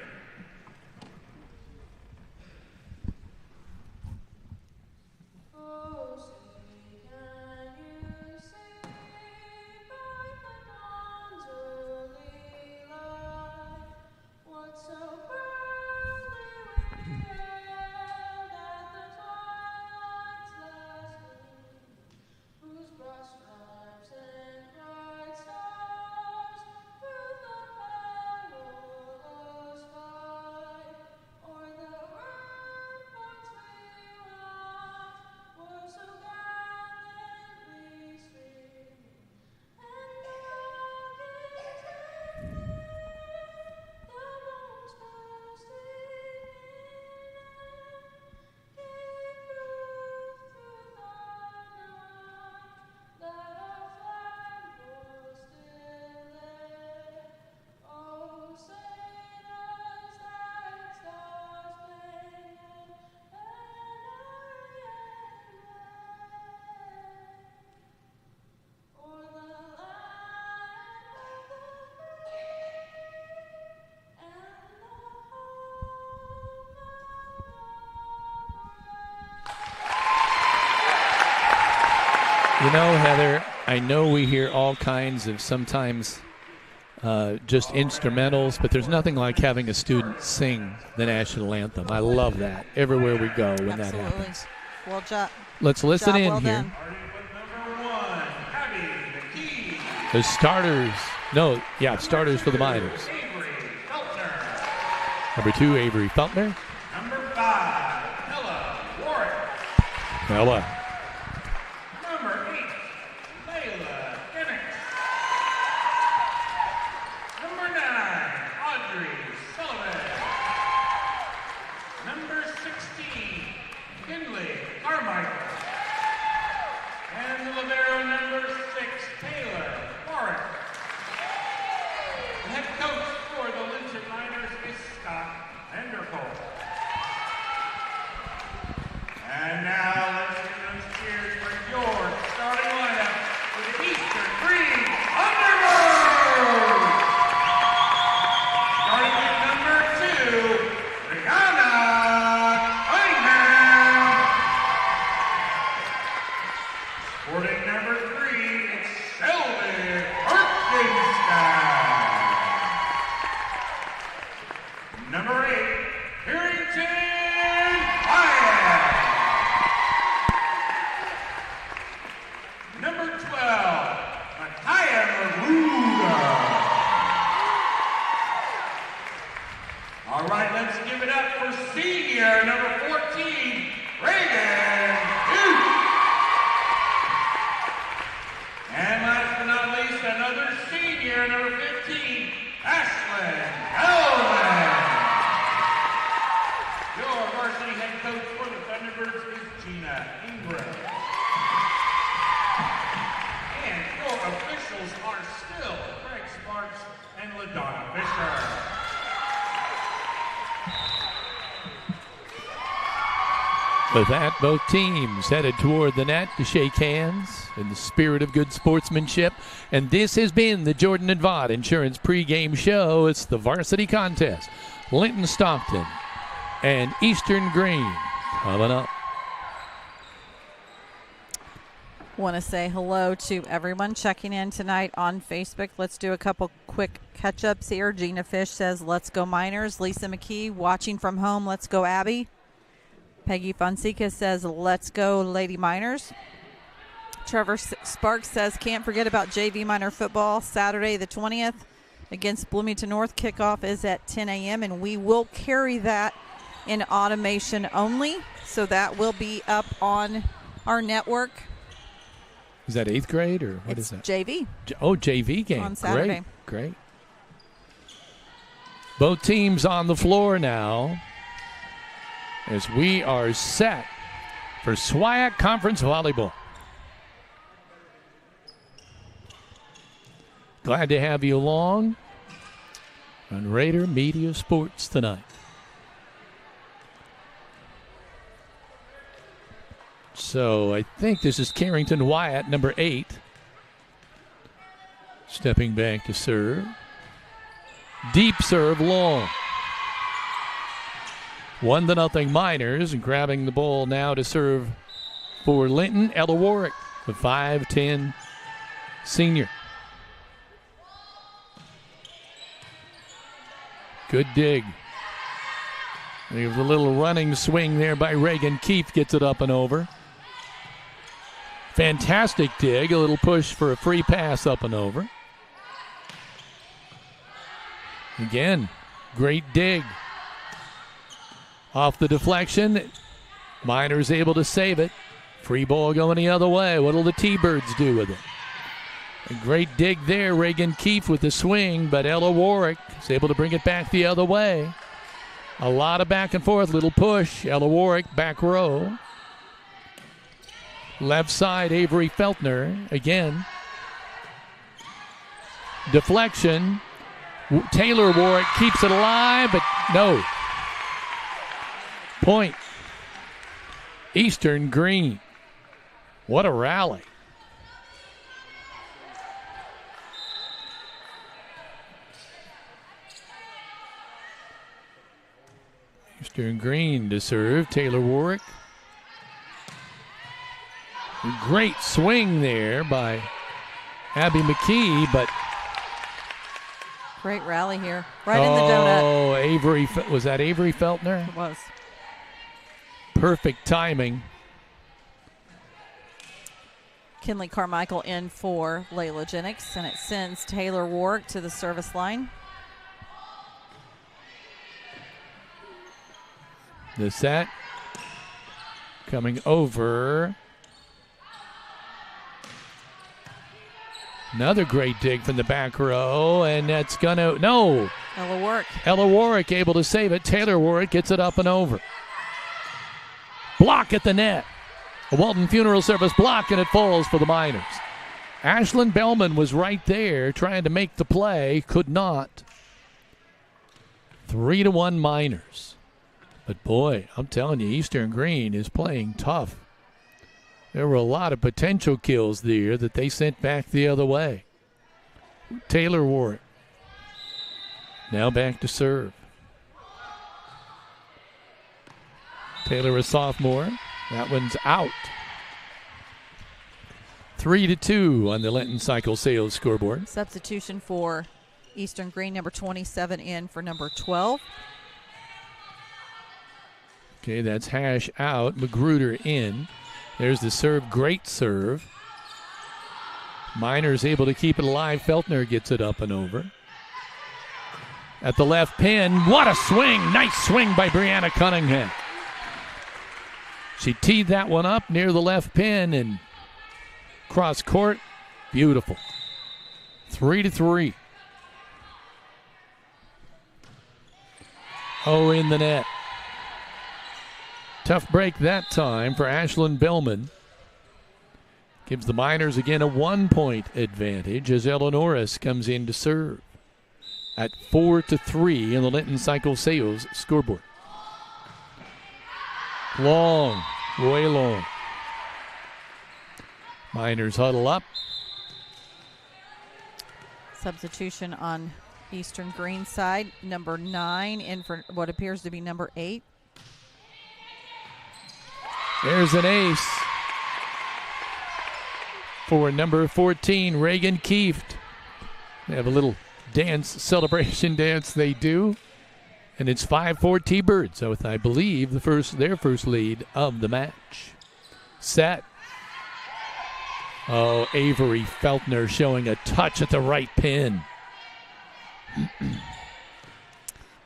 You know, Heather, I know we hear all kinds of sometimes just instrumentals, but there's nothing like having a student sing the national anthem. I love that everywhere we go when that happens. Well, job. Let's listen in well here. done. The starters, starters for the Miners. Number 2, Avery Feltner. Number 5, Ella Warwick. Ella. Number 8, Layla Emmett. Number 9, Audrey Sullivan. Number 16, Kinley Carmichael. And the libero number 6, Taylor Warwick. The head coach for the Linton Miners is Scott Vanderpool. And now let's give those cheers for your starting lineup for the Eastern-Greene Thunderbirds! Starting with number 2, Rihanna Cunningham. Sporting number 3, it's Shelby Birkenstein. Number 8, Harrington Wyatt. Number 12, Makaya Maruga. All right, let's give it up for senior number 14, Reagan Duke. And last but not least, another senior, number 15, Ashlyn Hellman. Your varsity head coach for the Thunderbirds is Gina Ingram. And your officials are still Craig Sparks and LaDonna Fisher. With that, both teams headed toward the net to shake hands in the spirit of good sportsmanship. And this has been the Jordan and Vaught Insurance pregame show. It's the varsity contest. Linton-Stockton and Eastern-Greene coming up. Want to say hello to everyone checking in tonight on Facebook. Let's do a couple quick catch-ups here. Gina Fish says, let's go Miners. Lisa McKee watching from home, let's go Abby. Peggy Fonseca says, let's go Lady Miners. Trevor Sparks says, can't forget about JV Miner football, Saturday the 20th. against Bloomington North. Kickoff is at 10 a.m., and we will carry that in automation only. So that will be up on our network. Is that 8th grade or what It's is that? JV. JV game. On Saturday. Great. Both teams on the floor now as we are set for SWIAC Conference Volleyball. Glad to have you along on Rader Media Sports tonight. So I think this is Carrington Wyatt, number 8. Stepping back to serve. Deep serve, long. 1-0 Miners, and grabbing the ball now to serve for Linton, Ella Warwick, the 5'10" senior. Good dig. There's a little running swing there by Reagan. Keefe gets it up and over. Fantastic dig. A little push for a free pass up and over. Again, great dig. Off the deflection. Miners able to save it. Free ball going the other way. What'll the T-Birds do with it? A great dig there. Reagan Keefe with the swing, but Ella Warwick is able to bring it back the other way. A lot of back and forth, little push. Ella Warwick, back row. Left side, Avery Feltner again. Deflection. Taylor Warwick keeps it alive, but no. Point. Eastern-Greene. What a rally. Eastern-Greene to serve. Taylor Warwick. Great swing there by Abby McKee, but great rally here. Right in the donut. Oh, Avery. Was that Avery Feltner? It was. Perfect timing. Kinley Carmichael in for Layla Jennings, and it sends Taylor Warwick to the service line. The set coming over. Another great dig from the back row, and that's gonna, no. Ella Warwick. Ella Warwick able to save it. Taylor Warwick gets it up and over. Block at the net. A Walton Funeral Service block, and it falls for the Miners. Ashlyn Bellman was right there trying to make the play, could not. 3-1 Miners. But boy, I'm telling you, Eastern-Greene is playing tough. There were a lot of potential kills there that they sent back the other way. Taylor Warwick. Now back to serve. Taylor, a sophomore. That one's out. 3-2 on the Linton Cycle Sales scoreboard. Substitution for Eastern-Greene, number 27 in for number 12. Okay, that's Hash out. Magruder in. There's the serve. Great serve. Miners able to keep it alive. Feltner gets it up and over. At the left pin. What a swing. Nice swing by Brianna Cunningham. She teed that one up near the left pin and cross court. Beautiful. 3-3. Oh, in the net. Tough break that time for Ashlyn Bellman. Gives the Miners again a 1-point advantage as Eleanoris comes in to serve at 4-3 in the Linton Cycle Sales scoreboard. Long, way long. Miners huddle up. Substitution on Eastern-Greene side. Number 9 in for what appears to be number 8. There's an ace for number 14, Reagan Keefe. They have a little dance, celebration dance they do. And it's 5-4 T-Birds with, I believe, their first lead of the match. Set. Oh, Avery Feltner showing a touch at the right pin.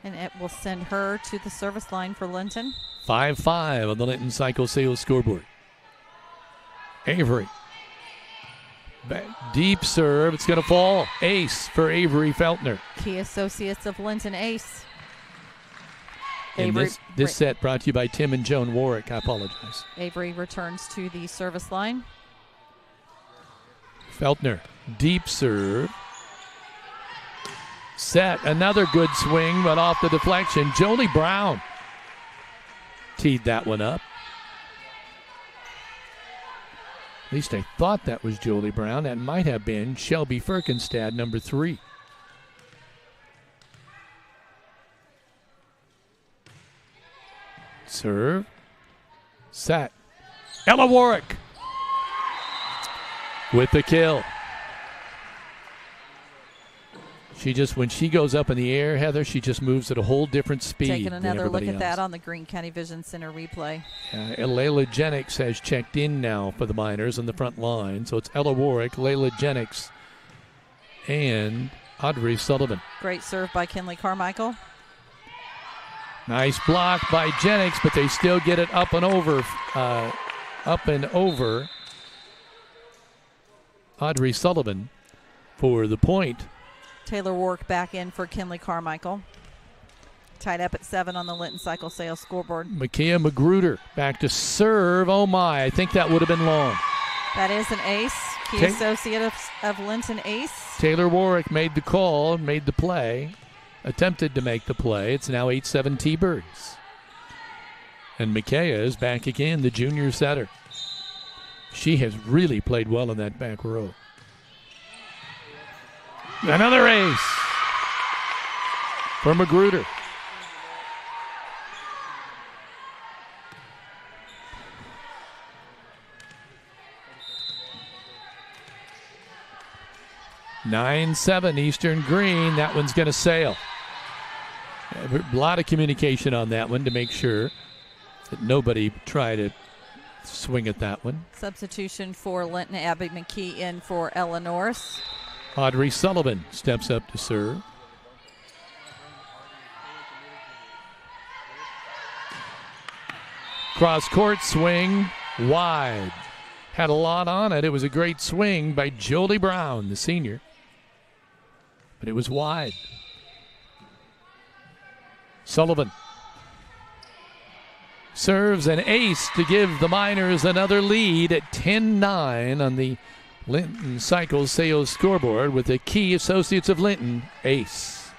And it will send her to the service line for Linton. 5-5 on the Linton Cycle Sales scoreboard. Avery. Deep serve. It's going to fall. Ace for Avery Feltner. Key Associates of Linton ace. And this set brought to you by Tim and Joan Warwick. I apologize. Avery returns to the service line. Feltner. Deep serve. Set. Another good swing, but off the deflection. Jolie Brown teed that one up. At least I thought that was Jolie Brown. That might have been Shelby Firkenstad, number 3. Serve. Set. Ella Warwick with the kill. When she goes up in the air, Heather, she just moves at a whole different speed. Taking another look at else. that on the Greene County Vision Center replay. Layla Jennings has checked in now for the Miners on the front line. So it's Ella Warwick, Layla Jennings, and Audrey Sullivan. Great serve by Kinley Carmichael. Nice block by Jennings, but they still get it up and over. Audrey Sullivan for the point. Taylor Warwick back in for Kinley Carmichael. Tied up at 7 on the Linton Cycle Sales scoreboard. Makia Magruder back to serve. Oh my, I think that would have been long. That is an ace. Key associate of Linton ace. Taylor Warwick made the call, made the play, attempted to make the play. It's now 8-7 T-Birds. And Makia is back again, the junior setter. She has really played well in that back row. Another ace for Magruder. (9-7) Eastern-Greene. That one's going to sail. A lot of communication on that one to make sure that nobody tried to swing at that one. Substitution for Linton. Abby McKee in for Ella Norris. Audrey Sullivan steps up to serve. Cross-court swing, wide. Had a lot on it. It was a great swing by Jolie Brown, the senior. But it was wide. Sullivan serves an ace to give the Miners another lead at 10-9 on the Linton Cycle Sales scoreboard with the Key Associates of Linton ace.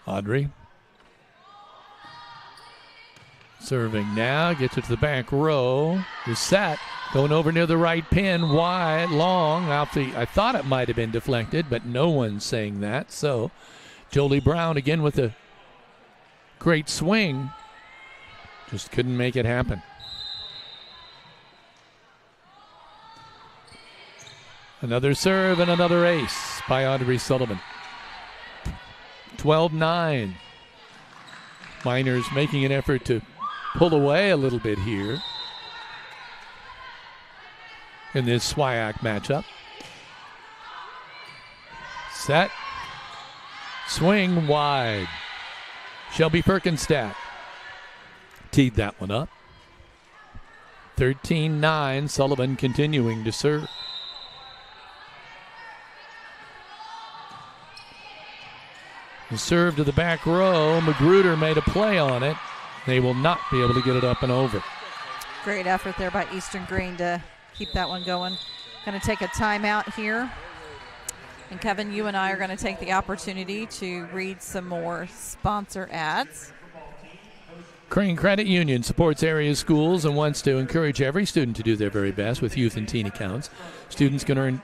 Audrey serving now, gets it to the back row. Is set, going over near the right pin, wide, long. I thought it might have been deflected, but no one's saying that. So Jolie Brown again with a great swing. Just couldn't make it happen. Another serve and another ace by Audrey Sullivan. 12-9. Miners making an effort to pull away a little bit here in this SWIAC matchup. Set. Swing wide. Shelby Firkenstad teed that one up. 13-9. Sullivan continuing to serve. The serve to the back row. Magruder made a play on it. They will not be able to get it up and over. Great effort there by Eastern-Greene to keep that one going. Going to take a timeout here. And Kevin, you and I are going to take the opportunity to read some more sponsor ads. Crane Credit Union supports area schools and wants to encourage every student to do their very best with youth and teen accounts. Students can earn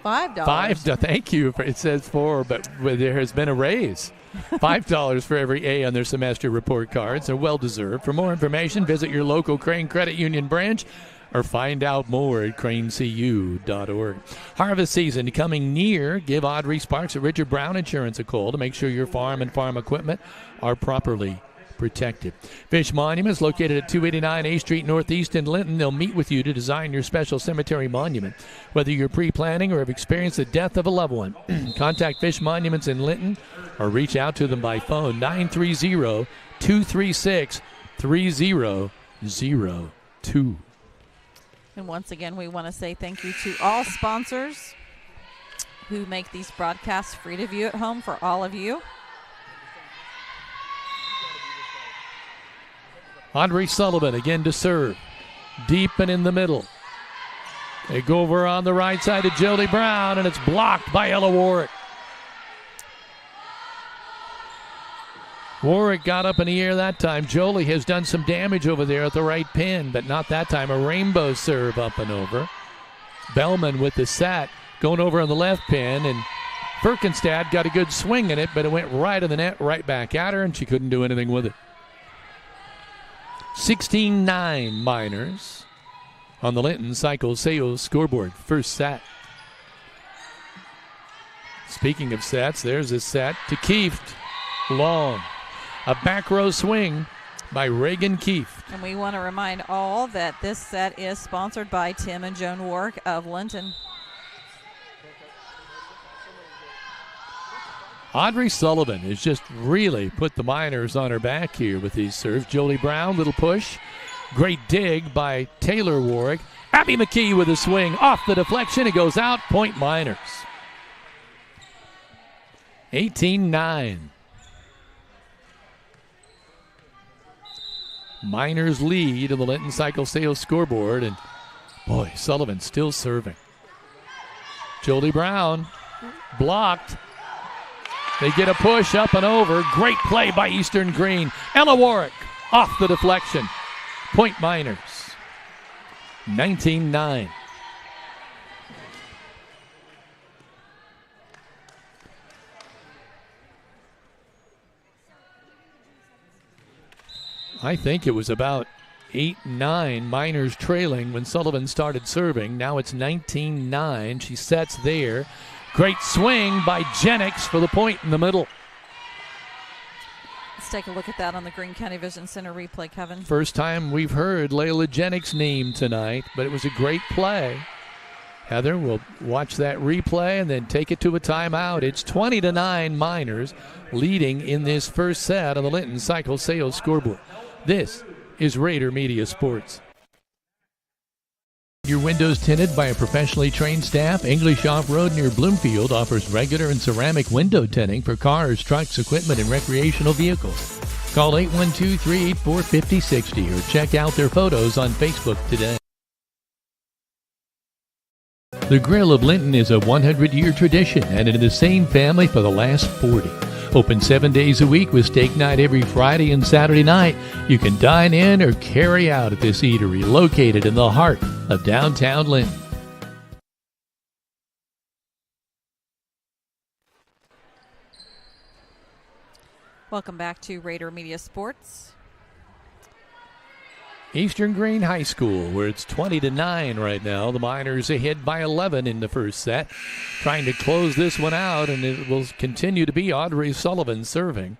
$5. Thank you. It says $4, but there has been a raise. $5 for every A on their semester report cards. They're well deserved. For more information, visit your local Crane Credit Union branch or find out more at cranecu.org. Harvest season coming near. Give Audrey Sparks at Richard Brown Insurance a call to make sure your farm and farm equipment are properly protected. Fish Monuments, located at 289 A Street Northeast in Linton. They'll meet with you to design your special cemetery monument. Whether you're pre-planning or have experienced the death of a loved one, contact Fish Monuments in Linton or reach out to them by phone 930-236-3002. And once again, we want to say thank you to all sponsors who make these broadcasts free to view at home for all of you. Audrey Sullivan again to serve. Deep and in the middle. They go over on the right side to Jody Brown, and it's blocked by Ella Warwick. Warwick got up in the air that time. Jolie has done some damage over there at the right pin, but not that time. A rainbow serve up and over. Bellman with the set, going over on the left pin, and Firkenstad got a good swing in it, but it went right in the net, right back at her, and she couldn't do anything with it. 16-9 Miners on the Linton Cycle-Sales scoreboard. First set. Speaking of sets, there's a set to Kieft. Long. A back row swing by Reagan Kieft. And we want to remind all that this set is sponsored by Tim and Joan Warwick of Linton. Audrey Sullivan has just really put the Miners on her back here with these serves. Jolie Brown, little push. Great dig by Taylor Warwick. Abby McKee with a swing off the deflection. It goes out. Point Miners. 18-9. Miners lead in the Linton Cycle-Sales scoreboard. And, boy, Sullivan still serving. Jolie Brown blocked. They get a push up and over. Great play by Eastern-Greene. Ella Warwick off the deflection. Point Miners. 19-9. I think it was about 8-9 Miners trailing when Sullivan started serving. Now it's 19-9. She sets there. Great swing by Jennings for the point in the middle. Let's take a look at that on the Greene County Vision Center replay, Kevin. First time we've heard Layla Jennings' name tonight, but it was a great play. Heather will watch that replay and then take it to a timeout. It's 20-9 Miners leading in this first set on the Linton Cycle-Sales scoreboard. This is Rader Media Sports. Your windows tinted by a professionally trained staff, English Off-Road near Bloomfield offers regular and ceramic window tinting for cars, trucks, equipment, and recreational vehicles. Call 812-384-5060 or check out their photos on Facebook today. The Grill of Linton is a 100-year tradition and in the same family for the last 40. Open 7 days a week with steak night every Friday and Saturday night. You can dine in or carry out at this eatery located in the heart of downtown Linton. Welcome back to Rader Media Sports. Eastern-Greene High School, where it's 20-9 right now. The Miners ahead by 11 in the first set. Trying to close this one out, and it will continue to be Audrey Sullivan serving.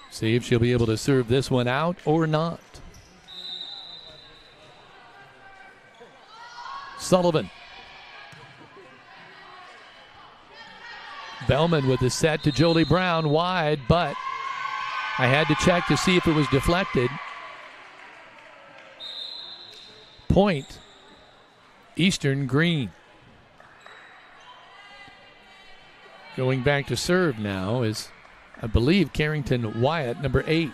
See if she'll be able to serve this one out or not. Sullivan. Bellman with the set to Jolie Brown, wide, but I had to check to see if it was deflected. Point, Eastern-Greene. Going back to serve now is, I believe, Carrington Wyatt, number 8.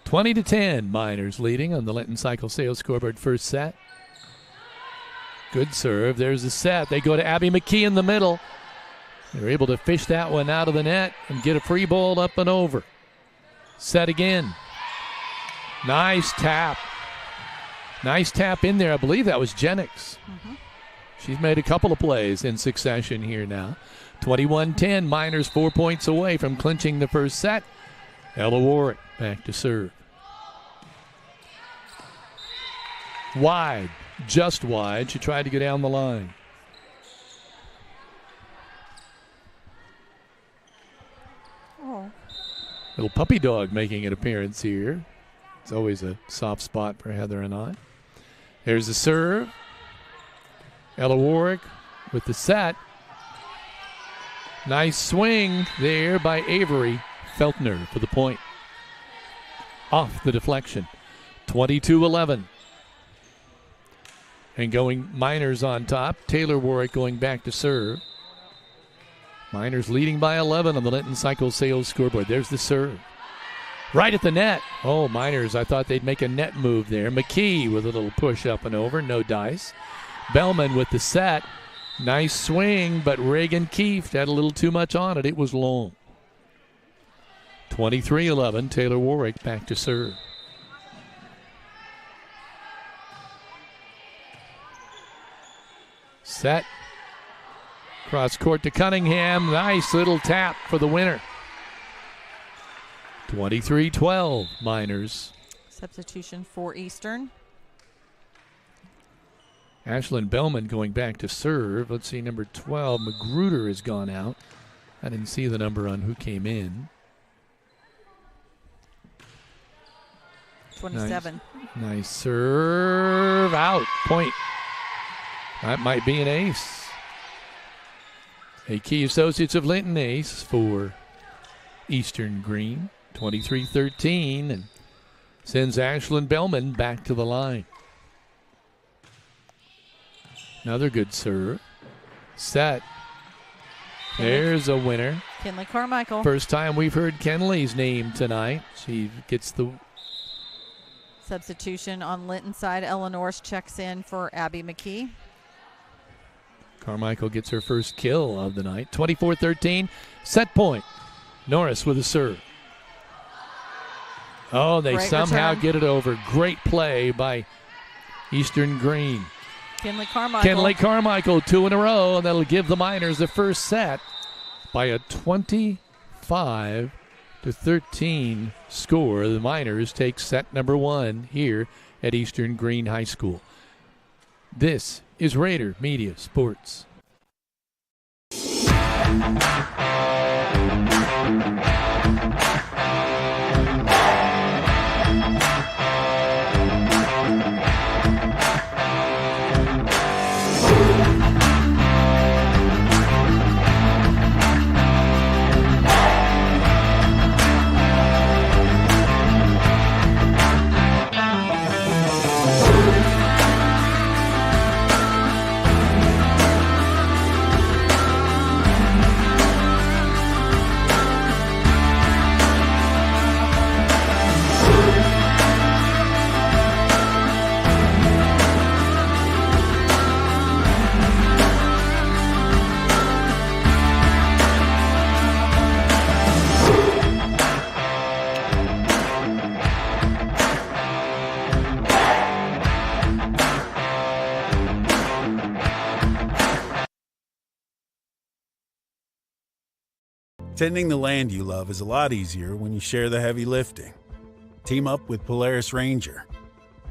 20-10, Miners leading on the Linton Cycle-Sales scoreboard first set. Good serve. There's the set. They go to Abby McKee in the middle. They're able to fish that one out of the net and get a free ball up and over. Set again. Nice tap. Nice tap in there. I believe that was Jennings. She's made a couple of plays in succession here now. 21-10, Miners 4 points away from clinching the first set. Ella Warwick back to serve. Wide, just wide. She tried to go down the line. Little puppy dog making an appearance here. It's always a soft spot for Heather and I. There's the serve. Ella Warwick with the set. Nice swing there by Avery Feltner for the point. Off the deflection. 22-11. And going Miners on top. Taylor Warwick going back to serve. Miners leading by 11 on the Linton Cycle Sales scoreboard. There's the serve. Right at the net. Oh, Miners, I thought they'd make a net move there. McKee with a little push up and over. No dice. Bellman with the set. Nice swing, but Reagan Keefe had a little too much on it. It was long. 23-11. Taylor Warwick back to serve. Set. Cross court to Cunningham. Nice little tap for the winner. 23-12, Miners. Substitution for Eastern. Ashlyn Bellman going back to serve. Let's see, number 12, Magruder has gone out. I didn't see the number on who came in. 27. Nice serve. Out. Point. That might be an ace. A Key Associates of Linton ace for Eastern-Greene. 23-13, and sends Ashlyn Bellman back to the line. Another good serve. Set. There's a winner. Kinley Carmichael. First time we've heard Kenley's name tonight. She gets the substitution on Linton side. Ella Norris checks in for Abby McKee. Carmichael gets her first kill of the night. 24-13. Set point. Norris with a serve. Oh, they Great somehow return. get it over. Great play by Eastern-Greene. Kinley Carmichael. Kinley Carmichael, 2 in a row, and that'll give the Miners the first set by a 25-13 score. The Miners take set number 1 here at Eastern-Greene High School. This is Rader Media Sports. Tending the land you love is a lot easier when you share the heavy lifting. Team up with Polaris Ranger,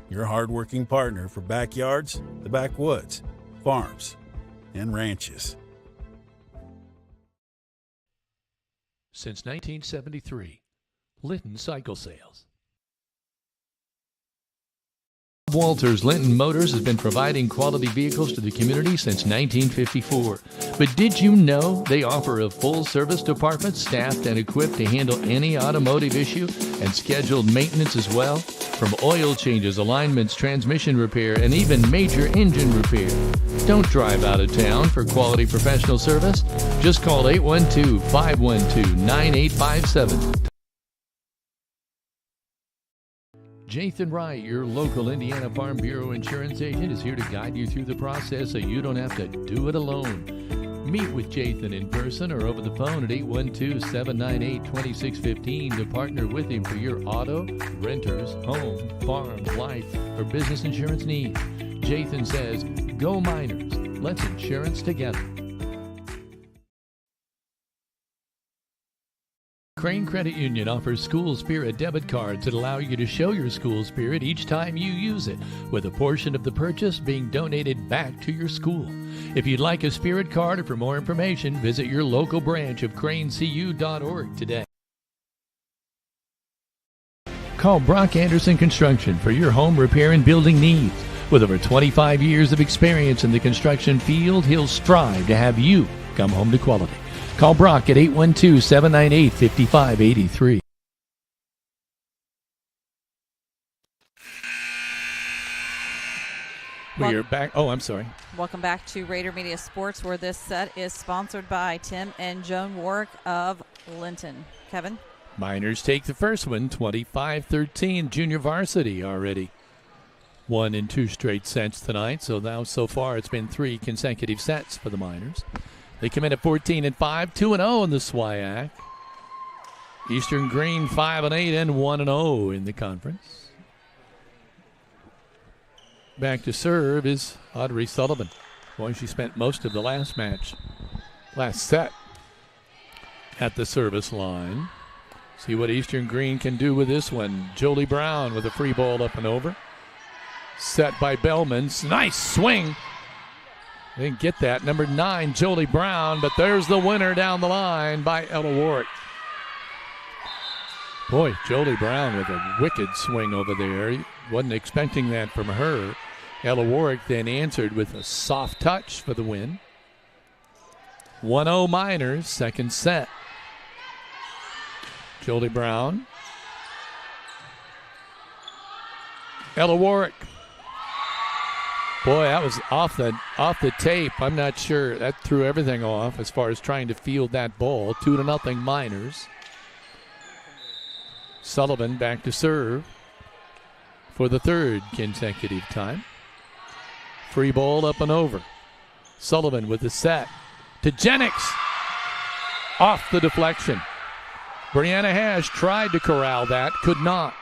your hardworking partner for backyards, the backwoods, farms, and ranches. Since 1973, Linton Cycle Sales. Walters Linton Motors has been providing quality vehicles to the community since 1954. But did you know they offer a full-service department staffed and equipped to handle any automotive issue and scheduled maintenance as well? From oil changes, alignments, transmission repair, and even major engine repair. Don't drive out of town for quality professional service. Just call 812-512-9857. Jathan Wright, your local Indiana Farm Bureau insurance agent, is here to guide you through the process so you don't have to do it alone. Meet with Jathan in person or over the phone at 812-798-2615 to partner with him for your auto, renters, home, farm, life, or business insurance needs. Jathan says, go Miners. Let's insurance together. Crane Credit Union offers School Spirit debit cards that allow you to show your school spirit each time you use it, with a portion of the purchase being donated back to your school. If you'd like a Spirit card or for more information, visit your local branch of cranecu.org today. Call Brock Anderson Construction for your home repair and building needs. With over 25 years of experience in the construction field, he'll strive to have you come home to quality. Call Brock at 812-798-5583. We are back. Oh, I'm sorry. Welcome back to Rader Media Sports, where this set is sponsored by Tim and Joan Warwick of Linton. Kevin? Miners take the first one, 25-13. Junior varsity already won in 2 straight sets tonight. So now, so far, it's been 3 consecutive sets for the Miners. They come in at 14-5, 2-0 in the SWIAC. Eastern-Greene 5-8 and 1-0 in the conference. Back to serve is Audrey Sullivan. Boy, she spent most of the last set at the service line. See what Eastern-Greene can do with this one. Jolie Brown with a free ball up and over. Set by Bellman. Nice swing. Didn't get that. Number 9, Jolie Brown, but there's the winner down the line by Ella Warwick. Boy, Jolie Brown with a wicked swing over there. Wasn't expecting that from her. Ella Warwick then answered with a soft touch for the win. 1-0 Miners, second set. Jolie Brown. Ella Warwick. Boy, that was off the tape. I'm not sure. That threw everything off as far as trying to field that ball. 2-0 Miners. Sullivan back to serve for the 3rd consecutive time. Free ball up and over. Sullivan with the set to Jennings. Off the deflection. Brianna Hash tried to corral that, could not.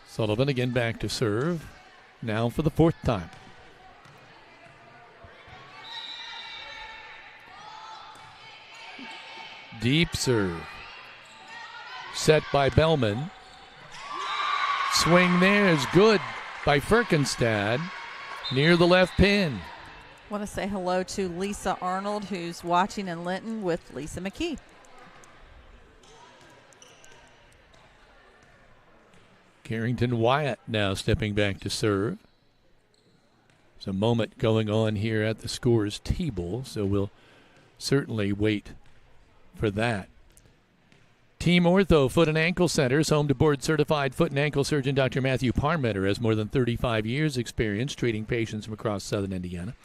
Sullivan again back to serve. Now for the 4th time. Deep serve. Set by Bellman. Swing there is good by Firkenstad near the left pin. Want to say hello to Lisa Arnold, who's watching in Linton with Lisa McKee. Carrington Wyatt now stepping back to serve. There's a moment going on here at the scores table, so we'll certainly wait for that. Team Ortho Foot and Ankle Centers, home to board-certified foot and ankle surgeon Dr. Matthew Parmeter, has more than 35 years' experience treating patients from across southern Indiana.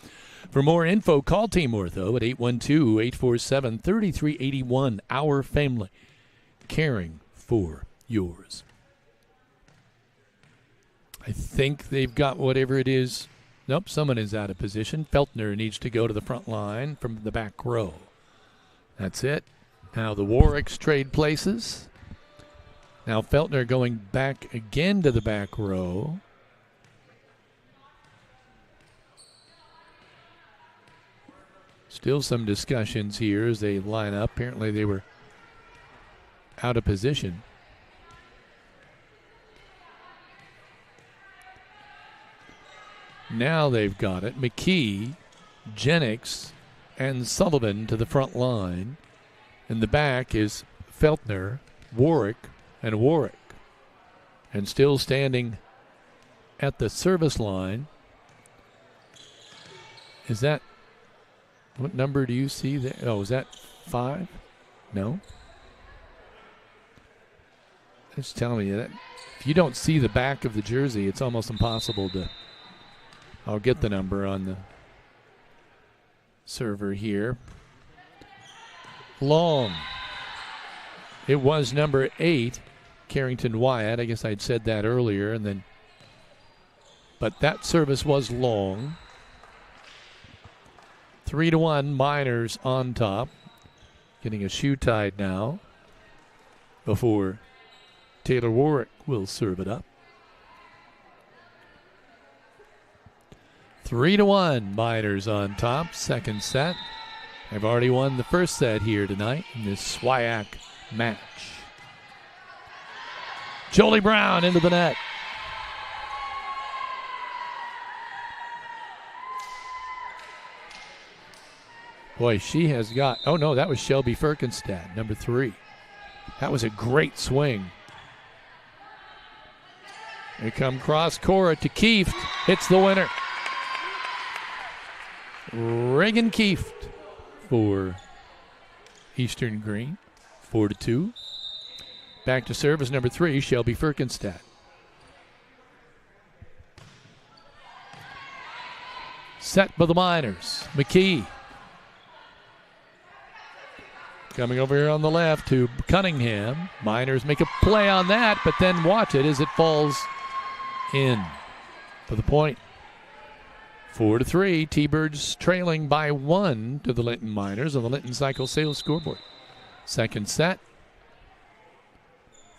For more info, call Team Ortho at 812-847-3381. Our family, caring for yours. I think they've got whatever it is. Nope, someone is out of position. Feltner needs to go to the front line from the back row. That's it. Now the Warwicks trade places. Now Feltner going back again to the back row. Still some discussions here as they line up. Apparently they were out of position. Now they've got it. McKee, Jennings, and Sullivan to the front line. In the back is Feltner, Warwick, and Warwick. And still standing at the service line. Is that, what number do you see there? Oh, is that 5? No. It's telling me that if you don't see the back of the jersey, it's almost impossible to. I'll get the number on the server here. Long. It was number 8, Carrington Wyatt. I guess I'd said that earlier, and then, but that service was long. 3-1 Miners on top. Getting a shoe tied now before Taylor Warwick will serve it up. 3-1 Miners on top. Second set. They've already won the first set here tonight in this SWIAC match. Jolie Brown into the net. Boy, she has got, oh no, that was Shelby Firkenstad, number 3. That was a great swing. Here come cross court to Kieft, hits the winner. Reagan Kieft for Eastern-Greene, 4-2. Back to service number 3, Shelby Firkenstad. Set by the Miners, McKee. Coming over here on the left to Cunningham. Miners make a play on that, but then watch it as it falls in for the point. 4-3. T-Birds trailing by 1 to the Linton Miners on the Linton Cycle Sales scoreboard. Second set.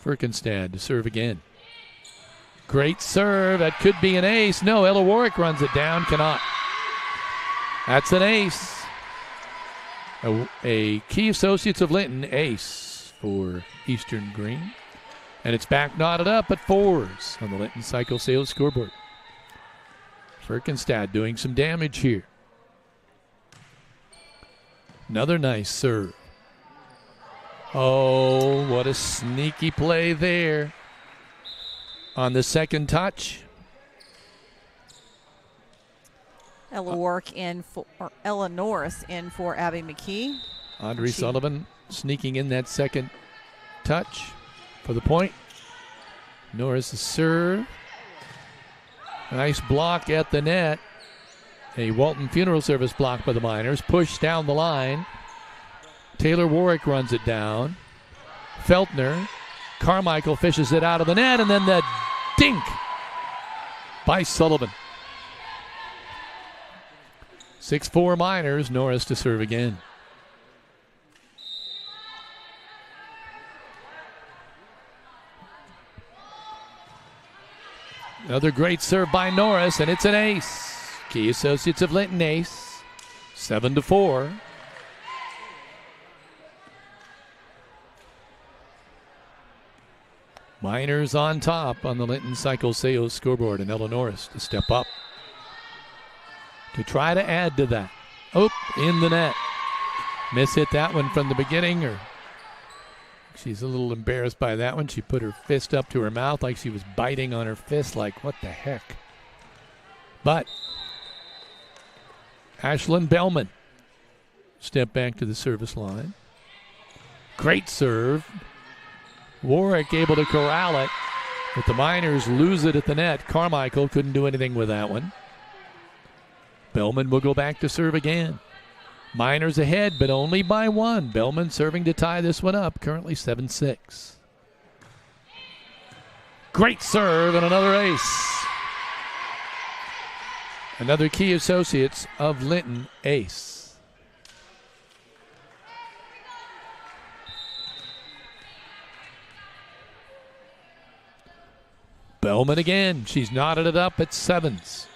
Firkenstad to serve again. Great serve. That could be an ace. No, Ella Warwick runs it down. Cannot. That's an ace. A Key Associates of Linton ace for Eastern-Greene. And it's back knotted up at 4s on the Linton Cycle Sales scoreboard. Firkenstad doing some damage here. Another nice serve. Oh, what a sneaky play there on the second touch. Ella Warwick in for, or Ella Norris in for Abby McKee. Audrey Sullivan sneaking in that second touch for the point. Norris' serve. Nice block at the net. A Walton Funeral Service block by the Miners. Push down the line. Taylor Warwick runs it down. Feltner. Carmichael fishes it out of the net, and then the dink by Sullivan. 6-4 Miners. Norris to serve again. Another great serve by Norris, and it's an ace. Key Associates of Linton ace. 7-4. Miners on top on the Linton Cycle Sales scoreboard, and Ella Norris to step up to try to add to that. Oh, in the net. Miss hit that one from the beginning, or she's a little embarrassed by that one. She put her fist up to her mouth like she was biting on her fist, like, what the heck? But Ashlyn Bellman step back to the service line. Great serve. Warwick able to corral it, but the Miners lose it at the net. Carmichael couldn't do anything with that one. Bellman will go back to serve again. Miners ahead, but only by 1. Bellman serving to tie this one up, currently 7-6. Great serve and another ace. Another Key Associates of Linton ace. Bellman again. She's knotted it up at 7s.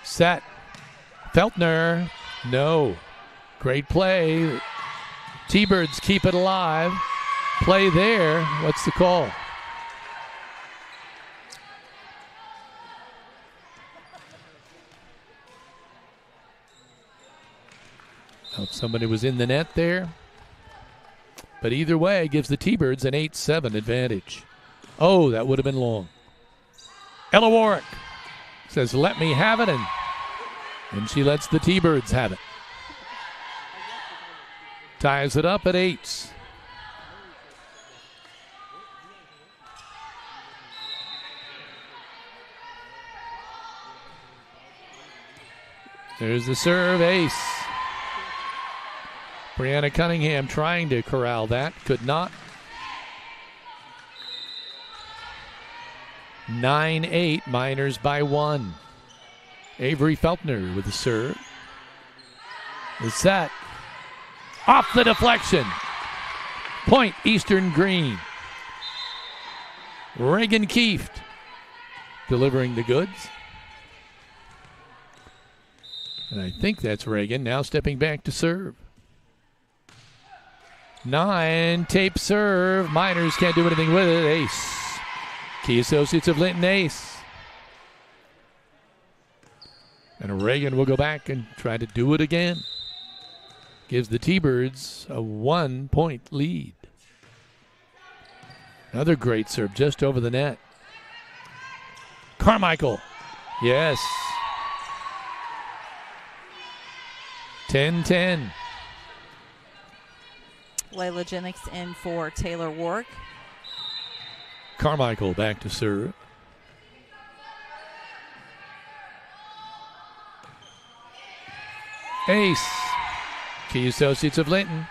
Set. Feltner. No. Great play. T-Birds keep it alive. Play there. What's the call? Hope somebody was in the net there. But either way, gives the T-Birds an 8-7 advantage. Oh, that would have been long. Ella Warwick says, let me have it, and she lets the T-Birds have it. Ties it up at 8s. There's the serve, ace. Brianna Cunningham trying to corral that, could not. 9-8, Miners by 1. Avery Feltner with the serve. The set. Off the deflection. Point Eastern-Greene. Reagan Kieft delivering the goods. And I think that's Reagan now stepping back to serve. 9, tape serve. Miners can't do anything with it. Ace. Key Associates of Linton ace. And Reagan will go back and try to do it again. gives the T-Birds a 1-point lead. Another great serve just over the net. Carmichael. Yes. 10-10. Layla Jennings in for Taylor Warwick. Carmichael back to serve. Ace. Key Associates of Linton.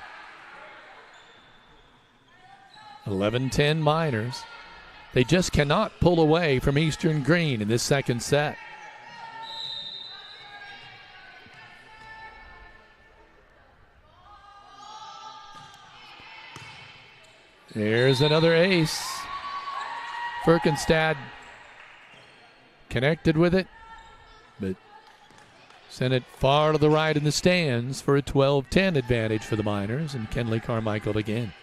11-10 Miners. They just cannot pull away from Eastern-Greene in this second set. There's another ace. Firkenstad connected with it, but sent it far to the right in the stands for a 12-10 advantage for the Miners, and Kenley Carmichael again.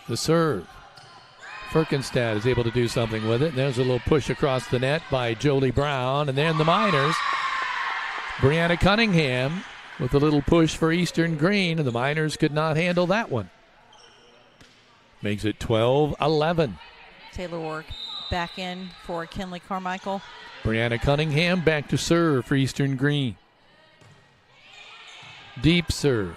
The serve. Firkenstad is able to do something with it. And there's a little push across the net by Jolie Brown. And then the Miners. Brianna Cunningham with a little push for Eastern-Greene. And the Miners could not handle that one. Makes it 12-11. Taylor Warwick back in for Kenley Carmichael. Brianna Cunningham back to serve for Eastern-Greene. Deep serve.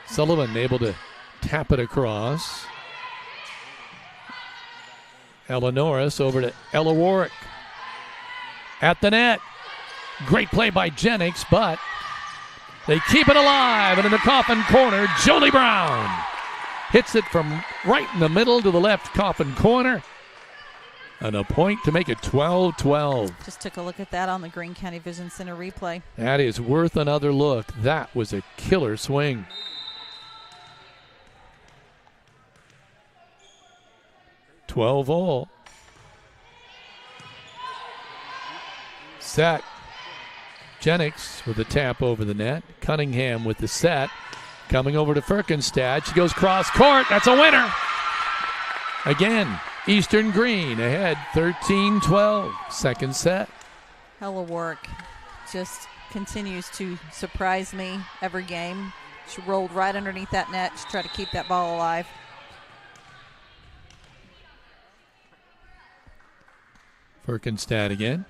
Sullivan able to tap it across. Ella Norris over to Ella Warwick. At the net. Great play by Jennings, but they keep it alive. And in the coffin corner, Jolie Brown hits it from right in the middle to the left coffin corner. And a point to make it 12-12. Just took a look at that on the Greene County Vision Center replay. That is worth another look. That was a killer swing. All. Set. Jennings with a tap over the net. Cunningham with the set. Coming over to Firkenstad. She goes cross court. That's a winner. Again, Eastern-Greene ahead 13-12. Second set. Ella Warwick just continues to surprise me every game. She rolled right underneath that net. She tried to keep that ball alive. Firkenstad again.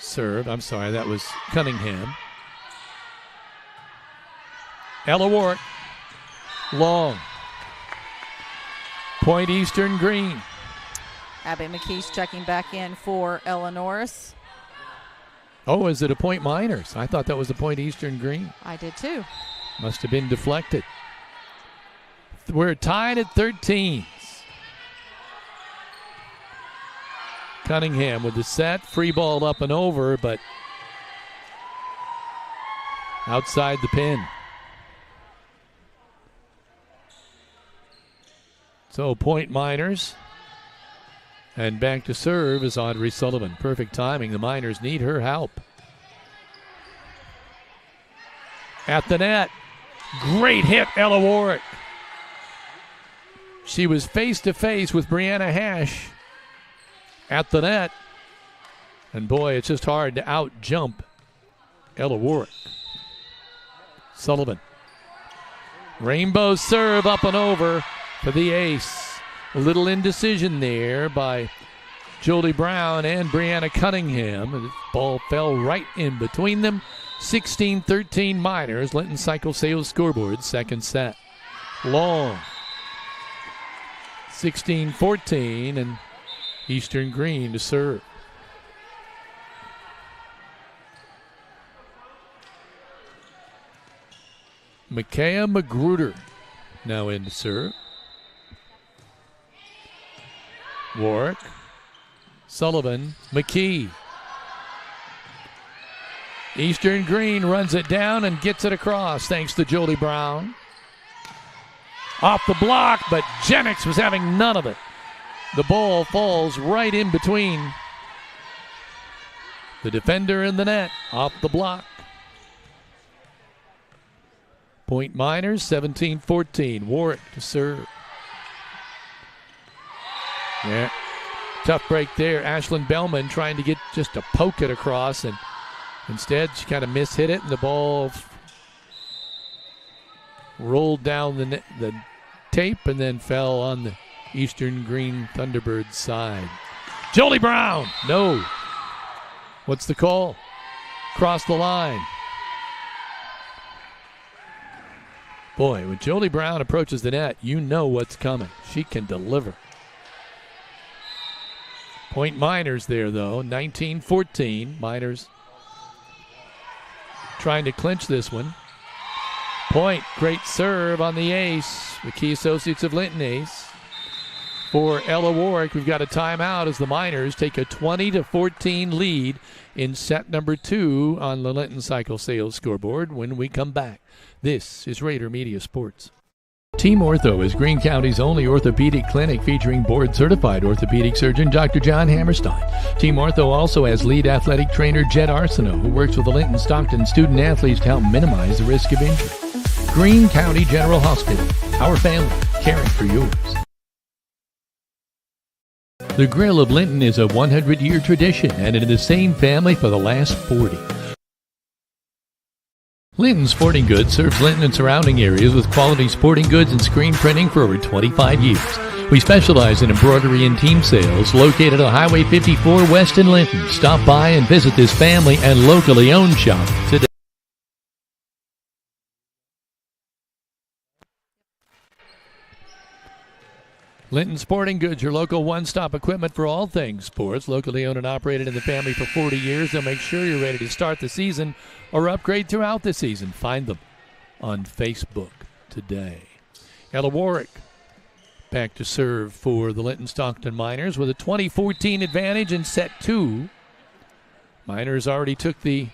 Serve. I'm sorry, that was Cunningham. Ella Warwick. Long. Point Eastern-Greene. Abby McKee's checking back in for Ella Norris. Oh, is it a point Miners? I thought that was a point Eastern-Greene. I did too. Must have been deflected. We're tied at 13. Cunningham with the set. Free ball up and over, but outside the pin. So point Miners. And back to serve is Audrey Sullivan. Perfect timing. The Miners need her help. At the net. Great hit, Ella Warwick. She was face-to-face with Brianna Hash at the net. And boy, it's just hard to out-jump Ella Warwick. Sullivan. Rainbow serve up and over for the ace. A little indecision there by Jolie Brown and Brianna Cunningham. The ball fell right in between them. 16-13 Miners. Linton Cycle Sales scoreboard, second set. Long. 16-14 and Eastern-Greene to serve. Micaiah Magruder now in to serve. Warwick, Sullivan, McKee. Eastern-Greene runs it down and gets it across thanks to Jolie Brown. Off the block, but Jennings was having none of it. The ball falls right in between the defender and the net. Off the block. Point Miners, 17-14. Warwick to serve. Yeah. Tough break there. Ashlyn Bellman trying to get just a poke it across, and instead she kind of mishit it, and the ball rolled down the tape and then fell on the Eastern-Greene Thunderbirds side. Jolie Brown, no. What's the call? Cross the line. Boy, when Jolie Brown approaches the net, you know what's coming. She can deliver. Point Miners there, though, 19-14. Miners trying to clinch this one. Point, great serve on the ace. The Key Associates of Linton ace. For Ella Warwick, we've got a timeout as the Miners take a 20-14 lead in set number 2 on the Linton Cycle Sales scoreboard. When we come back, this is Rader Media Sports. Team Ortho is Greene County's only orthopedic clinic featuring board-certified orthopedic surgeon Dr. John Hammerstein. Team Ortho also has lead athletic trainer Jed Arsenault, who works with the Linton-Stockton student athletes to help minimize the risk of injury. Greene County General Hospital, our family, caring for yours. The Grill of Linton is a 100-year tradition and in the same family for the last 40. Linton Sporting Goods serves Linton and surrounding areas with quality sporting goods and screen printing for over 25 years. We specialize in embroidery and team sales located on Highway 54 west in Linton. Stop by and visit this family and locally owned shop today. Linton Sporting Goods, your local one-stop equipment for all things sports. Locally owned and operated in the family for 40 years. They'll make sure you're ready to start the season or upgrade throughout the season. Find them on Facebook today. Ella Warwick back to serve for the Linton-Stockton Miners with a 20-14 advantage in set 2. Miners already took the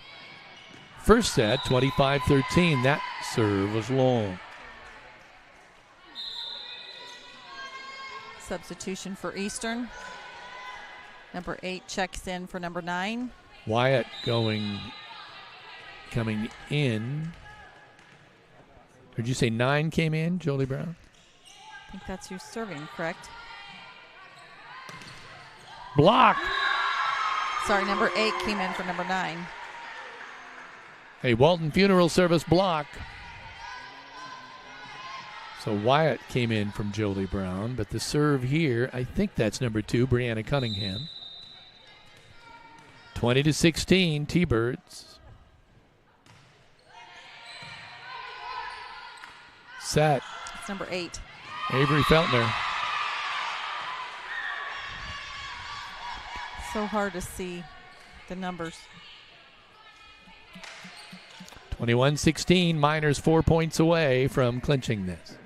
first set, 25-13. That serve was long. Substitution for Eastern. Number 8 checks in for number 9. Wyatt coming in. Did you say 9 came in, Jolie Brown? I think that's your serving, correct? Block. Sorry, number 8 came in for number 9. A Walton Funeral Service block. So Wyatt came in from Jolie Brown, but the serve here, I think that's number 2, Brianna Cunningham. 20-16, T-Birds. Set. It's number 8. Avery Feltner. So hard to see the numbers. 21-16, Miners 4 points away from clinching this.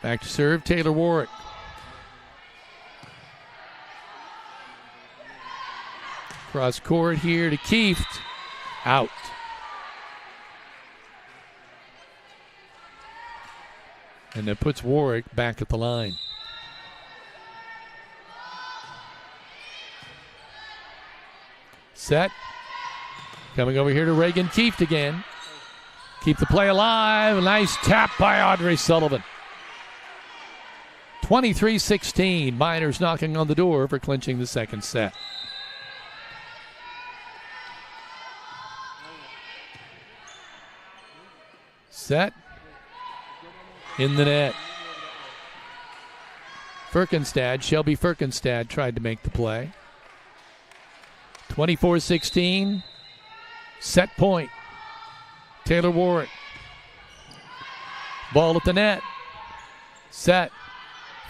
Back to serve, Taylor Warwick. Cross court here to Kieft. Out. And that puts Warwick back at the line. Set. Coming over here to Reagan Kieft again. Keep the play alive. A nice tap by Audrey Sullivan. 23-16. Miners knocking on the door for clinching the second set. Set. In the net. Shelby Firkenstad tried to make the play. 24-16. Set point. Taylor Warwick. Ball at the net. Set.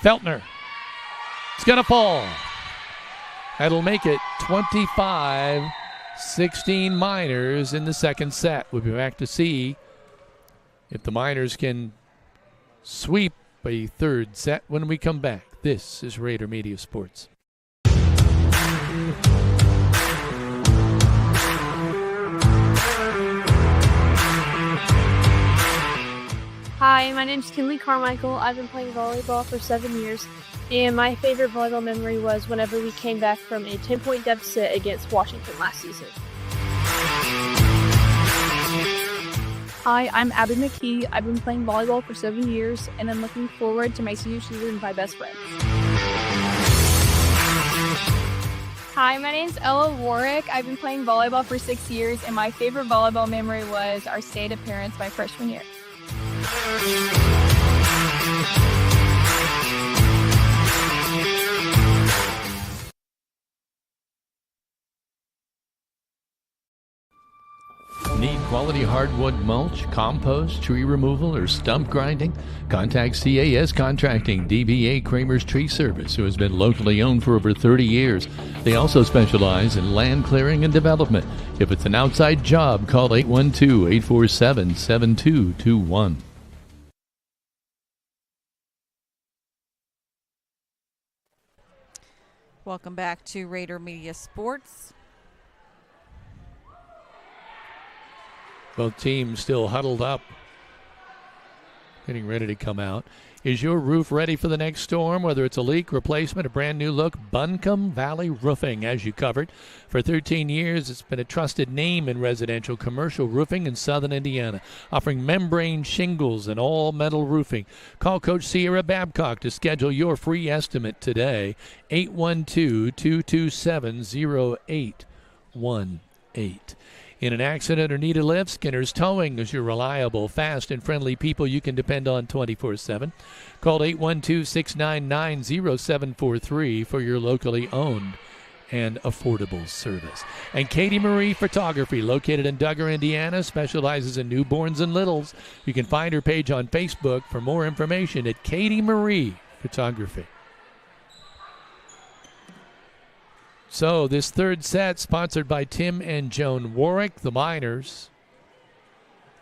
Feltner. It's going to fall. That'll make it 25-16 Miners in the second set. We'll be back to see if the Miners can sweep a third set when we come back. This is Rader Media Sports. Hi, my name's Kinley Carmichael. I've been playing volleyball for 7 years, and my favorite volleyball memory was whenever we came back from a 10-point deficit against Washington last season. Hi, I'm Abby McKee. I've been playing volleyball for 7 years, and I'm looking forward to my senior season with my best friends. Hi, my name's Ella Warwick. I've been playing volleyball for 6 years, and my favorite volleyball memory was our state appearance my freshman year. Need quality hardwood mulch, compost, tree removal, or stump grinding? Contact CAS Contracting, DBA Kramer's Tree Service, who has been locally owned for over 30 years. They also specialize in land clearing and development. If it's an outside job, call 812-847-7221. Welcome back to Rader Media Sports. Both teams still huddled up, getting ready to come out. Is your roof ready for the next storm? Whether it's a leak, replacement, a brand new look, Buncombe Valley Roofing has you covered. For 13 years, it's been a trusted name in residential commercial roofing in southern Indiana, offering membrane shingles and all metal roofing. Call Coach Sierra Babcock to schedule your free estimate today, 812-227-0818. In an accident or need a lift, Skinner's Towing is your reliable, fast, and friendly people you can depend on 24/7. Call 812-699-0743 for your locally owned and affordable service. And Katie Marie Photography, located in Duggar, Indiana, specializes in newborns and littles. You can find her page on Facebook for more information at Katie Marie Photography. So this third set, sponsored by Tim and Joan Warwick, the Miners,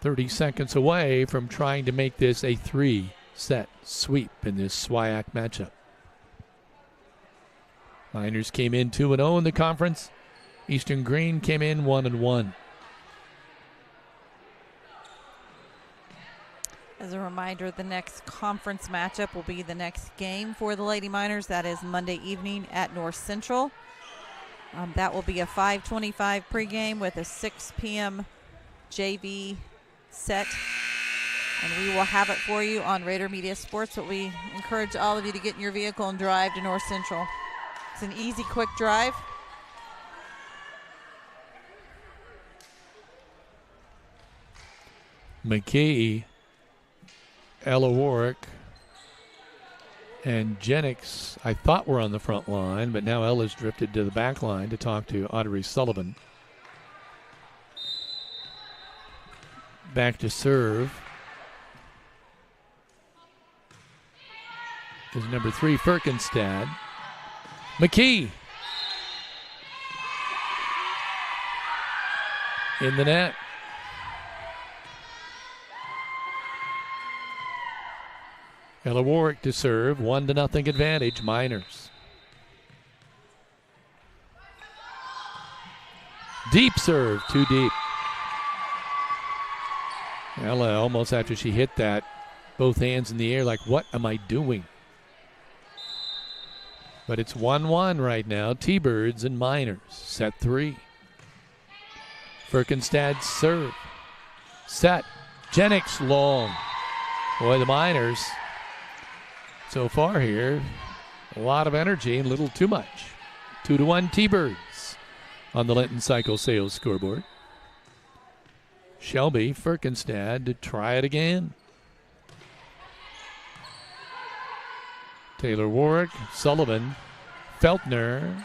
30 seconds away from trying to make this a 3-set sweep in this SWIAC matchup. Miners came in 2-0 in the conference. Eastern-Greene came in 1-1. As a reminder, the next conference matchup will be the next game for the Lady Miners. That is Monday evening at North Central. That will be a 5:25 pregame with a 6 p.m. JV set. And we will have it for you on Rader Media Sports, but we encourage all of you to get in your vehicle and drive to North Central. It's an easy, quick drive. McKee, Ella Warwick, and Jennings, I thought were on the front line, but now Ella's drifted to the back line to talk to Audrey Sullivan. Back to serve is number 3, Firkenstad. McKee in the net. Ella Warwick to serve, 1-0 advantage, Miners. Deep serve, too deep. Ella, almost after she hit that, both hands in the air like, what am I doing? But it's 1-1 right now, T-Birds and Miners, set 3. Firkenstad serve. Set. Jennings long. Boy, the Miners so far here, a lot of energy and a little too much. 2-1 T-Birds on the Linton Cycle Sales scoreboard. Shelby Firkenstad to try it again. Taylor Warwick, Sullivan, Feltner.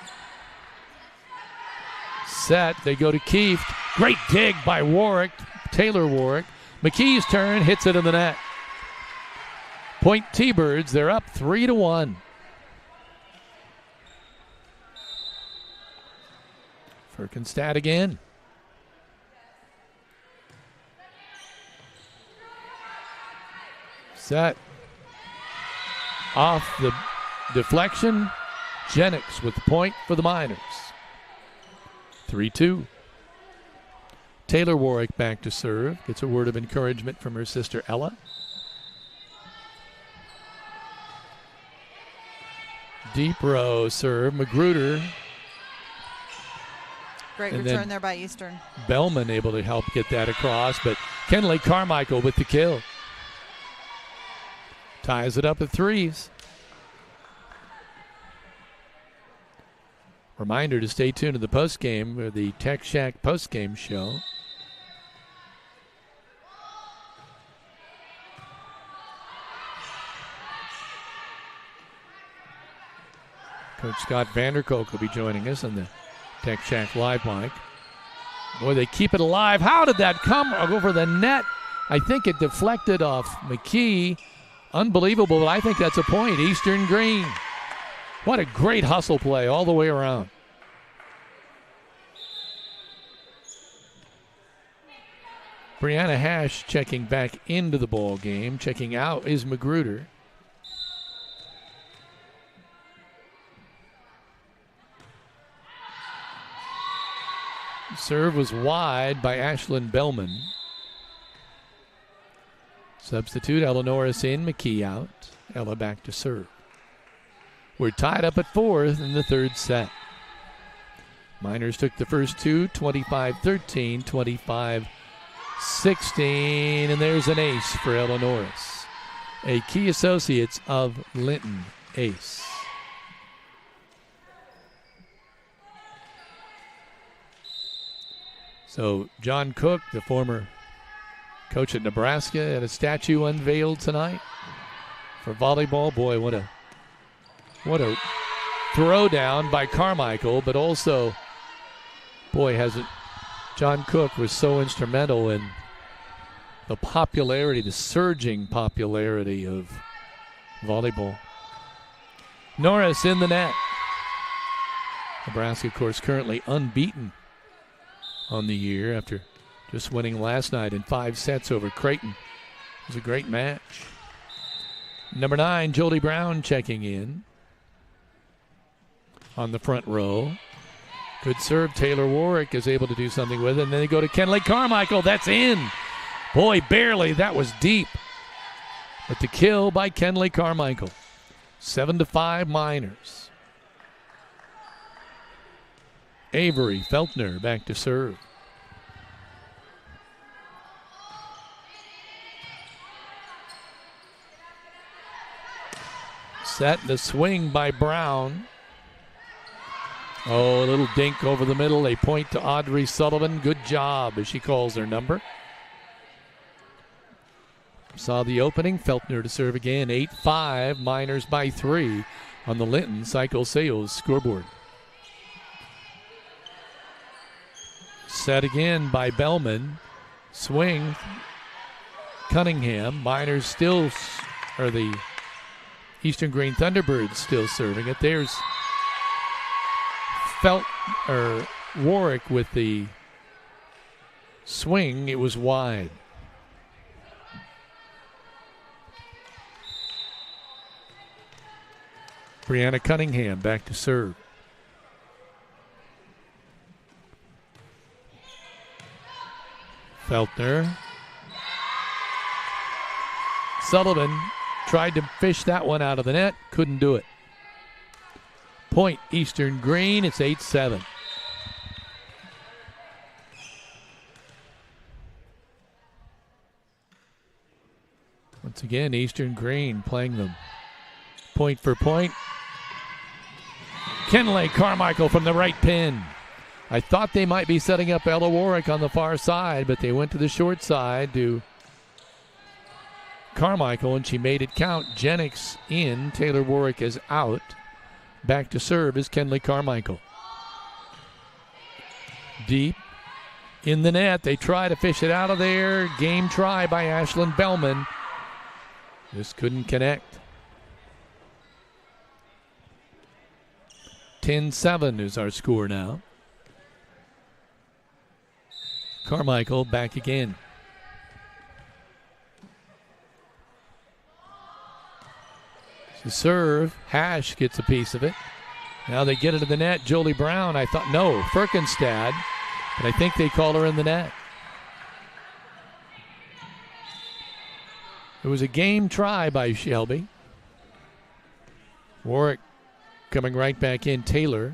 Set, they go to Kieft. Great dig by Warwick, Taylor Warwick. McKee's turn, hits it in the net. Point T-Birds, they're up 3-1. Firkenstad again. Set. Off the deflection. Jennings with the point for the Miners. 3-2. Taylor Warwick back to serve. Gets a word of encouragement from her sister Ella. Deep row serve. Magruder. Great return there by Eastern. Bellman able to help get that across, but Kenley Carmichael with the kill. Ties it up at 3s. Reminder to stay tuned to the postgame or the Tech Shack postgame show. Coach Scott Vanderkolk will be joining us on the Tech Shack live mic. Boy, they keep it alive. How did that come over the net? I think it deflected off McKee. Unbelievable, but I think that's a point. Eastern-Greene. What a great hustle play all the way around. Brianna Hash checking back into the ball game. Checking out is Magruder. Serve was wide by Ashlyn Bellman. Substitute Ella Norris in, McKee out. Ella back to serve. We're tied up at 4th in the 3rd set. Miners took the first 2, 25-13, 25-16, and there's an ace for Ella Norris. A Key Associates of Linton ace. So John Cook, the former coach at Nebraska, had a statue unveiled tonight for volleyball. Boy, what a throwdown by Carmichael, but also, boy, John Cook was so instrumental in the popularity, the surging popularity of volleyball. Norris in the net. Nebraska, of course, currently unbeaten on the year after just winning last night in 5 sets over Creighton. It was a great match. Number 9, Jodie Brown checking in on the front row. Good serve. Taylor Warwick is able to do something with it. And then they go to Kenley Carmichael. That's in. Boy, barely. That was deep. But the kill by Kenley Carmichael. 7-5 Miners. Avery Feltner back to serve. Set the swing by Brown. Oh, a little dink over the middle. They point to Audrey Sullivan. Good job, as she calls her number. Saw the opening. Feltner to serve again. 8-5. Miners by 3 on the Linton Cycle Sales scoreboard. Set again by Bellman. Swing. Cunningham. Miners still, or the Eastern-Greene Thunderbirds still serving it. There's Warwick with the swing. It was wide. Brianna Cunningham back to serve. Feltner. Sullivan tried to fish that one out of the net. Couldn't do it. Point Eastern-Greene. It's 8-7. Once again, Eastern-Greene playing them point for point. Kenley Carmichael from the right pin. I thought they might be setting up Ella Warwick on the far side, but they went to the short side to Carmichael, and she made it count. Jennings in. Taylor Warwick is out. Back to serve is Kenley Carmichael. Deep in the net. They try to fish it out of there. Game try by Ashlyn Bellman. Just couldn't connect. 10-7 is our score now. Carmichael back again. To serve, Hash gets a piece of it. Now they get it to the net. Jolie Brown, I thought, no, Firkenstad, but I think they call her in the net. It was a game try by Shelby. Warwick coming right back in. Taylor.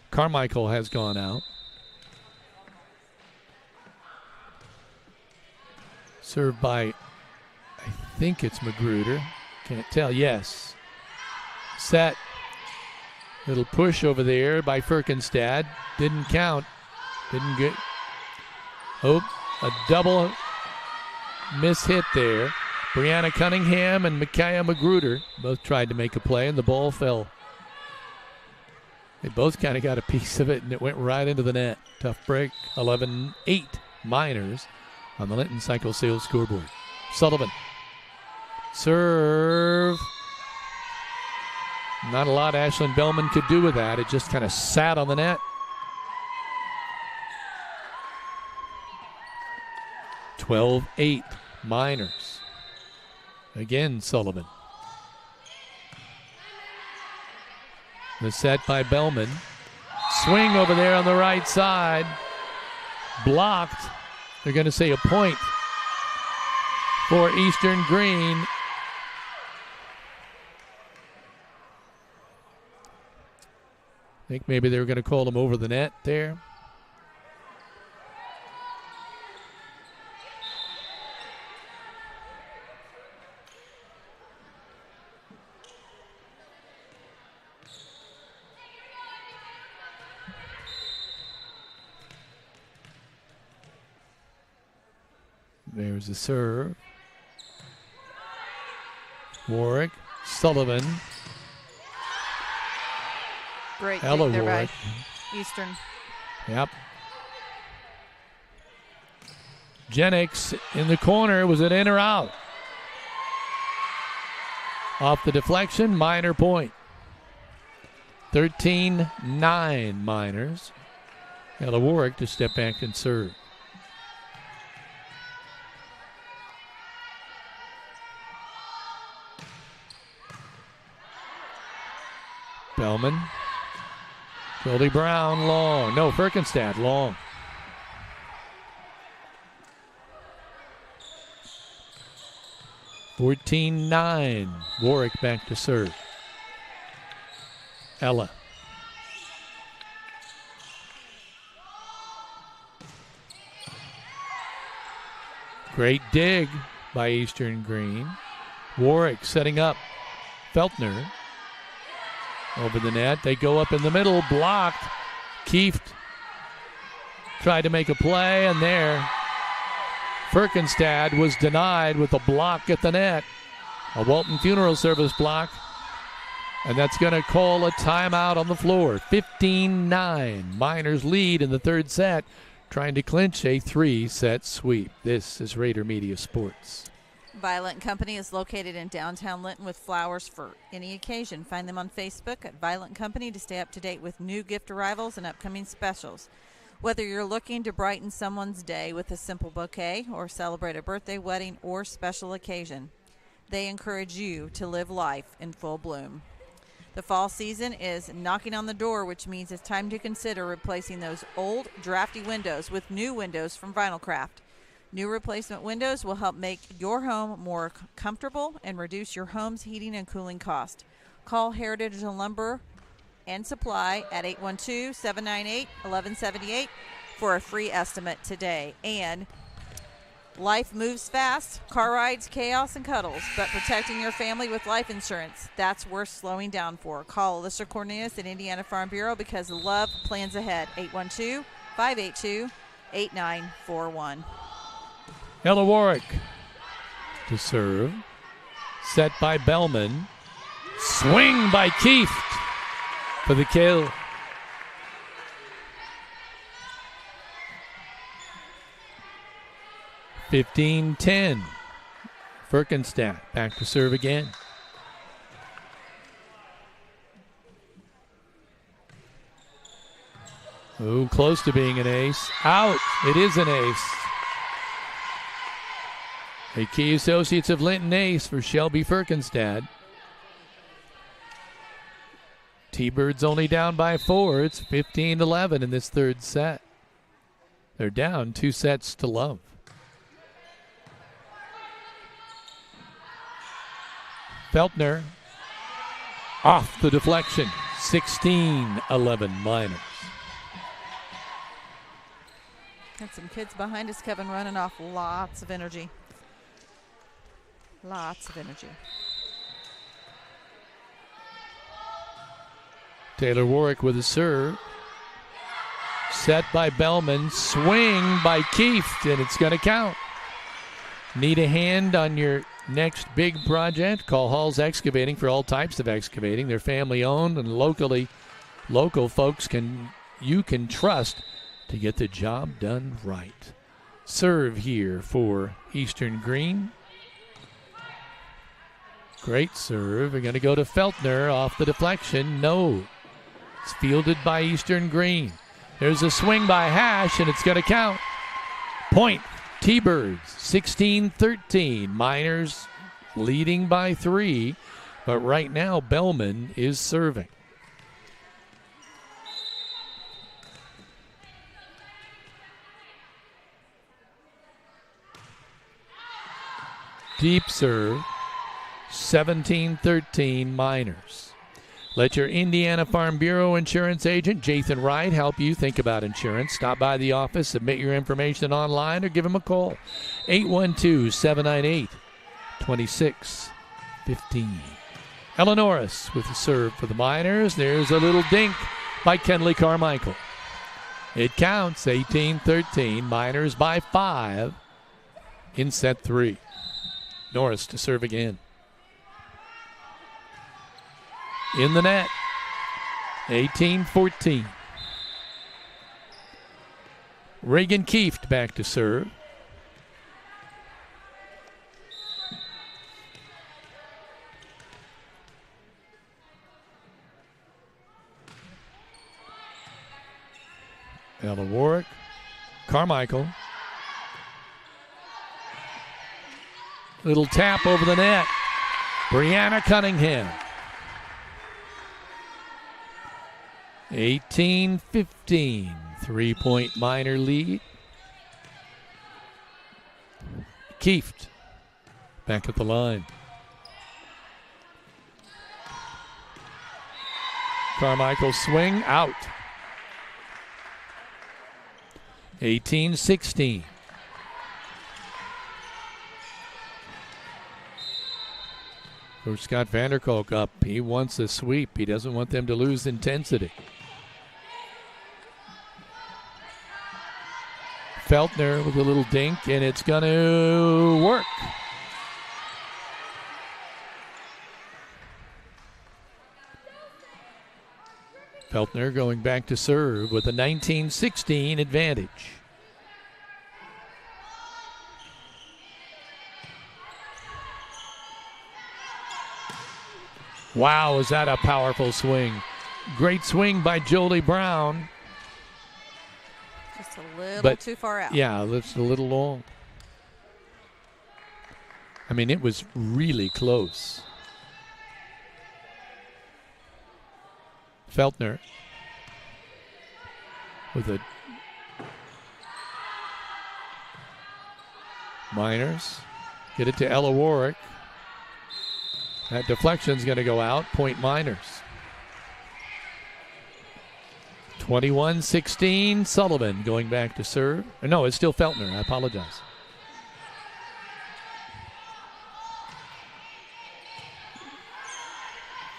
Carmichael has gone out. Served by, I think it's Magruder. Can't tell. Yes. Set. Little push over there by Firkenstad. Didn't count. Didn't get. Oh, a double miss hit there. Brianna Cunningham and Micaiah Magruder both tried to make a play, and the ball fell. They both kind of got a piece of it, and it went right into the net. Tough break. 11-8 Miners on the Linton Cycle Sales scoreboard. Sullivan. Serve. Not a lot Ashlyn Bellman could do with that. It just kind of sat on the net. 12-8 Miners. Again, Sullivan. The set by Bellman. Swing over there on the right side. Blocked. They're going to say a point for Eastern-Greene. I think maybe they were going to call him over the net there. There's the serve. Warwick, Sullivan. Great Ella dig there Warwick. by Eastern. Yep. Jennings in the corner. Was it in or out? Off the deflection, Miner point. 13-9 Miners. Ella Warwick to step back and serve. Bellman. Goldie Brown, long. No, Firkenstad, long. (14-9). Warwick back to serve. Ella. Great dig by Eastern-Greene. Warwick setting up Feltner. Over the net. They go up in the middle. Blocked. Kieft tried to make a play, and there Firkenstad was denied with a block at the net. A Walton Funeral Service block. And that's going to call a timeout on the floor. 15-9. Miners lead in the third set, trying to clinch a 3-set sweep. This is Rader Media Sports. Violet & Company is located in downtown Linton with flowers for any occasion. Find them on Facebook at Violet & Company to stay up to date with new gift arrivals and upcoming specials. Whether you're looking to brighten someone's day with a simple bouquet or celebrate a birthday, wedding, or special occasion, they encourage you to live life in full bloom. The fall season is knocking on the door, which means it's time to consider replacing those old, drafty windows with new windows from Vinylcraft. New replacement windows will help make your home more comfortable and reduce your home's heating and cooling cost. Call Heritage Lumber and Supply at 812-798-1178 for a free estimate today. And life moves fast, car rides, chaos, and cuddles, but protecting your family with life insurance, that's worth slowing down for. Call Alyssa Cornelius at Indiana Farm Bureau because love plans ahead. 812-582-8941. Ella Warwick to serve. Set by Bellman. Swing by Kieft for the kill. (15-10). Firkenstad back to serve again. Oh, close to being an ace. Out. It is an ace. A Key Associates of Linton ace for Shelby Firkenstad. T-Birds only down by 4. It's 15-11 in this third set. They're down 2 sets to love. Feltner off the deflection. 16-11 Miners. Got some kids behind us, Kevin, running off lots of energy. Lots of energy. Taylor Warwick with a serve. Set by Bellman. Swing by Kieft, and it's going to count. Need a hand on your next big project? Call Hall's Excavating for all types of excavating. They're family owned and local folks you can trust to get the job done right. Serve here for Eastern-Greene. Great serve. We're going to go to Feltner off the deflection. No. It's fielded by Eastern-Greene. There's a swing by Hash, and it's going to count. Point. T-Birds, 16-13. Miners leading by 3. But right now, Bellman is serving. Deep serve, 17-13 Miners. Let your Indiana Farm Bureau insurance agent, Jathan Wright, help you think about insurance. Stop by the office, submit your information online, or give him a call. 812-798-2615. Ella Norris with the serve for the Miners. There's a little dink by Kenley Carmichael. It counts, 18-13. Miners by 5 in set 3. Norris to serve again. In the net, 18-14. Reagan Kieft back to serve. Ella Warwick, Carmichael. Little tap over the net. Brianna Cunningham. 18-15. 3-point Miner lead. Kieft back at the line. Carmichael swing out. 18-16. Coach Scott Vanderkolk up. He wants a sweep. He doesn't want them to lose intensity. Feltner with a little dink, and it's going to work. Feltner going back to serve with a 19-16 advantage. Wow, is that a powerful swing. Great swing by Jolie Brown. Just a little too far out. Yeah, that's a little long. I mean, it was really close. Feltner with a Miners. Get it to Ella Warwick. That deflection's going to go out. Point Miners. 21-16. Sullivan going back to serve. No, it's still Feltner. I apologize.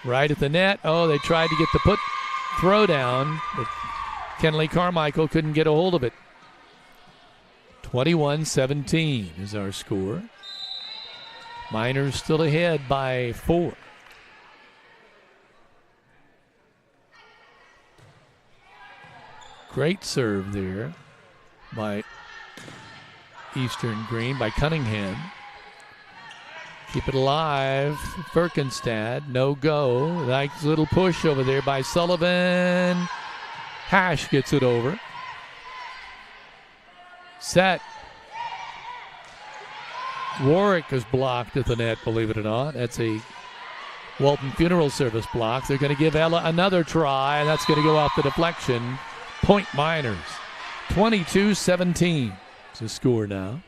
Right at the net. Oh, they tried to get the throw down, but Kenley Carmichael couldn't get a hold of it. 21-17 is our score. Miners still ahead by 4. Great serve there by Eastern-Greene, by Cunningham. Keep it alive. Firkenstad, no go. Nice little push over there by Sullivan. Hash gets it over. Set. Warwick is blocked at the net, believe it or not. That's a Walton Funeral Service block. They're going to give Ella another try, and that's going to go off the deflection. Point Miners. 22-17 is the score now.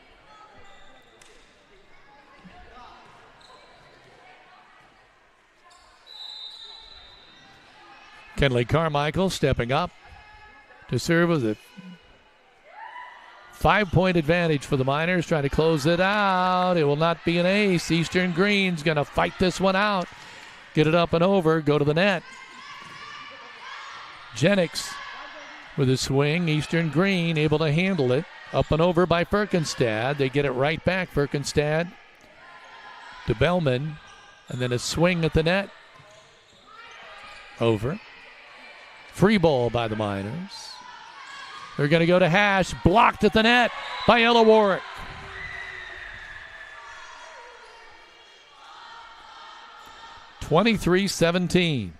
Kenley Carmichael stepping up to serve with a 5-point advantage for the Miners, trying to close it out. It will not be an ace. Eastern-Greene's going to fight this one out. Get it up and over, go to the net. Jennings with a swing. Eastern-Greene able to handle it. Up and over by Firkenstad. They get it right back. Firkenstad to Bellman. And then a swing at the net. Over. Free ball by the Miners. They're going to go to Hash. Blocked at the net by Ella Warwick. (23-17).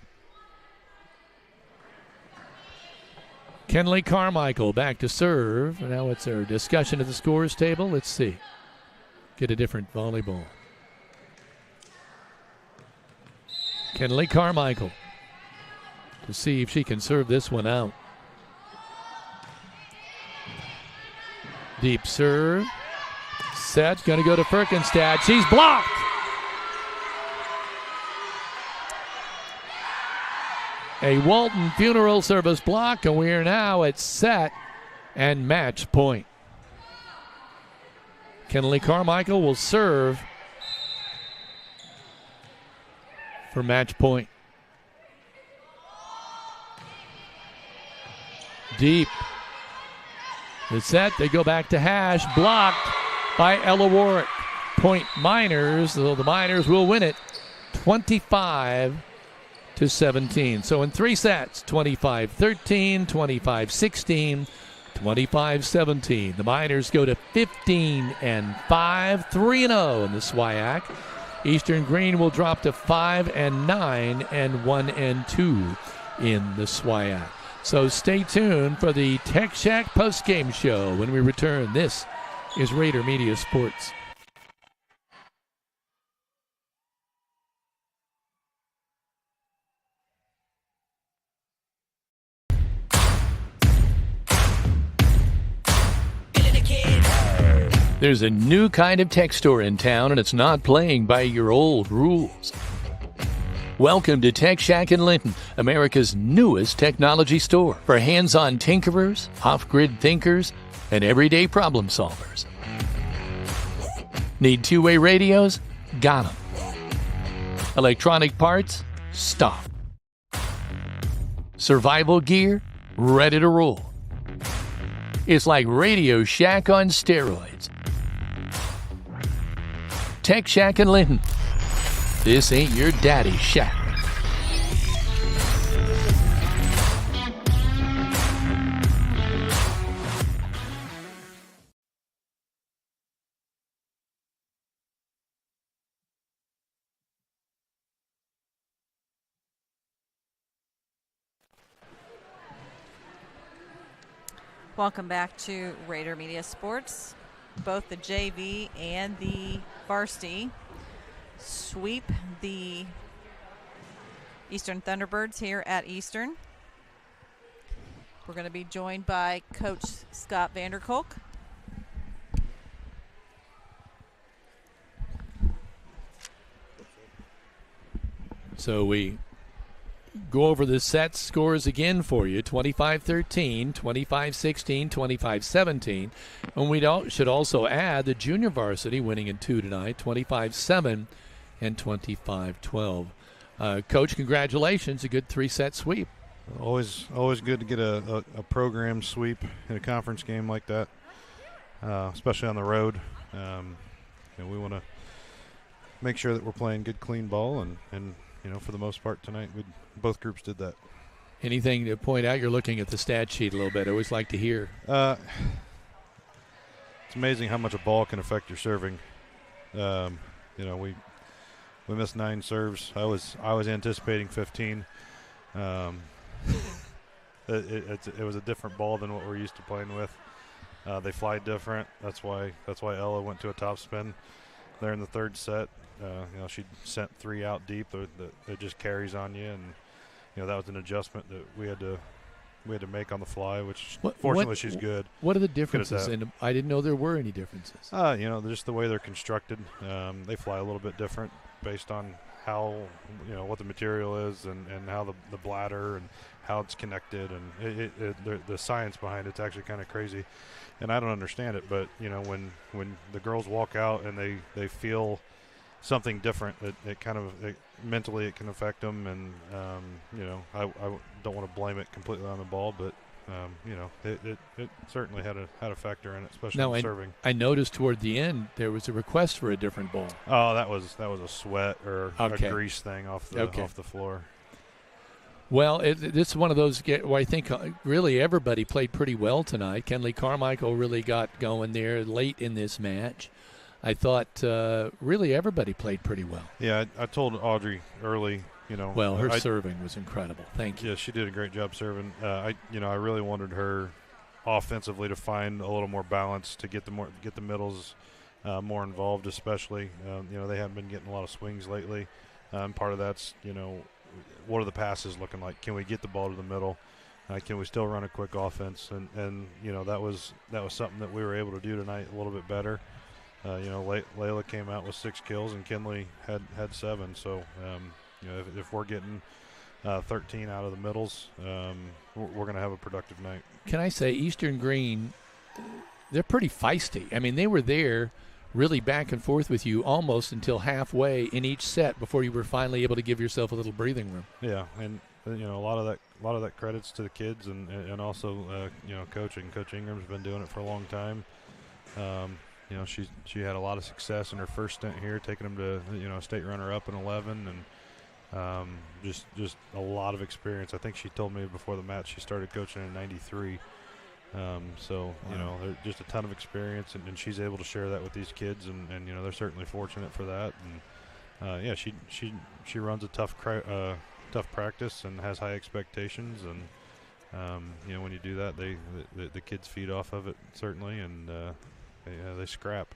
Kenley Carmichael back to serve. Now it's our discussion at the scores table. Let's see. Get a different volleyball. Kenley Carmichael to see if she can serve this one out. Deep serve. Set. Going to go to Firkenstad. She's blocked. A Walton Funeral Service block, and we are now at set and match point. Kenley Carmichael will serve for match point. Deep. The set, they go back to Hash, blocked by Ella Warwick. Point Miners, though the Miners will win it 25-17. So in 3 sets, 25-13, 25-16, 25-17. The Miners go to 15-5, 3-0 in the SWIAC. Eastern-Greene will drop to 5-9 and 1-2 in the SWIAC. So stay tuned for the Tech Shack postgame show when we return. This is Rader Media Sports. There's a new kind of tech store in town, and it's not playing by your old rules. Welcome to Tech Shack in Linton, America's newest technology store for hands-on tinkerers, off-grid thinkers, and everyday problem solvers. Need two-way radios? Got them. Electronic parts? Stop. Survival gear? Ready to roll. It's like Radio Shack on steroids. Tech Shack in Linton. This ain't your daddy's shack. Welcome back to Rader Media Sports. Both the JV and the varsity sweep the Eastern Thunderbirds here at Eastern. We're going to be joined by Coach Scott Vanderkolk. So we go over the set scores again for you. 25-13, 25-16, 25-17. And we should also add the junior varsity winning in 2 tonight, 25-7 and 25-12. Coach, congratulations. A good 3-set sweep. Always good to get a program sweep in a conference game like that, especially on the road. We want to make sure that we're playing good, clean ball, and for the most part tonight, both groups did that. Anything to point out? You're looking at the stat sheet a little bit. I always like to hear. It's amazing how much a ball can affect your serving. We missed 9 serves. I was anticipating 15. It was a different ball than what we're used to playing with. They fly different. That's why Ella went to a top spin there in the 3rd set. She sent 3 out deep. It just carries on you, and that was an adjustment that we had to make on the fly. Which fortunately she's good. What are the differences? And I didn't know there were any differences. Just the way they're constructed. They fly a little bit different based on how, what the material is and how the bladder and how it's connected, and the science behind it's actually kind of crazy, and I don't understand it. But when the girls walk out and they feel something different, it kind of mentally it can affect them, and I don't want to blame it completely on the ball, but it certainly had a factor in it, especially in serving. I noticed toward the end there was a request for a different ball. Oh, that was a sweat or a grease thing off the floor. Well, this is one of those where I think really everybody played pretty well tonight. Kenley Carmichael really got going there late in this match. I thought really everybody played pretty well. Yeah, I told Audrey early, Well, her serving was incredible. Thank you. Yeah, she did a great job serving. I really wanted her offensively to find a little more balance, to get the middles more involved, especially. They haven't been getting a lot of swings lately. Part of that's, what are the passes looking like? Can we get the ball to the middle? Can we still run a quick offense? And that was something that we were able to do tonight a little bit better. Layla came out with 6 kills and Kenley had 7. So, if we're getting 13 out of the middles, we're going to have a productive night. Can I say Eastern-Greene, they're pretty feisty. I mean, they were there really back and forth with you almost until halfway in each set before you were finally able to give yourself a little breathing room. Yeah, and a lot of that credits to the kids and also coaching. Coach Ingram's been doing it for a long time. She had a lot of success in her first stint here, taking them to a state runner-up in 11, and just a lot of experience. I think she told me before the match she started coaching in '93. So wow. There's just a ton of experience, and she's able to share that with these kids, and they're certainly fortunate for that. And she runs a tough practice and has high expectations, and when you do that, the kids feed off of it certainly, and they scrap.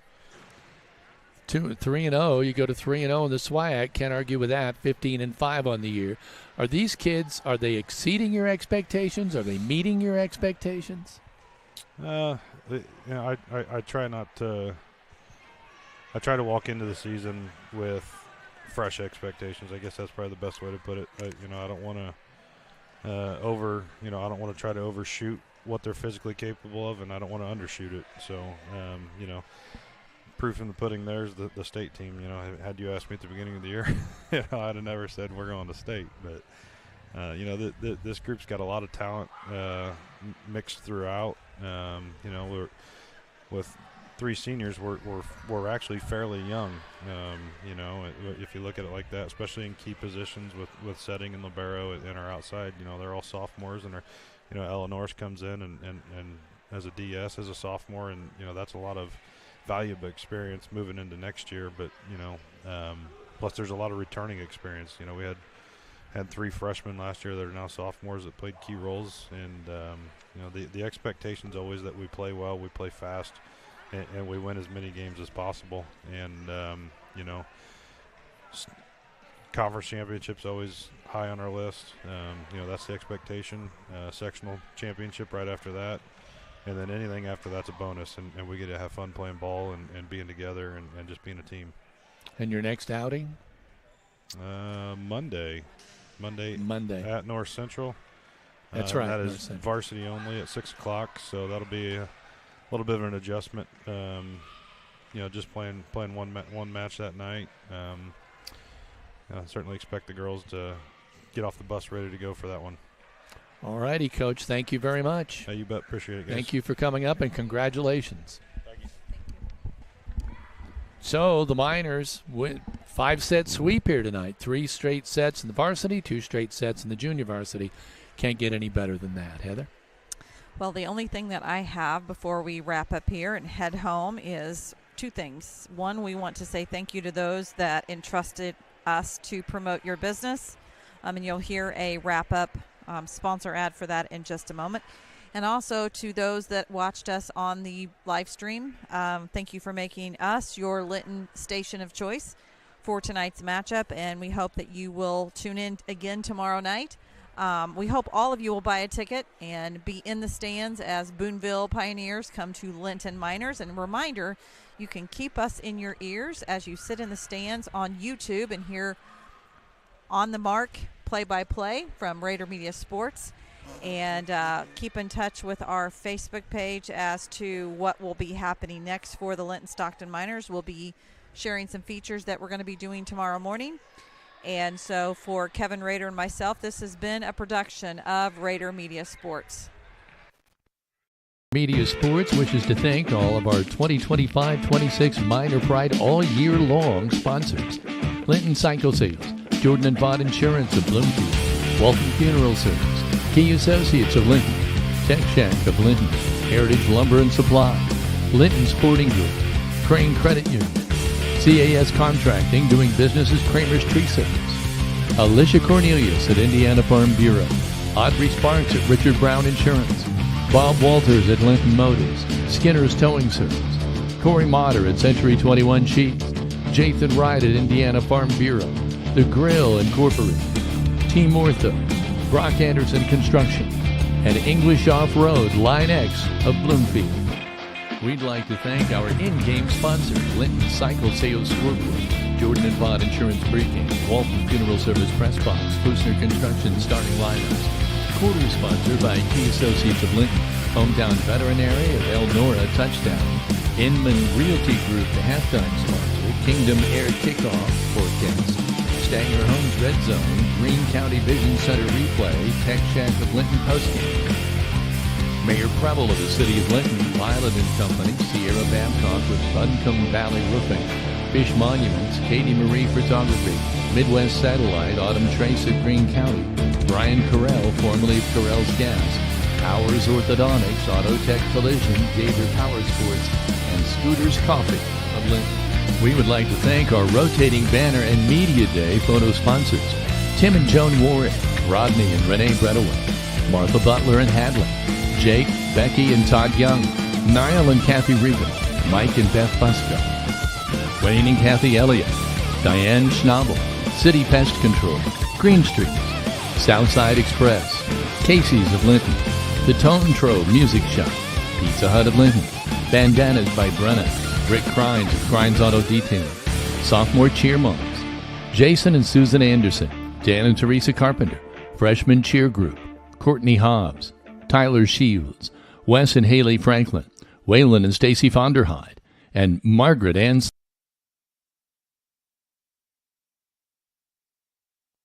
3-0. You go to 3-0 in the SWIAC. Can't argue with that. 15-5 on the year. Are these kids? Are they exceeding your expectations? Are they meeting your expectations? I try not to. I try to walk into the season with fresh expectations. I guess that's probably the best way to put it. I don't want to I don't want to try to overshoot what they're physically capable of, and I don't want to undershoot it. So, proof in the pudding there's the state team. Had you asked me at the beginning of the year, I'd have never said we're going to state. But, this group's got a lot of talent mixed throughout. We're with 3 seniors, we're actually fairly young. If you look at it like that, especially in key positions with setting and libero and our outside, they're all sophomores, and Ella Norris comes in and as a DS as a sophomore, and that's a lot of valuable experience moving into next year. But plus there's a lot of returning experience. We had 3 freshmen last year that are now sophomores that played key roles, and the expectation's always that we play well, we play fast, and we win as many games as possible. And conference championships always high on our list. That's the expectation. Sectional championship right after that, and then anything after that's a bonus, and we get to have fun playing ball and being together and just being a team. And your next outing? Monday at North Central. That's right. That is varsity only at 6 o'clock, so that'll be a little bit of an adjustment. Just playing one match that night. I certainly expect the girls to get off the bus ready to go for that one. All righty, Coach. Thank you very much. You bet. Appreciate it, guys. Thank you for coming up, and congratulations. Thank you. So the Miners win 5-set sweep here tonight. 3 straight sets in the varsity, 2 straight sets in the junior varsity. Can't get any better than that, Heather. Well, the only thing that I have before we wrap up here and head home is 2 things. One, we want to say thank you to those that entrusted us to promote your business. And you'll hear a wrap-up sponsor ad for that in just a moment. And also to those that watched us on the live stream, thank you for making us your Linton station of choice for tonight's matchup, and we hope that you will tune in again tomorrow night. We hope all of you will buy a ticket and be in the stands as Boonville Pioneers come to Linton Miners. And a reminder, you can keep us in your ears as you sit in the stands on YouTube and hear On the Mark play-by-play from Rader Media Sports. And keep in touch with our Facebook page as to what will be happening next for the Linton-Stockton Miners. We'll be sharing some features that we're going to be doing tomorrow morning. And so for Kevin Rader and myself, this has been a production of Rader Media Sports. Media Sports wishes to thank all of our 2025-26 Minor Pride all year long sponsors. Linton Cycle Sales, Jordan and Vaught Insurance of Bloomfield, Walton Funeral Service, Key Associates of Linton, Tech Shack of Linton, Heritage Lumber and Supply, Linton Sporting Group, Crane Credit Union, CAS Contracting, doing business as Kramer's Tree Service, Alicia Cornelius at Indiana Farm Bureau, Audrey Sparks at Richard Brown Insurance, Bob Walters at Linton Motors, Skinner's Towing Service, Corey Motter at Century 21 Sheets, Jathan Wright at Indiana Farm Bureau, The Grill Incorporated, Team Ortho, Brock Anderson Construction, and English Off-Road Line X of Bloomfield. We'd like to thank our in-game sponsors, Linton Cycle Sales Scoreboard, Jordan and Vaught Insurance Pregame, Walton Funeral Service Press Box, Fusner Construction Starting Lineups. Quarter sponsored by Key Associates of Linton, Hometown Veterinary of Elnora Touchdown, Inman Realty Group, the halftime sponsor, Kingdom Air Kickoff forecast, Stanger Homes Red Zone, Greene County Vision Center Replay, Tech Shack of Linton Postgame. Mayor Preble of the City of Linton, Violet & Company, Sierra Babcock with Buncombe Valley Roofing, Fish Monuments, Katie Marie Photography, Midwest Satellite, Autumn Trace of Greene County, Brian Carell, formerly of Carell's Gas, Powers Orthodontics, Autotech Collision, Gator Power Sports, and Scooters Coffee of Linton. We would like to thank our rotating banner and media day photo sponsors, Tim and Joan Warwick, Rodney and Renee Bredaway, Martha Butler and Hadley, Jake, Becky, and Todd Young, Niall and Kathy Regan, Mike and Beth Busco, Wayne and Kathy Elliott, Diane Schnabel, City Pest Control, Green Street, Southside Express, Casey's of Linton, The Tone Trove Music Shop, Pizza Hut of Linton, Bandanas by Brenna, Rick Crines of Crines Auto Detailing, Sophomore Cheer Moms, Jason and Susan Anderson, Dan and Teresa Carpenter, Freshman Cheer Group, Courtney Hobbs, Tyler Shields, Wes and Haley Franklin, Waylon and Stacy Fonderhyde, and Margaret Ann